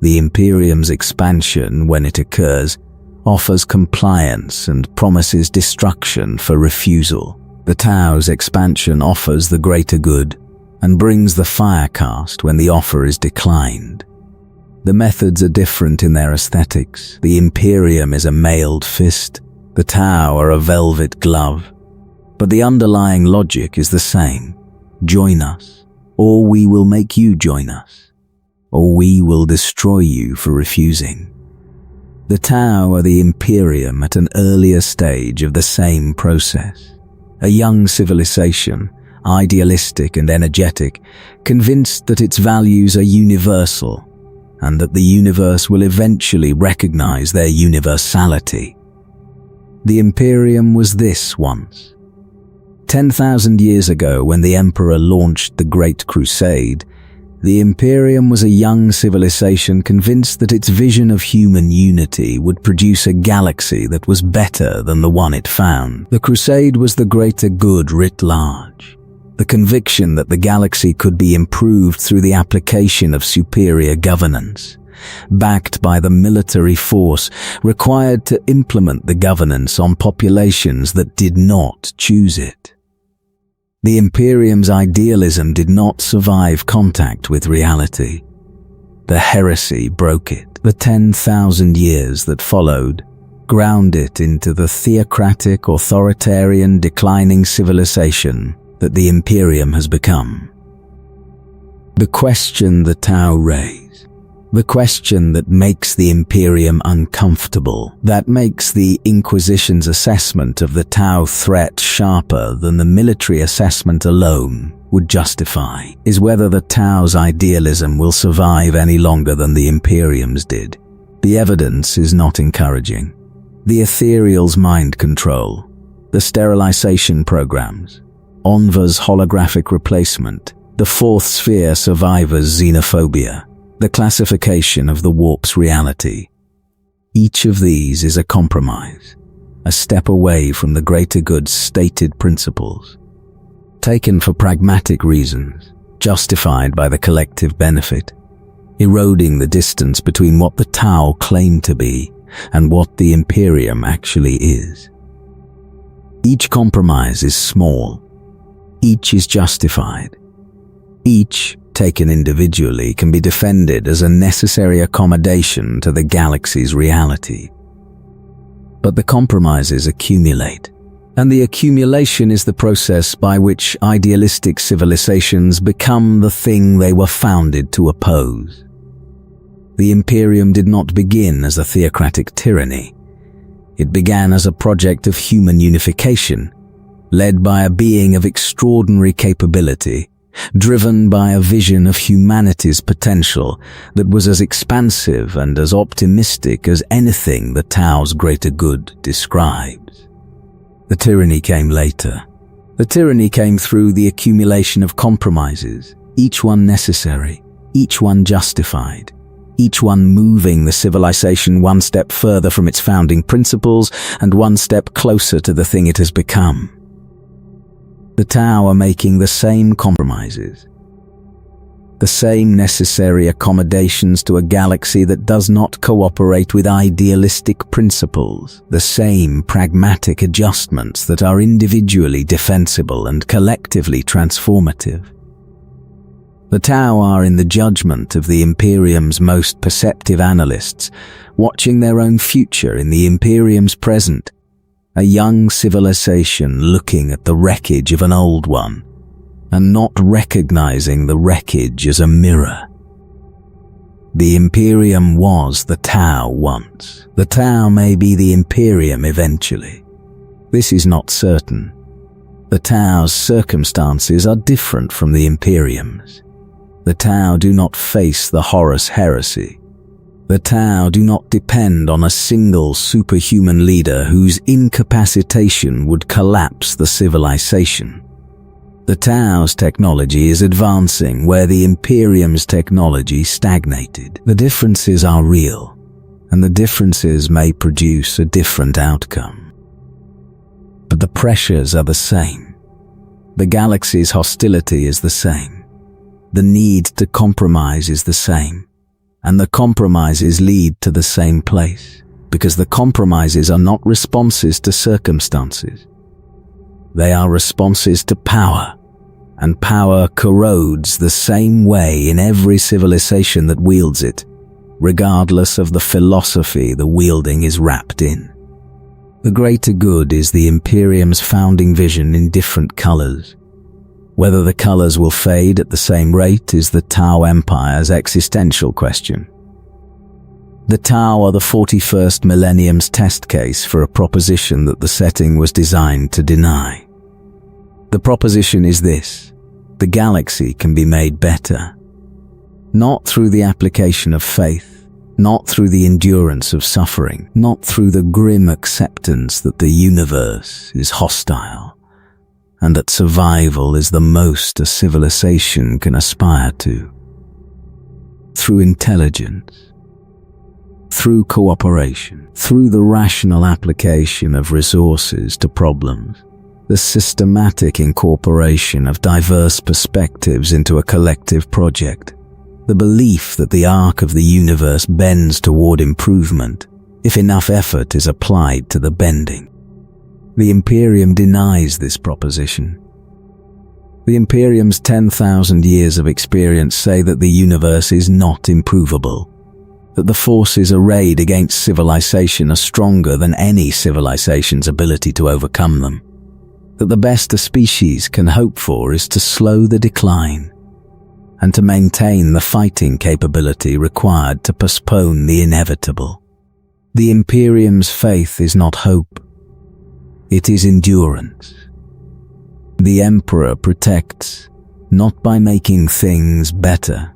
The Imperium's expansion, when it occurs, offers compliance and promises destruction for refusal. The Tau's expansion offers the greater good and brings the firecast when the offer is declined. The methods are different in their aesthetics. The Imperium is a mailed fist, the Tau are a velvet glove. But the underlying logic is the same. Join us, or we will make you join us, or we will destroy you for refusing. The Tau are the Imperium at an earlier stage of the same process. A young civilization, idealistic and energetic, convinced that its values are universal and that the universe will eventually recognize their universality. The Imperium was this once. 10,000 years ago, when the Emperor launched the Great Crusade, the Imperium was a young civilization convinced that its vision of human unity would produce a galaxy that was better than the one it found. The Crusade was the greater good writ large, the conviction that the galaxy could be improved through the application of superior governance, backed by the military force required to implement the governance on populations that did not choose it. The Imperium's idealism did not survive contact with reality. The heresy broke it. The 10,000 years that followed ground it into the theocratic, authoritarian, declining civilization that the Imperium has become. The question the Tau raise, the question that makes the Imperium uncomfortable, that makes the Inquisition's assessment of the Tau threat sharper than the military assessment alone would justify, is whether the Tau's idealism will survive any longer than the Imperium's did. The evidence is not encouraging. The Ethereals' mind control, the sterilization programs, Onva's holographic replacement, the Fourth Sphere survivors' xenophobia, the classification of the warp's reality. Each of these is a compromise, a step away from the greater good's stated principles. Taken for pragmatic reasons, justified by the collective benefit, eroding the distance between what the Tau claim to be and what the Imperium actually is. Each compromise is small. Each is justified. Each, taken individually, can be defended as a necessary accommodation to the galaxy's reality. But the compromises accumulate, and the accumulation is the process by which idealistic civilizations become the thing they were founded to oppose. The Imperium did not begin as a theocratic tyranny. It began as a project of human unification, led by a being of extraordinary capability, driven by a vision of humanity's potential that was as expansive and as optimistic as anything the Tau's greater good describes. The tyranny came later. The tyranny came through the accumulation of compromises, each one necessary, each one justified, each one moving the civilization one step further from its founding principles and one step closer to the thing it has become. The Tau are making the same compromises, the same necessary accommodations to a galaxy that does not cooperate with idealistic principles, the same pragmatic adjustments that are individually defensible and collectively transformative. The Tau are, in the judgment of the Imperium's most perceptive analysts, watching their own future in the Imperium's present, a young civilization looking at the wreckage of an old one, and not recognizing the wreckage as a mirror. The Imperium was the Tau once. The Tau may be the Imperium eventually. This is not certain. The Tau's circumstances are different from the Imperium's. The Tau do not face the Horus heresy. The Tau do not depend on a single superhuman leader whose incapacitation would collapse the civilization. The Tau's technology is advancing where the Imperium's technology stagnated. The differences are real, and the differences may produce a different outcome. But the pressures are the same. The galaxy's hostility is the same. The need to compromise is the same. And the compromises lead to the same place, because the compromises are not responses to circumstances. They are responses to power, and power corrodes the same way in every civilization that wields it, regardless of the philosophy the wielding is wrapped in. The greater good is the Imperium's founding vision in different colors. Whether the colors will fade at the same rate is the Tau Empire's existential question. The Tau are the 41st millennium's test case for a proposition that the setting was designed to deny. The proposition is this: the galaxy can be made better. Not through the application of faith, not through the endurance of suffering, not through the grim acceptance that the universe is hostile, and that survival is the most a civilization can aspire to. Through intelligence, through cooperation, through the rational application of resources to problems, the systematic incorporation of diverse perspectives into a collective project, the belief that the arc of the universe bends toward improvement if enough effort is applied to the bending. The Imperium denies this proposition. The Imperium's 10,000 years of experience say that the universe is not improvable, that the forces arrayed against civilization are stronger than any civilization's ability to overcome them, that the best a species can hope for is to slow the decline and to maintain the fighting capability required to postpone the inevitable. The Imperium's faith is not hope. It is endurance. The Emperor protects not by making things better,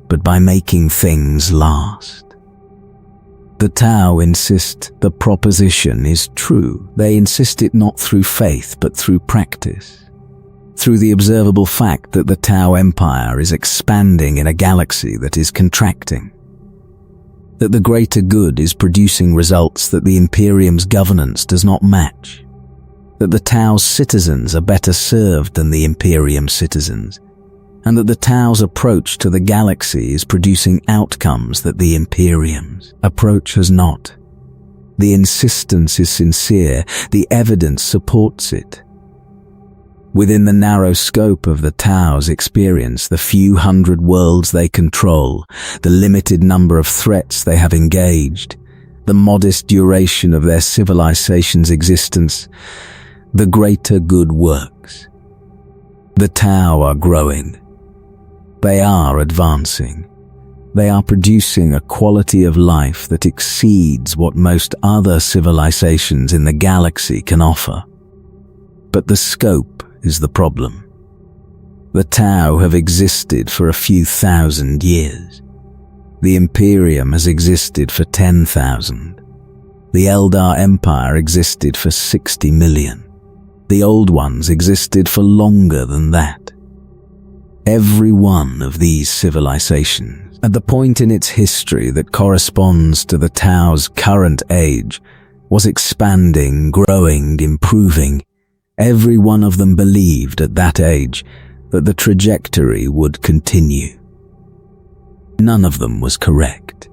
but by making things last. The Tau insist the proposition is true. They insist it not through faith, but through practice. Through the observable fact that the Tau Empire is expanding in a galaxy that is contracting. That the greater good is producing results that the Imperium's governance does not match. That the Tau's citizens are better served than the Imperium citizens, and that the Tau's approach to the galaxy is producing outcomes that the Imperium's approach has not. The insistence is sincere, the evidence supports it. Within the narrow scope of the Tau's experience, the few hundred worlds they control, the limited number of threats they have engaged, the modest duration of their civilization's existence, the greater good works. The Tau are growing. They are advancing. They are producing a quality of life that exceeds what most other civilizations in the galaxy can offer. But the scope is the problem. The Tau have existed for a few thousand years. The Imperium has existed for 10,000. The Eldar Empire existed for 60 million. The Old Ones existed for longer than that. Every one of these civilizations, at the point in its history that corresponds to the Tau's current age, was expanding, growing, improving. Every one of them believed at that age that the trajectory would continue. None of them was correct.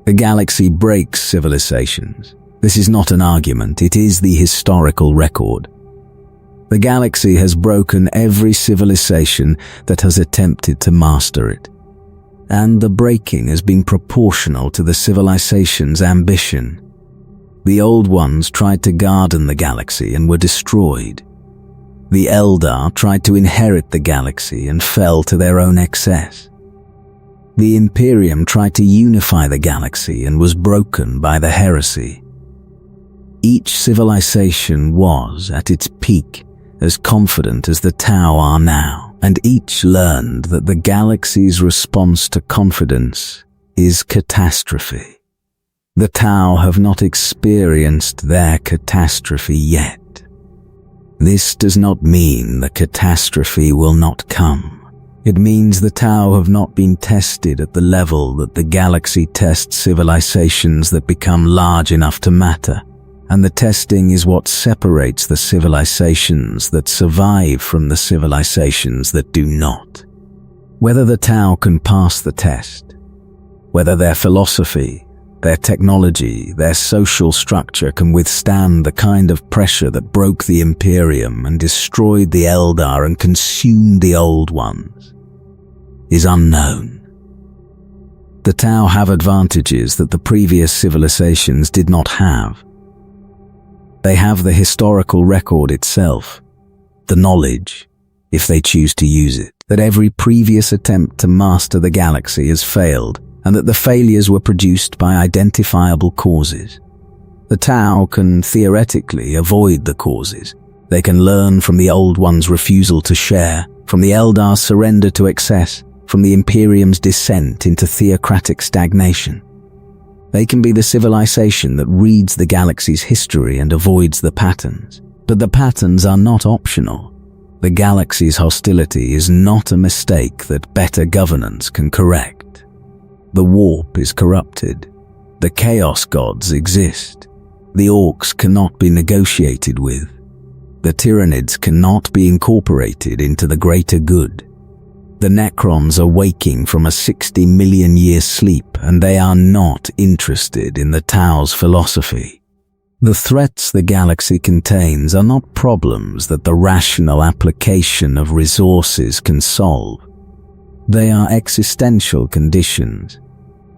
The galaxy breaks civilizations. This is not an argument, it is the historical record. The galaxy has broken every civilization that has attempted to master it, and the breaking has been proportional to the civilization's ambition. The Old Ones tried to garden the galaxy and were destroyed. The Eldar tried to inherit the galaxy and fell to their own excess. The Imperium tried to unify the galaxy and was broken by the heresy. Each civilization was, at its peak, as confident as the Tau are now, and each learned that the galaxy's response to confidence is catastrophe. The Tau have not experienced their catastrophe yet. This does not mean the catastrophe will not come. It means the Tau have not been tested at the level that the galaxy tests civilizations that become large enough to matter, and the testing is what separates the civilizations that survive from the civilizations that do not. Whether the Tau can pass the test, whether their philosophy, their technology, their social structure can withstand the kind of pressure that broke the Imperium and destroyed the Eldar and consumed the Old Ones, is unknown. The Tau have advantages that the previous civilizations did not have. They have the historical record itself, the knowledge, if they choose to use it, that every previous attempt to master the galaxy has failed, and that the failures were produced by identifiable causes. The Tau can theoretically avoid the causes. They can learn from the Old Ones' refusal to share, from the Eldar's surrender to excess, from the Imperium's descent into theocratic stagnation. They can be the civilization that reads the galaxy's history and avoids the patterns. But the patterns are not optional. The galaxy's hostility is not a mistake that better governance can correct. The warp is corrupted. The chaos gods exist. The orcs cannot be negotiated with. The Tyranids cannot be incorporated into the greater good. The Necrons are waking from a 60 million year sleep, and they are not interested in the Tau's philosophy. The threats the galaxy contains are not problems that the rational application of resources can solve. They are existential conditions,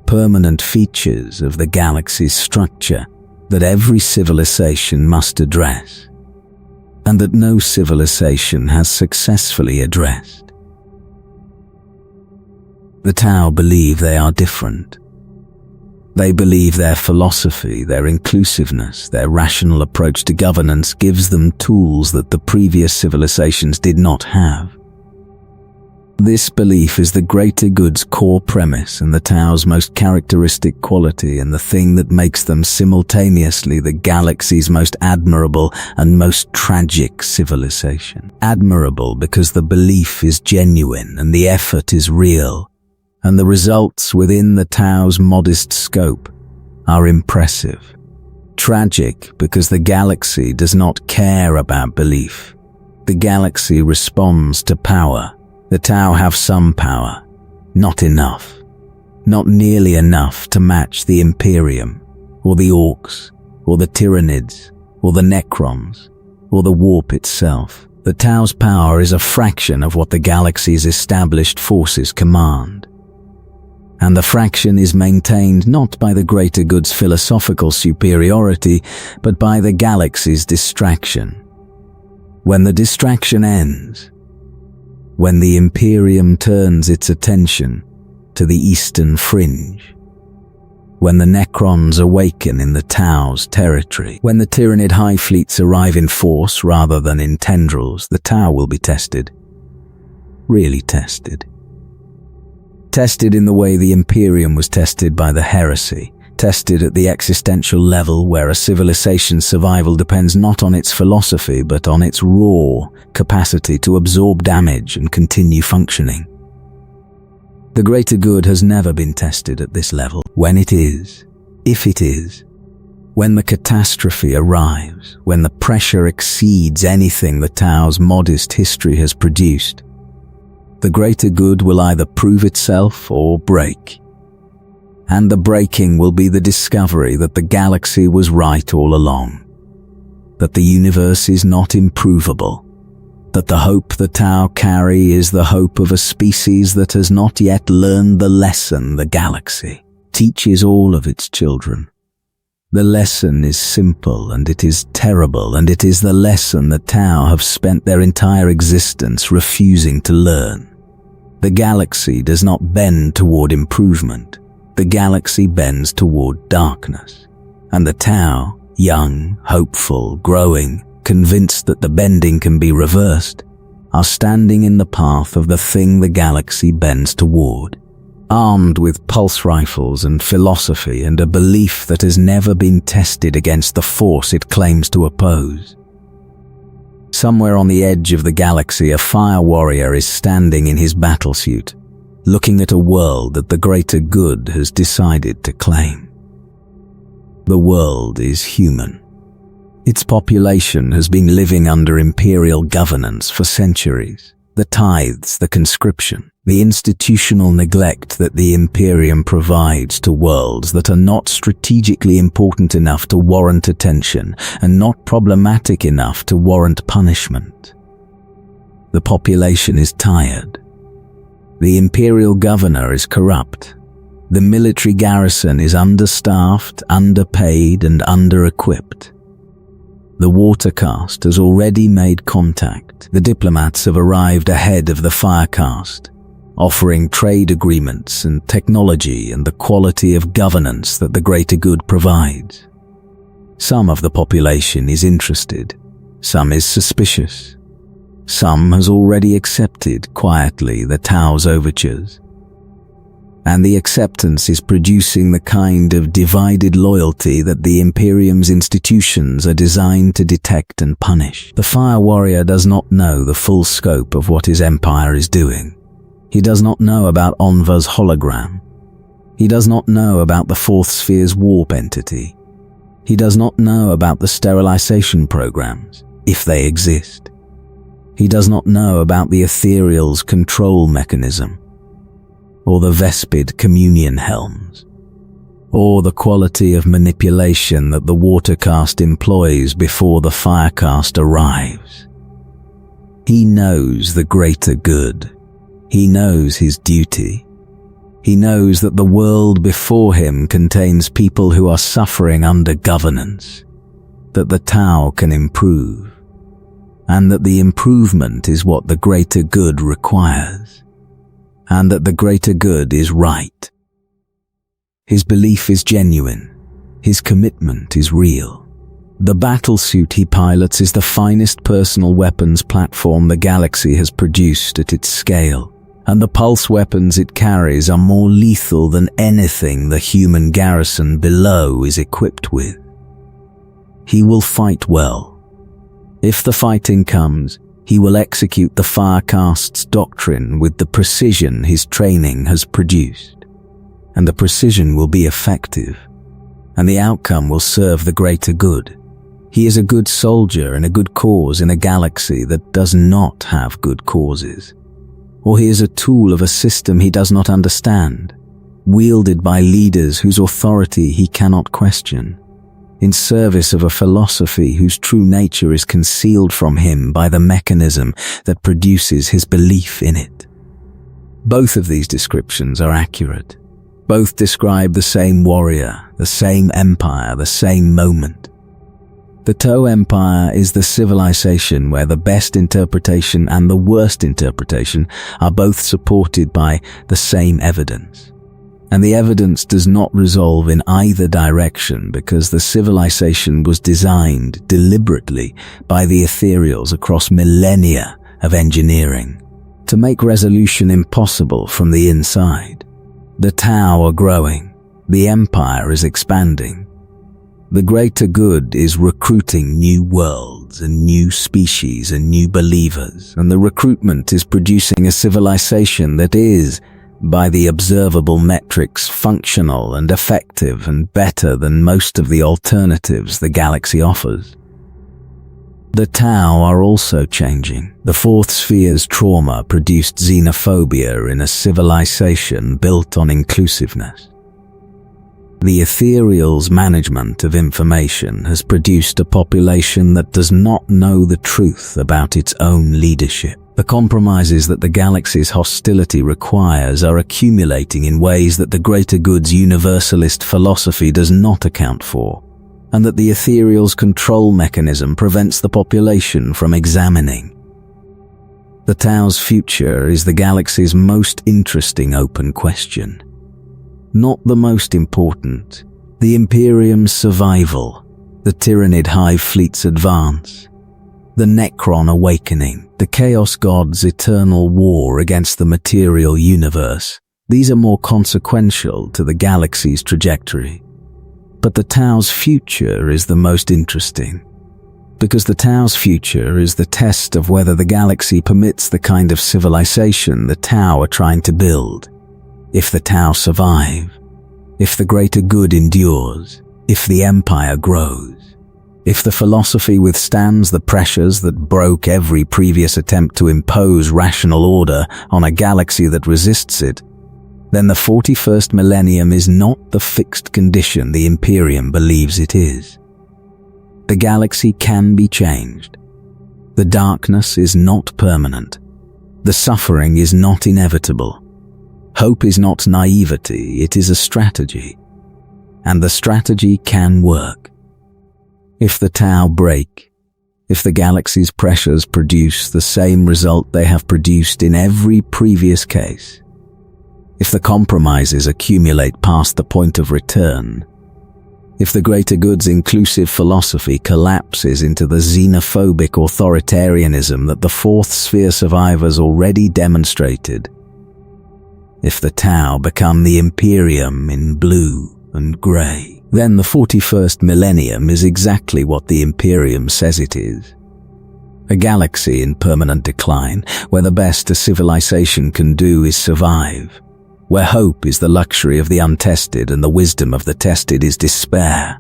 permanent features of the galaxy's structure that every civilization must address, and that no civilization has successfully addressed. The Tau believe they are different. They believe their philosophy, their inclusiveness, their rational approach to governance gives them tools that the previous civilizations did not have. This belief is the greater good's core premise and the Tau's most characteristic quality, and the thing that makes them simultaneously the galaxy's most admirable and most tragic civilization. Admirable because the belief is genuine and the effort is real, and the results within the Tau's modest scope are impressive. Tragic because the galaxy does not care about belief. The galaxy responds to power. The Tau have some power, not enough. Not nearly enough to match the Imperium, or the Orcs, or the Tyranids, or the Necrons, or the Warp itself. The Tau's power is a fraction of what the galaxy's established forces command. And the fraction is maintained not by the greater good's philosophical superiority, but by the galaxy's distraction. When the distraction ends, when the Imperium turns its attention to the eastern fringe, when the Necrons awaken in the Tau's territory, when the Tyranid high fleets arrive in force rather than in tendrils, the Tau will be tested. Really tested. Tested in the way the Imperium was tested by the heresy, tested at the existential level where a civilization's survival depends not on its philosophy but on its raw capacity to absorb damage and continue functioning. The greater good has never been tested at this level. When it is, if it is, when the catastrophe arrives, when the pressure exceeds anything the Tau's modest history has produced, the greater good will either prove itself or break. And the breaking will be the discovery that the galaxy was right all along, that the universe is not improvable, that the hope the Tau carry is the hope of a species that has not yet learned the lesson the galaxy teaches all of its children. The lesson is simple and it is terrible, and it is the lesson the Tau have spent their entire existence refusing to learn. The galaxy does not bend toward improvement. The galaxy bends toward darkness. And the Tau, young, hopeful, growing, convinced that the bending can be reversed, are standing in the path of the thing the galaxy bends toward, armed with pulse rifles and philosophy and a belief that has never been tested against the force it claims to oppose. Somewhere on the edge of the galaxy, a fire warrior is standing in his battlesuit, looking at a world that the greater good has decided to claim. The world is human. Its population has been living under imperial governance for centuries. The tithes, the conscription, the institutional neglect that the Imperium provides to worlds that are not strategically important enough to warrant attention and not problematic enough to warrant punishment. The population is tired. The imperial governor is corrupt. The military garrison is understaffed, underpaid, and under-equipped. The watercast has already made contact. The diplomats have arrived ahead of the firecast, offering trade agreements and technology and the quality of governance that the greater good provides. Some of the population is interested, some is suspicious. Some has already accepted quietly the Tau's overtures. And the acceptance is producing the kind of divided loyalty that the Imperium's institutions are designed to detect and punish. The Fire Warrior does not know the full scope of what his empire is doing. He does not know about Onva's hologram. He does not know about the Fourth Sphere's warp entity. He does not know about the sterilization programs, if they exist. He does not know about the Ethereals' control mechanism, or the Vespid communion helms, or the quality of manipulation that the watercast employs before the firecast arrives. He knows the greater good. He knows his duty. He knows that the world before him contains people who are suffering under governance, that the Tau can improve, and that the improvement is what the greater good requires, and that the greater good is right. His belief is genuine. His commitment is real. The battlesuit he pilots is the finest personal weapons platform the galaxy has produced at its scale, and the pulse weapons it carries are more lethal than anything the human garrison below is equipped with. He will fight well. If the fighting comes, he will execute the Firecast's doctrine with the precision his training has produced. And the precision will be effective, and the outcome will serve the greater good. He is a good soldier in a good cause in a galaxy that does not have good causes. Or he is a tool of a system he does not understand, wielded by leaders whose authority he cannot question, in service of a philosophy whose true nature is concealed from him by the mechanism that produces his belief in it. Both of these descriptions are accurate. Both describe the same warrior, the same empire, the same moment. The Tau Empire is the civilization where the best interpretation and the worst interpretation are both supported by the same evidence. And the evidence does not resolve in either direction because the civilization was designed deliberately by the Ethereals across millennia of engineering to make resolution impossible from the inside. The Tau are growing. The Empire is expanding. The greater good is recruiting new worlds and new species and new believers, and the recruitment is producing a civilization that is, by the observable metrics, functional and effective and better than most of the alternatives the galaxy offers. The Tau are also changing. The Fourth Sphere's trauma produced xenophobia in a civilization built on inclusiveness. The Ethereals' management of information has produced a population that does not know the truth about its own leadership. The compromises that the galaxy's hostility requires are accumulating in ways that the greater good's universalist philosophy does not account for, and that the Ethereals' control mechanism prevents the population from examining. The Tau's future is the galaxy's most interesting open question. Not the most important. The Imperium's survival, the Tyrannid Hive Fleet's advance, the Necron awakening, the Chaos God's eternal war against the material universe. These are more consequential to the galaxy's trajectory. But the Tau's future is the most interesting. because the Tau's future is the test of whether the galaxy permits the kind of civilization the Tau are trying to build. If the Tau survive, if the greater good endures, if the Empire grows, if the philosophy withstands the pressures that broke every previous attempt to impose rational order on a galaxy that resists it, then the 41st millennium is not the fixed condition the Imperium believes it is. The galaxy can be changed. The darkness is not permanent. The suffering is not inevitable. Hope is not naivety, it is a strategy. And the strategy can work. If the Tau break, if the galaxy's pressures produce the same result they have produced in every previous case, if the compromises accumulate past the point of return, if the greater good's inclusive philosophy collapses into the xenophobic authoritarianism that the Fourth Sphere survivors already demonstrated, if the Tau become the Imperium in blue and grey, then the 41st millennium is exactly what the Imperium says it is. A galaxy in permanent decline, where the best a civilization can do is survive, where hope is the luxury of the untested and the wisdom of the tested is despair.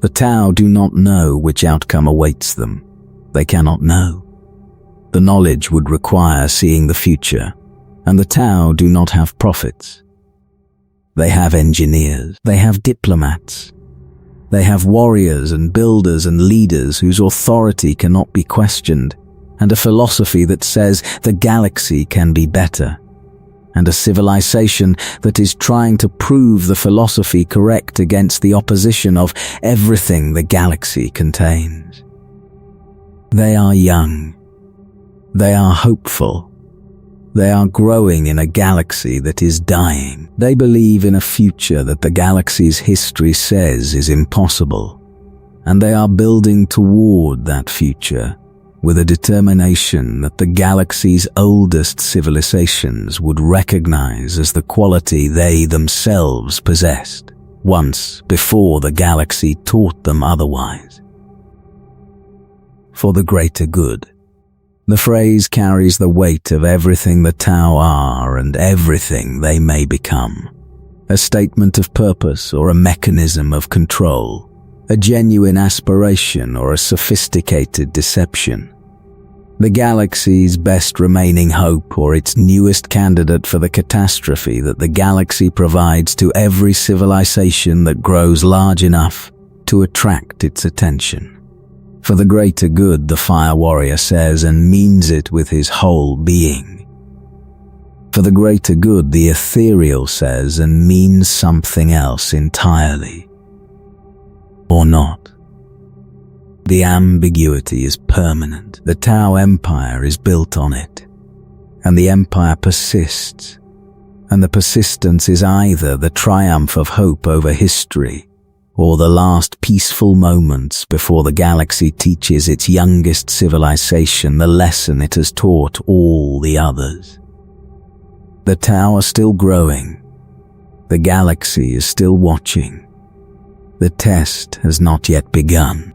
The Tau do not know which outcome awaits them. They cannot know. The knowledge would require seeing the future, and the Tau do not have prophets. They have engineers, they have diplomats, they have warriors and builders and leaders whose authority cannot be questioned, and a philosophy that says the galaxy can be better, and a civilization that is trying to prove the philosophy correct against the opposition of everything the galaxy contains. They are young. They are hopeful. They are growing in a galaxy that is dying. They believe in a future that the galaxy's history says is impossible, and they are building toward that future with a determination that the galaxy's oldest civilizations would recognize as the quality they themselves possessed, once before the galaxy taught them otherwise. For the greater good. The phrase carries the weight of everything the Tau are and everything they may become. A statement of purpose or a mechanism of control, a genuine aspiration or a sophisticated deception. The galaxy's best remaining hope or its newest candidate for the catastrophe that the galaxy provides to every civilization that grows large enough to attract its attention. For the greater good, the Fire Warrior says and means it with his whole being. For the greater good, the Ethereal says and means something else entirely. Or not. The ambiguity is permanent. The Tau Empire is built on it. And the Empire persists. And the persistence is either the triumph of hope over history, or the last peaceful moments before the galaxy teaches its youngest civilization the lesson it has taught all the others. The Tau are still growing. The galaxy is still watching. The test has not yet begun.